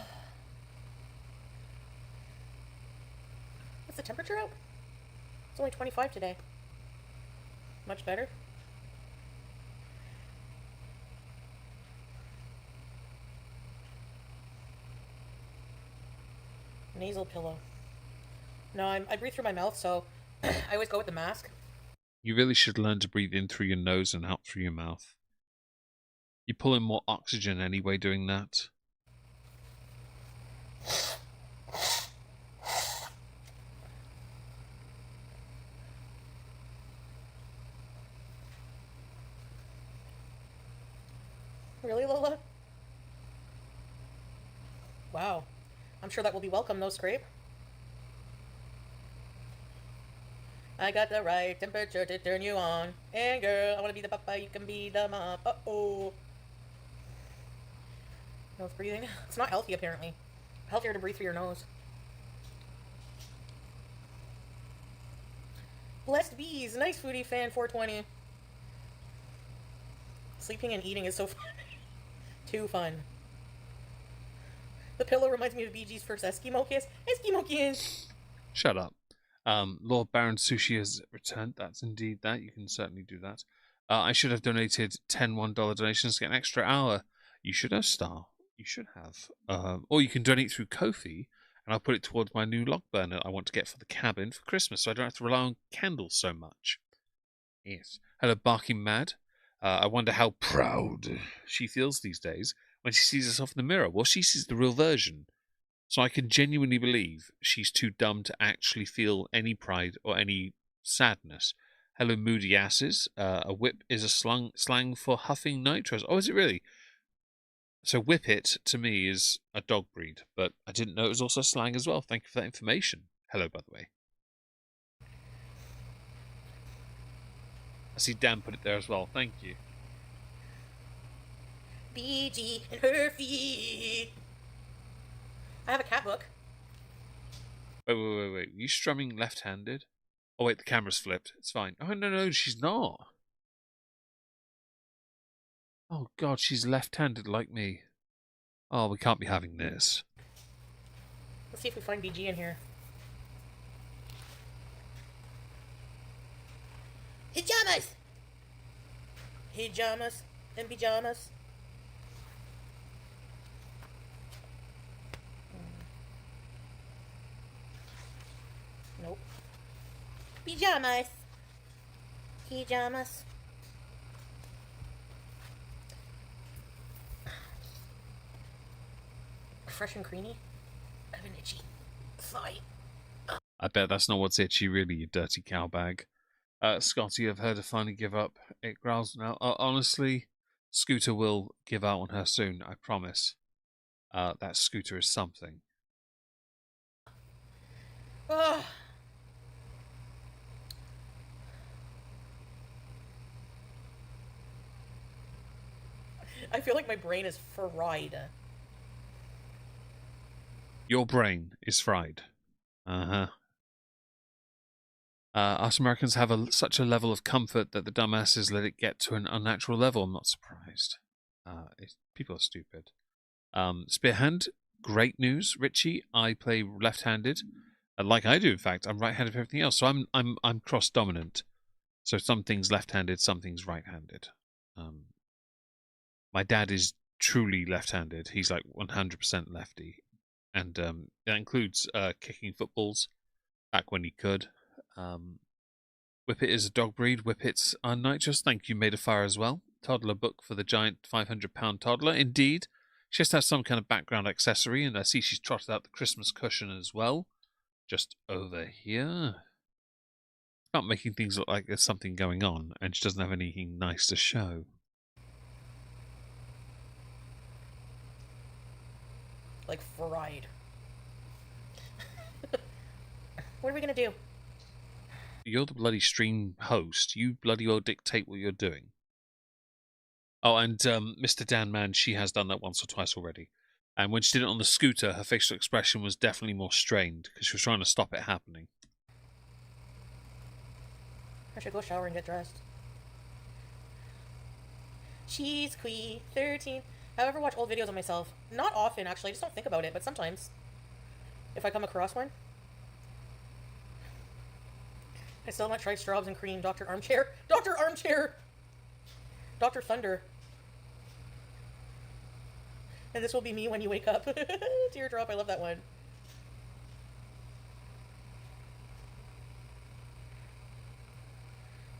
the temperature out? It's only 25 today. Much better. Nasal pillow. No, I breathe through my mouth, so I always go with the mask. You really should learn to breathe in through your nose and out through your mouth. You pull in more oxygen anyway doing that. Really, Lola? Wow. I'm sure that will be welcome, though, Scrape. I got the right temperature to turn you on. And girl, I want to be the papa, you can be the mom. Uh-oh. Nose breathing. It's not healthy, apparently. Healthier to breathe through your nose. Blessed bees. Nice Foodie fan, 420. Sleeping and eating is so fun. Too fun. The pillow reminds me of BG's first Eskimo kiss. Eskimo kiss! Shut up. Lord Baron Sushi has returned. That's indeed that. You can certainly do that. I should have donated 10 $1 donations to get an extra hour. You should have, Star. You should have. Or you can donate through Ko-fi, and I'll put it towards my new log burner I want to get for the cabin for Christmas, so I don't have to rely on candles so much. Yes. Hello, Barking Mad. I wonder how proud she feels these days when she sees herself in the mirror. Well, she sees the real version. So I can genuinely believe she's too dumb to actually feel any pride or any sadness. Hello, Moody Asses. A whip is a slang for huffing nitros. Oh, is it really? So whippet, to me, is a dog breed, but I didn't know it was also slang as well. Thank you for that information. Hello, by the way. I see Dan put it there as well. Thank you. BG and her feet. I have a cat book. Wait. You strumming left-handed? Oh, wait, the camera's flipped. It's fine. Oh, no, she's not. Oh, God, she's left-handed like me. Oh, we can't be having this. Let's see if we find BG in here. Pajamas! Pajamas and pajamas. Nope. Pajamas. Pajamas. Fresh and creamy. I've been itchy. Sorry. I bet that's not what's itchy, really, you dirty cow bag. Scotty, I've heard her finally give up. It growls now. Honestly, Scooter will give out on her soon, I promise. That Scooter is something. Ugh. I feel like my brain is fried. Your brain is fried. Uh-huh. Us Americans have such a level of comfort that the dumbasses let it get to an unnatural level. I'm not surprised. People are stupid. Spearhand, great news, Richie. I play left-handed, like I do. In fact, I'm right-handed for everything else. So I'm cross-dominant. So some things left-handed, some things right-handed. My dad is truly left-handed. He's like 100% lefty, and that includes kicking footballs back when he could. Whippet is a dog breed. Whippets are nitrous. Thank you, Made of Fire, as well. Toddler book for the giant 500-pound toddler. Indeed. She has to have some kind of background accessory, and I see she's trotted out the Christmas cushion as well. Just over here. Not making things look like there's something going on, and she doesn't have anything nice to show. Like fried. What are we gonna do? You're the bloody stream host. You bloody well dictate what you're doing. Oh, and Mr. Dan Man, she has done that once or twice already. And when she did it on the scooter, her facial expression was definitely more strained because she was trying to stop it happening. I should go shower and get dressed. Cheese Queen 13. I ever watch old videos of myself? Not often, actually. I just don't think about it, but sometimes. If I come across one. I still haven't tried Straubs and Cream. Dr. Armchair. Dr. Armchair! Dr. Thunder. And this will be me when you wake up. Teardrop, I love that one.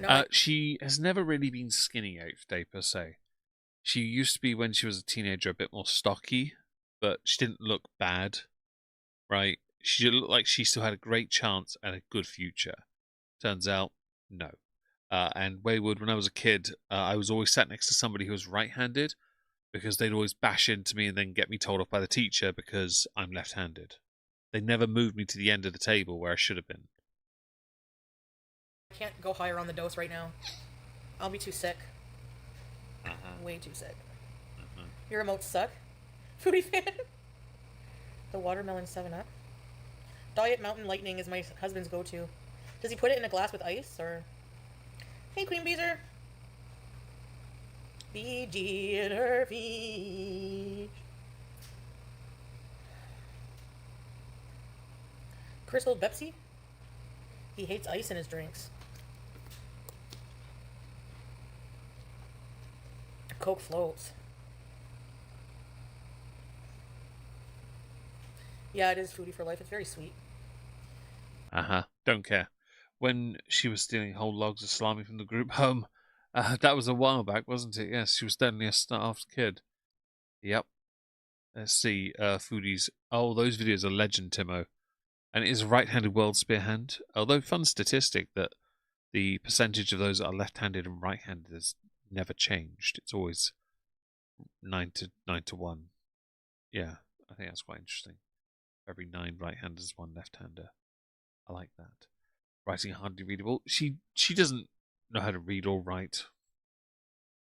No, She has never really been skinny out day per se. She used to be, when she was a teenager, a bit more stocky, but she didn't look bad, right? She looked like she still had a great chance and a good future. Turns out, no. And Wayward, when I was a kid, I was always sat next to somebody who was right-handed because they'd always bash into me and then get me told off by the teacher because I'm left-handed. They never moved me to the end of the table where I should have been. I can't go higher on the dose right now. I'll be too sick. Way too sick. Your remotes suck. Foodie fan. The watermelon 7-Up. Diet Mountain Lightning is my husband's go-to. Does he put it in a glass with ice, or... Hey, Queen Beezer. BG and her feet. Crystal Pepsi? He hates ice in his drinks. Coke floats. Yeah, it is Foodie for life. It's very sweet. Don't care. When she was stealing whole logs of salami from the group home, that was a while back, wasn't it? Yes, she was definitely a starved kid. Yep. Let's see, Foodie's... Oh, those videos are legend, Timo. And it is a right-handed world spearhand. Although, fun statistic that the percentage of those that are left-handed and right-handed has never changed. It's always 9 to 1. Yeah, I think that's quite interesting. Every 9 right-handers, 1 left-hander. I like that. Writing hardly readable. She doesn't know how to read or write.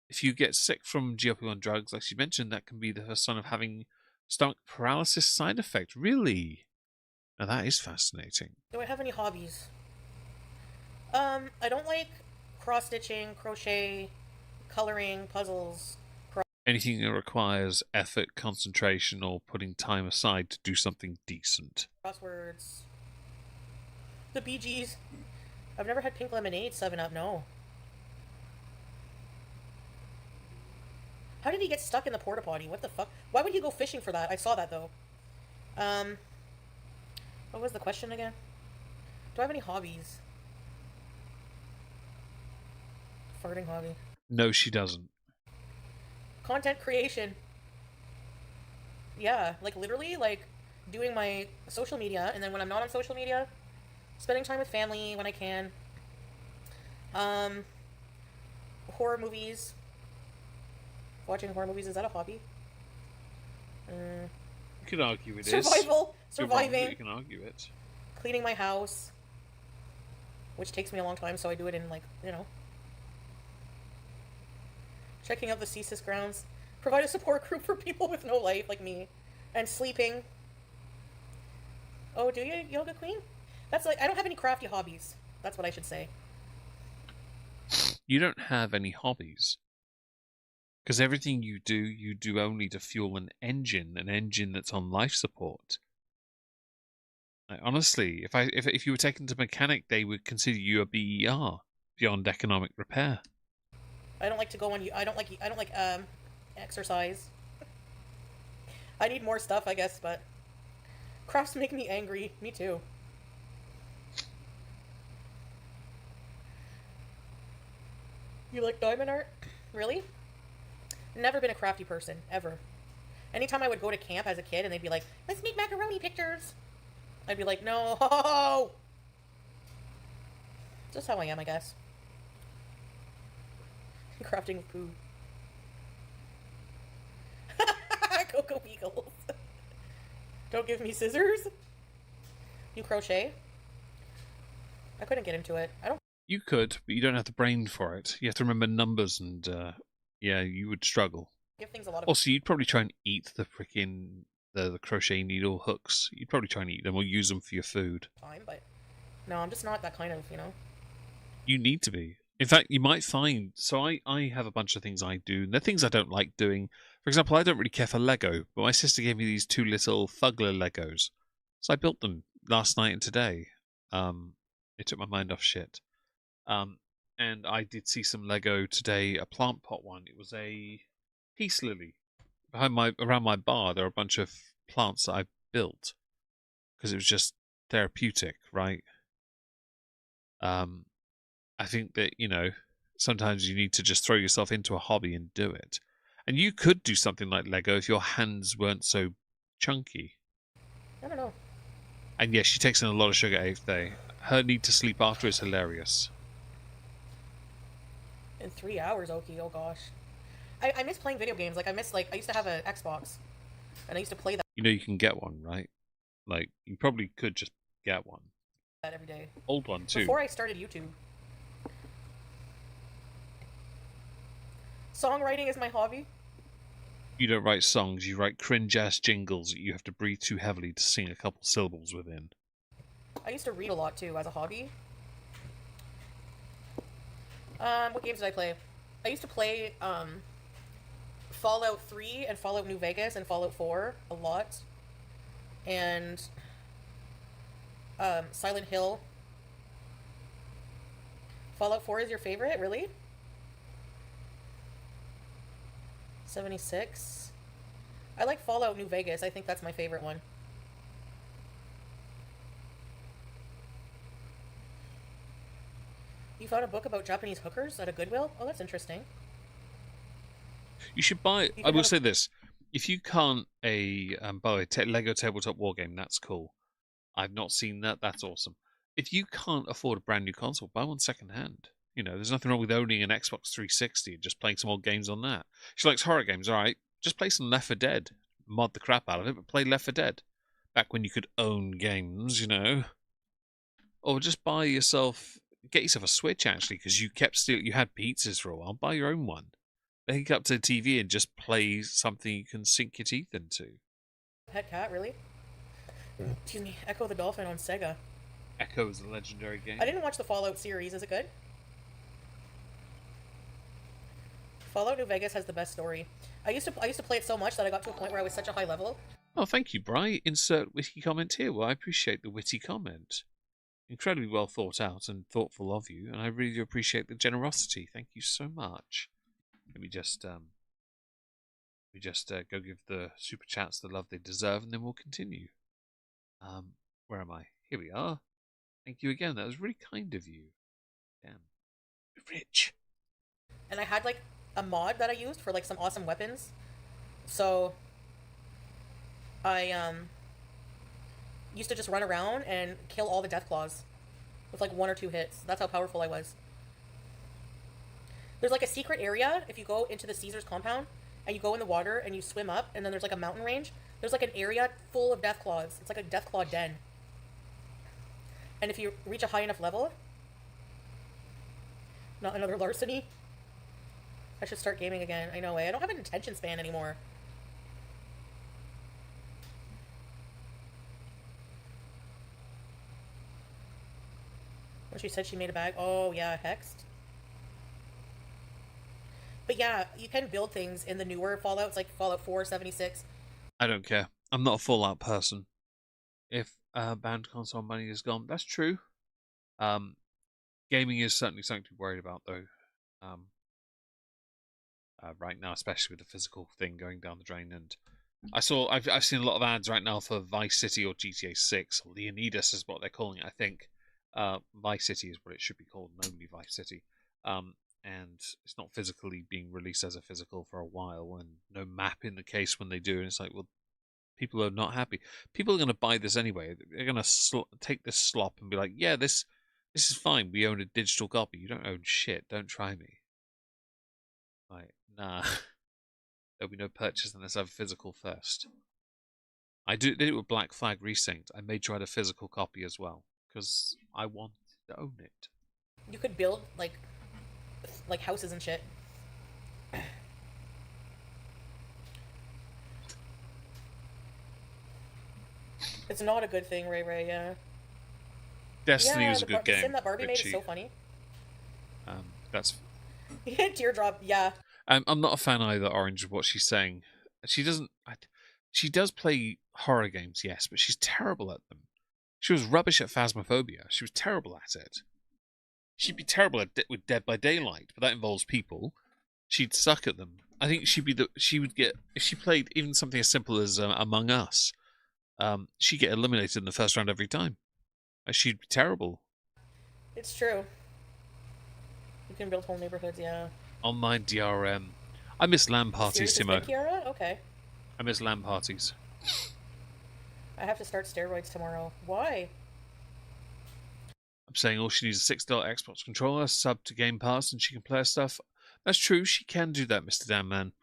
If you get sick from GLP-1 drugs, like she mentioned, that can be the first sign of having stomach paralysis side effect. Really? Now that is fascinating. Do I have any hobbies? I don't like cross-stitching, crochet, coloring, puzzles. Anything that requires effort, concentration, or putting time aside to do something decent. Crosswords. The Bee Gees. I've never had pink lemonade 7-Up, no. How did he get stuck in the porta potty? What the fuck? Why would he go fishing for that? I saw that though. What was the question again? Do I have any hobbies? Farting hobby. No, she doesn't. Content creation. Yeah, like literally, like doing my social media, and then when I'm not on social media, spending time with family when I can. Horror movies. Watching horror movies, is that a hobby? You could argue it is. Survival. You're wrong, but Surviving. you can argue it. Cleaning my house. Which takes me a long time, so I do it in, like, you know. Checking out the CSIS grounds. Provide a support group for people with no life, like me. And sleeping. Oh, do you, Yoga Queen? That's like, I don't have any crafty hobbies. That's what I should say. You don't have any hobbies. Because everything you do only to fuel an engine that's on life support. Like, honestly, if you were taken to mechanic, they would consider you a BER, beyond economic repair. I don't like to go on. I don't like exercise. I need more stuff, I guess, but crafts make me angry. Me too. You like diamond art? Really? Never been a crafty person, ever. Anytime I would go to camp as a kid and they'd be like, let's make macaroni pictures, I'd be like, no. Just how I am, I guess. Crafting with poo. Cocoa Beagles. Don't give me scissors. You crochet? I couldn't get into it. I don't. You could, but you don't have the brain for it. You have to remember numbers, and yeah, you would struggle. Give things a lot of. Also, you'd probably try and eat the freaking the crochet needle hooks. You'd probably try and eat them or use them for your food. Time, but no, I'm just not that kind of, you know. You need to be. In fact, you might find. So I have a bunch of things I do, and they're things I don't like doing. For example, I don't really care for Lego, but my sister gave me these 2 little Thugler Legos, so I built them last night and today. It took my mind off shit. And I did see some Lego today, a plant pot one. It was a peace lily. Around my bar, there are a bunch of plants that I built because it was just therapeutic, right? I think that, you know, sometimes you need to just throw yourself into a hobby and do it. And you could do something like Lego if your hands weren't so chunky. I don't know. And yes, she takes in a lot of sugar every day. Her need to sleep after is hilarious. In 3 hours, Oki. Oh gosh. I miss playing video games. Like I used to have an Xbox, and I used to play You know you can get one, right? Like, you probably could just get one. that every day. Old one, too. Before I started YouTube. Songwriting is my hobby. You don't write songs, you write cringe-ass jingles that you have to breathe too heavily to sing a couple syllables within. I used to read a lot, too, as a hobby. What games did I play? I used to play, Fallout 3 and Fallout New Vegas and Fallout 4 a lot. And, Silent Hill. Fallout 4 is your favorite? Really? 76. I like Fallout New Vegas. I think that's my favorite one. You found a book about Japanese hookers at a Goodwill? Oh, that's interesting. You should buy... You I can will have say this. If you can't buy a Lego Tabletop Wargame, that's cool. I've not seen that. That's awesome. If you can't afford a brand new console, buy one second hand. You know, there's nothing wrong with owning an Xbox 360 and just playing some old games on that. She likes horror games, alright. Just play some Left 4 Dead. Mod the crap out of it, but play Left 4 Dead. Back when you could own games, you know. Or just buy yourself... Get yourself a Switch, actually, because you had pizzas for a while. Buy your own one. Link up to the TV and just play something you can sink your teeth into. Pet cat, really? Excuse me, Echo the Dolphin on Sega. Echo is a legendary game. I didn't watch the Fallout series. Is it good? Fallout New Vegas has the best story. I used to play it so much that I got to a point where I was such a high level. Oh, thank you, Bri. Insert witty comment here. Well, I appreciate the witty comment. Incredibly well thought out and thoughtful of you, and I really do appreciate the generosity. Thank you so much. Let me just go give the super chats the love they deserve, and then we'll continue. Where am I? Here we are. Thank you again. That was really kind of you. Damn. Rich. And I had like a mod that I used for like some awesome weapons. So I used to just run around and kill all the Deathclaws with like 1 or 2 hits. That's how powerful I was. There's like a secret area if you go into the Caesar's compound and you go in the water and you swim up, and then there's like a mountain range. There's like an area full of Deathclaws. It's like a Deathclaw den. And if you reach a high enough level, not another larceny. I should start gaming again. I know, I don't have an attention span anymore. When she said she made a bag. Oh, yeah, hexed. But yeah, you can build things in the newer Fallouts, like Fallout 4, 76. I don't care. I'm not a Fallout person. If banned console money is gone, that's true. Gaming is certainly something to be worried about, though. Right now, especially with the physical thing going down the drain, and I've seen a lot of ads right now for Vice City or GTA 6, or Leonidas is what they're calling it. I think Vice City is what it should be called, and only Vice City. And it's not physically being released as a physical for a while, and no map in the case when they do. And it's like, well, people are not happy. People are going to buy this anyway. They're going to take this slop and be like, yeah, this is fine. We own a digital copy. You don't own shit. Don't try me. Like, nah. There'll be no purchase unless I have a physical first. I did it with Black Flag Resynced. I made sure I had a physical copy as well, because I wanted to own it. You could build like houses and shit. It's not a good thing, Ray, yeah. Destiny yeah, was a good game. The sim that Barbie made Richie. is so funny. That's. Teardrop, yeah. I'm not a fan either, Orange, of what she's saying. She doesn't. She does play horror games, yes, but she's terrible at them. She was rubbish at Phasmophobia. She was terrible at it. She'd be terrible at with Dead by Daylight, but that involves people. She'd suck at them. I think she would get, if she played even something as simple as Among Us, she'd get eliminated in the first round every time. She'd be terrible. It's true. You can build whole neighborhoods, yeah. Online DRM. I miss LAN parties, Timo. Kiara? Okay. I miss LAN parties. I have to start steroids tomorrow. Why? I'm saying all she needs is a $6 Xbox controller, sub to Game Pass, and she can play her stuff. That's true. She can do that, Mr. Damn Man.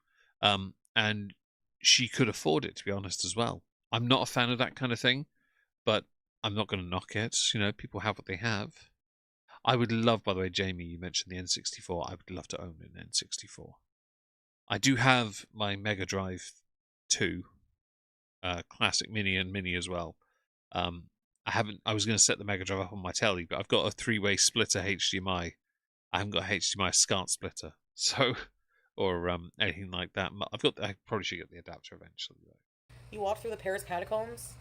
And she could afford it, to be honest, as well. I'm not a fan of that kind of thing, but I'm not going to knock it. You know, people have what they have. I would love, by the way, Jamie, you mentioned the N64. I would love to own an N64. I do have my Mega Drive 2, Classic Mini and Mini as well. I was going to set the Mega Drive up on my telly, but I've got a 3-way splitter HDMI. I haven't got a HDMI SCART splitter, so or anything like that. I probably should get the adapter eventually, though. You walk through the Paris catacombs?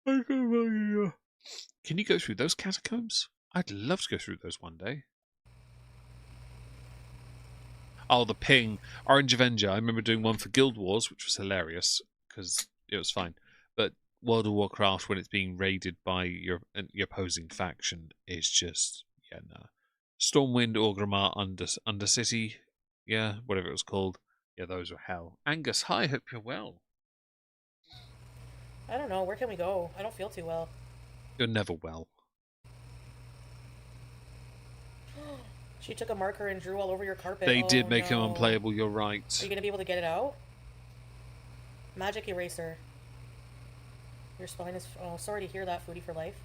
Can you go through those catacombs? I'd love to go through those one day. Oh, the ping. Orange Avenger. I remember doing one for Guild Wars, which was hilarious, because it was fine. But World of Warcraft, when it's being raided by your opposing faction, is just, yeah, no. Stormwind, Orgrimmar, Undercity, yeah, whatever it was called. Yeah, those were hell. Angus, hi, hope you're well. I don't know, where can we go? I don't feel too well. You're never well. She took a marker and drew all over your carpet. They did make him unplayable, you're right. Are you going to be able to get it out? Magic eraser. Your spine is... Oh, sorry to hear that, Foodie for life.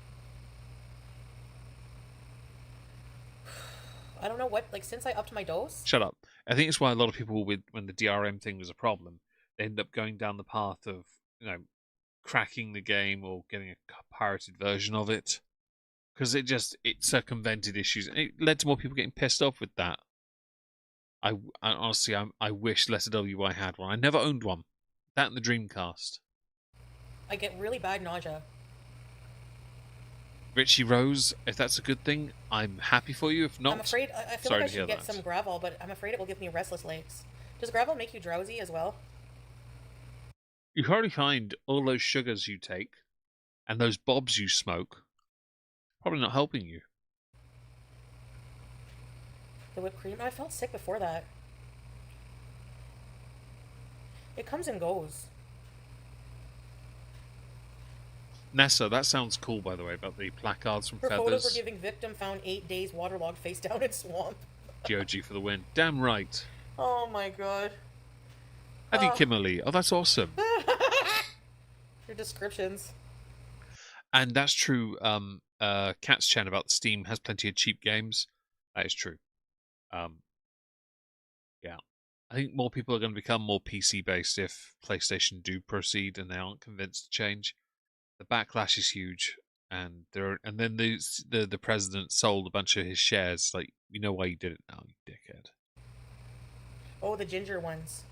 I don't know what... Like, since I upped my dose... Shut up. I think it's why a lot of people, when the DRM thing was a problem, they end up going down the path of, you know, cracking the game or getting a pirated version of it, because it circumvented issues. It led to more people getting pissed off with that. I honestly, I wish Letter WY had one. I never owned one. That and the Dreamcast. I get really bad nausea. Richie Rose, if that's a good thing, I'm happy for you. If not, I'm afraid I feel sorry like I to hear should get that. some gravel, but I'm afraid it will give me restless legs. Does gravel make you drowsy as well? You probably find all those sugars you take and those bobs you smoke probably not helping you. The whipped cream? I felt sick before that. It comes and goes. Nessa, that sounds cool, by the way, about the placards from Her Feathers. photos were giving victim found 8 days waterlogged face down in swamp. GOG for the win. Damn right. Oh my god. Have you, Kimberly? Oh, that's awesome. Your descriptions. And that's true. Cat's chat about Steam has plenty of cheap games. That is true. Yeah. I think more people are going to become more PC-based if PlayStation do proceed and they aren't convinced to change. The backlash is huge, and then the president sold a bunch of his shares. Like, you know why you did it now, you dickhead. Oh, the ginger ones.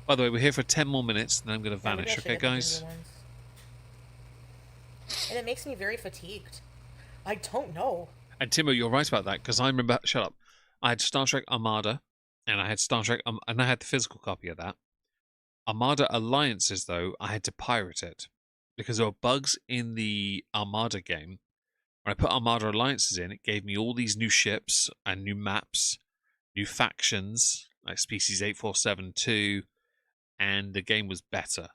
By the way, we're here for 10 more minutes, and then I'm going to Yeah, maybe I vanish. should Okay, get the guys? ginger ones. And it makes me very fatigued. I don't know. And Timo, you're right about that, because I remember. Shut up. I had Star Trek Armada, and I had Star Trek, and I had the physical copy of that. Armada Alliances, though, I had to pirate it because there were bugs in the Armada game. When I put Armada Alliances in, it gave me all these new ships and new maps, new factions, like Species 8472, and the game was better.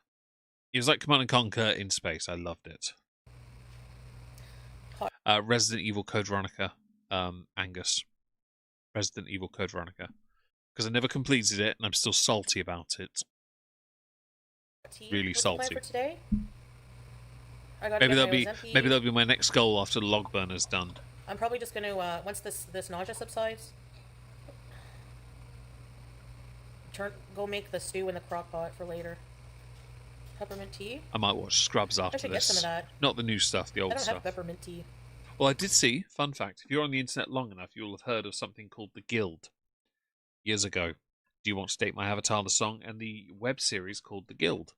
It was like Command & Conquer in space. I loved it. Resident Evil Code Veronica, Angus. Resident Evil Code Veronica. Because I never completed it, and I'm still salty about it. Really salty. For today? Maybe that'll be my next goal after the log burner's done. I'm probably just gonna once this nausea subsides, go make the stew in the crock pot for later. Peppermint tea. I might watch Scrubs after I should this. Get some of that. Not the new stuff, the old I don't stuff. have peppermint tea. Well, I did see, fun fact, if you're on the internet long enough, you'll have heard of something called The Guild. Years ago. Do You Want to Date My Avatar, the song, and the web series called The Guild.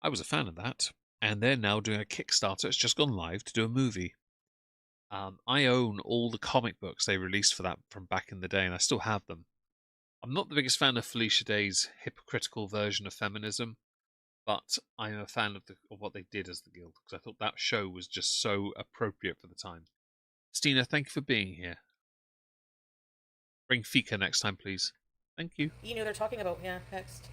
I was a fan of that, and they're now doing a Kickstarter. It's just gone live to do a movie. I own all the comic books they released for that from back in the day, and I still have them. I'm not the biggest fan of Felicia Day's hypocritical version of feminism, but I'm a fan of what they did as the Guild, because I thought that show was just so appropriate for the time. Stina, thank you for being here. Bring Fika next time, please. Thank you. You know they're talking about text.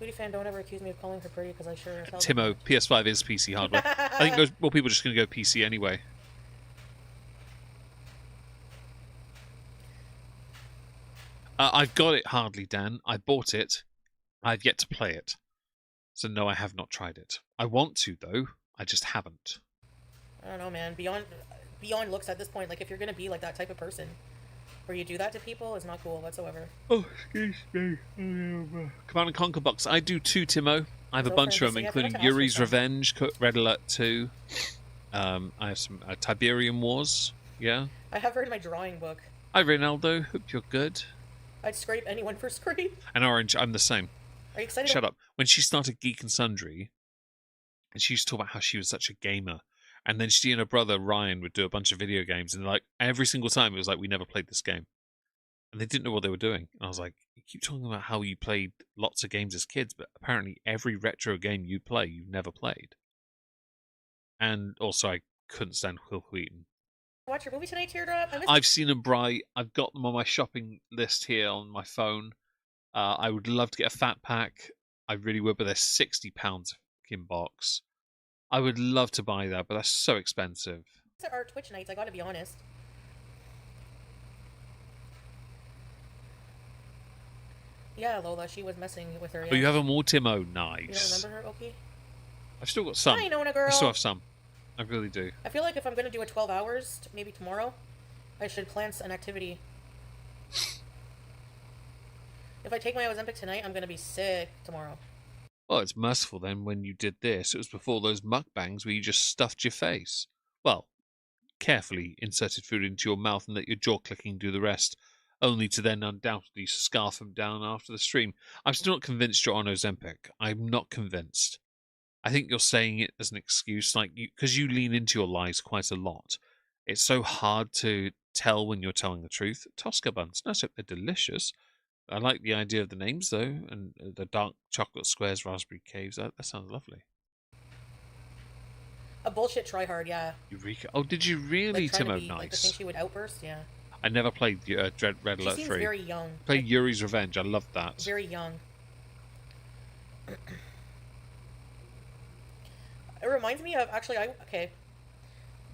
Foodie fan, don't ever accuse me of calling her pretty because I sure as hell. Timo, PS5 is PC hardware. I think more people are just going to go PC anyway. I've got it, Hardly Dan. I bought it. I've yet to play it. So no, I have not tried it. I want to, though. I just haven't. I don't know, man. Beyond looks at this point, like if you're going to be like that type of person, where you do that to people, is not cool whatsoever. Oh, excuse me. Command & Conquer box. I do too, Timo. I have a bunch of them, including Yuri's Revenge, Red Alert 2. I have some Tiberium Wars. Yeah. I have her in my drawing book. Hi, Ronaldo. Hope you're good. I'd scrape anyone for scrape. And Orange, I'm the same. Are you excited? Shut up. When she started Geek and Sundry, and she used to talk about how she was such a gamer, and then she and her brother Ryan would do a bunch of video games, and like every single time it was like, we never played this game. And they didn't know what they were doing. And I was like, you keep talking about how you played lots of games as kids, but apparently every retro game you play, you've never played. And also, I couldn't stand Will Wheaton. Watch your movie tonight, Teardrop? I've seen them bright. I've got them on my shopping list here on my phone. I would love to get a fat pack. I really would, but they're £60 in box. I would love to buy that, but that's so expensive. These are our Twitch nights, I gotta be honest. Yeah, Lola, she was messing with her. Yeah. Oh, you have them all, Timo? You Nice. don't remember her, Oki? I've still got some. Hi, Nona girl. I still have some. I really do. I feel like if I'm gonna do a 12 hours, maybe tomorrow, I should plan an activity. If I take my Ozempic tonight, I'm gonna be sick tomorrow. Well, it's merciful then when you did this. It was before those mukbangs where you just stuffed your face. Well, carefully inserted food into your mouth and let your jaw clicking do the rest, only to then undoubtedly scarf them down after the stream. I'm still not convinced you're on Ozempic. I'm not convinced. I think you're saying it as an excuse, like because you lean into your lies quite a lot. It's so hard to tell when you're telling the truth. Tosca buns, no, so they're delicious. I like the idea of the names though, and the dark chocolate squares, raspberry caves. That sounds lovely. A bullshit tryhard, yeah. Eureka! Oh, did you really, Like, trying to Timo? be, Nice. Like, to think she would outburst, yeah. I never played Red She Alert seems 3. very young. Played Yuri's Revenge. I loved that. Very young. It reminds me of, actually, okay.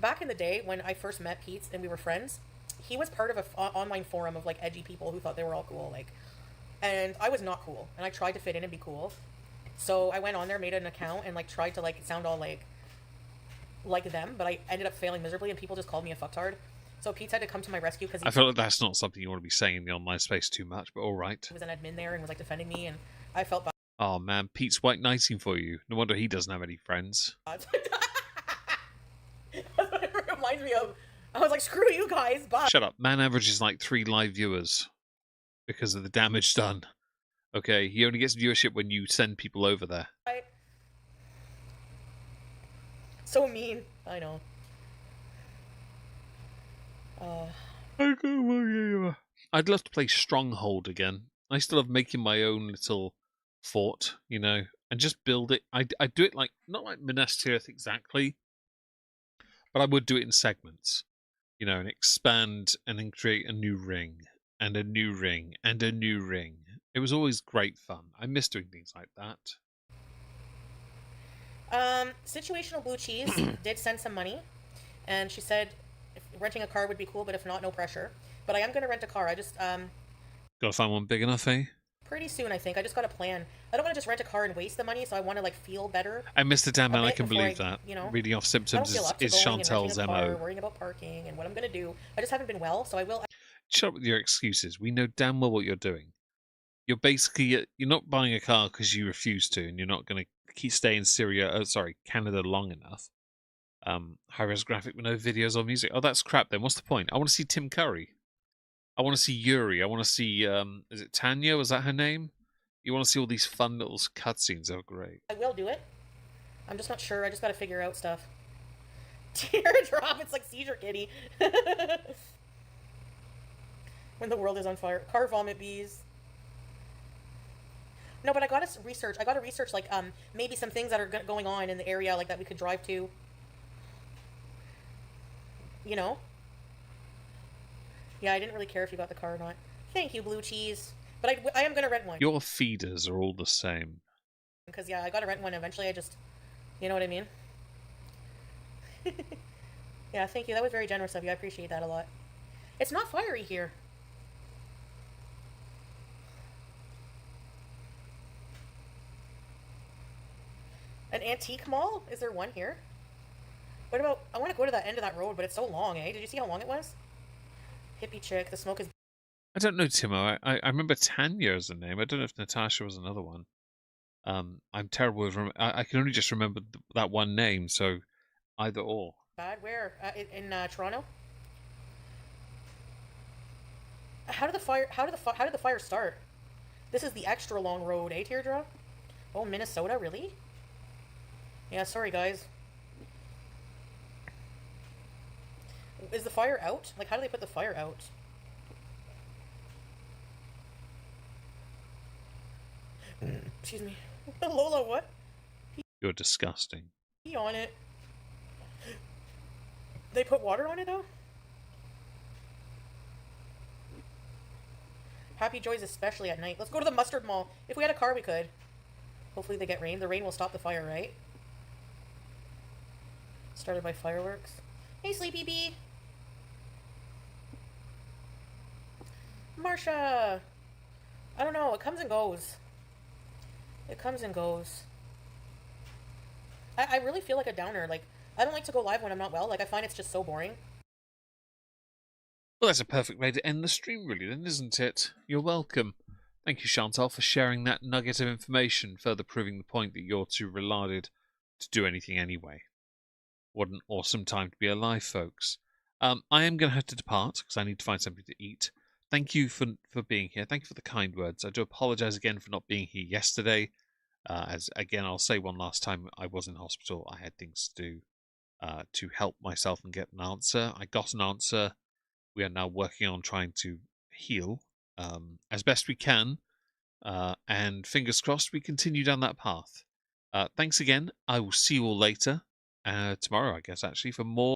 Back in the day when I first met Pete and we were friends, he was part of an online forum of like edgy people who thought they were all cool, like, and I was not cool, and I tried to fit in and be cool. So I went on there, made an account, and like tried to like sound all like them, but I ended up failing miserably, and people just called me a fucktard. So Pete had to come to my rescue because I feel like that's not something you want to be saying in the online space too much, but all right. he was an admin there and was like defending me, and I felt bad. Oh man, Pete's white knighting for you. No wonder he doesn't have any friends. That's what it reminds me of. I was like, screw you guys, bye. Shut up. Man averages like 3 live viewers because of the damage done. Okay, he only gets viewership when you send people over there. So mean. I know. I'd love to play Stronghold again. I still love making my own little fort, you know, and just build it. I do it like, not like Minas Tirith exactly, but I would do it in segments, you know, and expand and then create a new ring and a new ring and a new ring. It was always great fun. I miss doing things like that. Situational Blue Cheese did send some money, and she said if renting a car would be cool, but if not, no pressure. But I am going to rent a car. I just, Gotta find one big enough, eh? pretty soon, I think. I just got a plan. I don't want to just rent a car and waste the money, so I want to, like, feel better. I missed it, damn man, a I bit can before believe that. you know, Reading off I don't symptoms feel up to is going and Chantel's renting a car, MO. worrying about parking and what I'm going to do. I just haven't been well, so I will. Shut up with your excuses. We know damn well what you're doing. You're basically, you're not buying a car because you refuse to, and you're not going to stay in Canada long enough. High-res graphic with no videos or music. Oh, that's crap then. What's the point? I want to see Tim Curry. I want to see Yuri. I want to see, is it Tanya? Was that her name? You want to see all these fun little cutscenes. Oh, great. I will do it. I'm just not sure. I just got to figure out stuff. Teardrop. It's like Seizure Kitty. When the world is on fire. Car vomit bees. No, but I gotta research. Like maybe some things that are going on in the area, like that we could drive to. You know. Yeah, I didn't really care if you got the car or not. Thank you, Blue Cheese. But I am gonna rent one. Your feeders are all the same. Because yeah, I gotta rent one eventually. You know what I mean. Yeah, thank you. That was very generous of you. I appreciate that a lot. It's not fiery here. An antique mall? Is there one here? What about... I want to go to that end of that road, but it's so long, eh? Did you see how long it was? Hippie chick. The smoke is... I don't know, Timo. I remember Tanya as a name. I don't know if Natasha was another one. I'm terrible with... I can only just remember that one name, so either or. Bad? Where? In Toronto? How did the fire start? This is the extra long road, eh, Teardrop? Oh, Minnesota, really? Yeah, sorry, guys. Is the fire out? Like, how do they put the fire out? Excuse me. Lola, what? You're disgusting. Pee on it. They put water on it, though? Happy Joys, especially at night. Let's go to the Mustard Mall. If we had a car, we could. Hopefully they get rain. The rain will stop the fire, right? Started by fireworks. Hey, Sleepy Bee! Marsha! I don't know. It comes and goes. It comes and goes. I really feel like a downer. Like, I don't like to go live when I'm not well. Like, I find it's just so boring. Well, that's a perfect way to end the stream, really, then, isn't it? You're welcome. Thank you, Chantal, for sharing that nugget of information, further proving the point that you're too relarded to do anything anyway. What an awesome time to be alive, folks. I am going to have to depart because I need to find something to eat. Thank you for being here. Thank you for the kind words. I do apologize again for not being here yesterday. As again, I'll say one last time, I was in hospital. I had things to do to help myself and get an answer. I got an answer. We are now working on trying to heal as best we can. And fingers crossed we continue down that path. Thanks again. I will see you all later. Tomorrow, I guess, actually, for more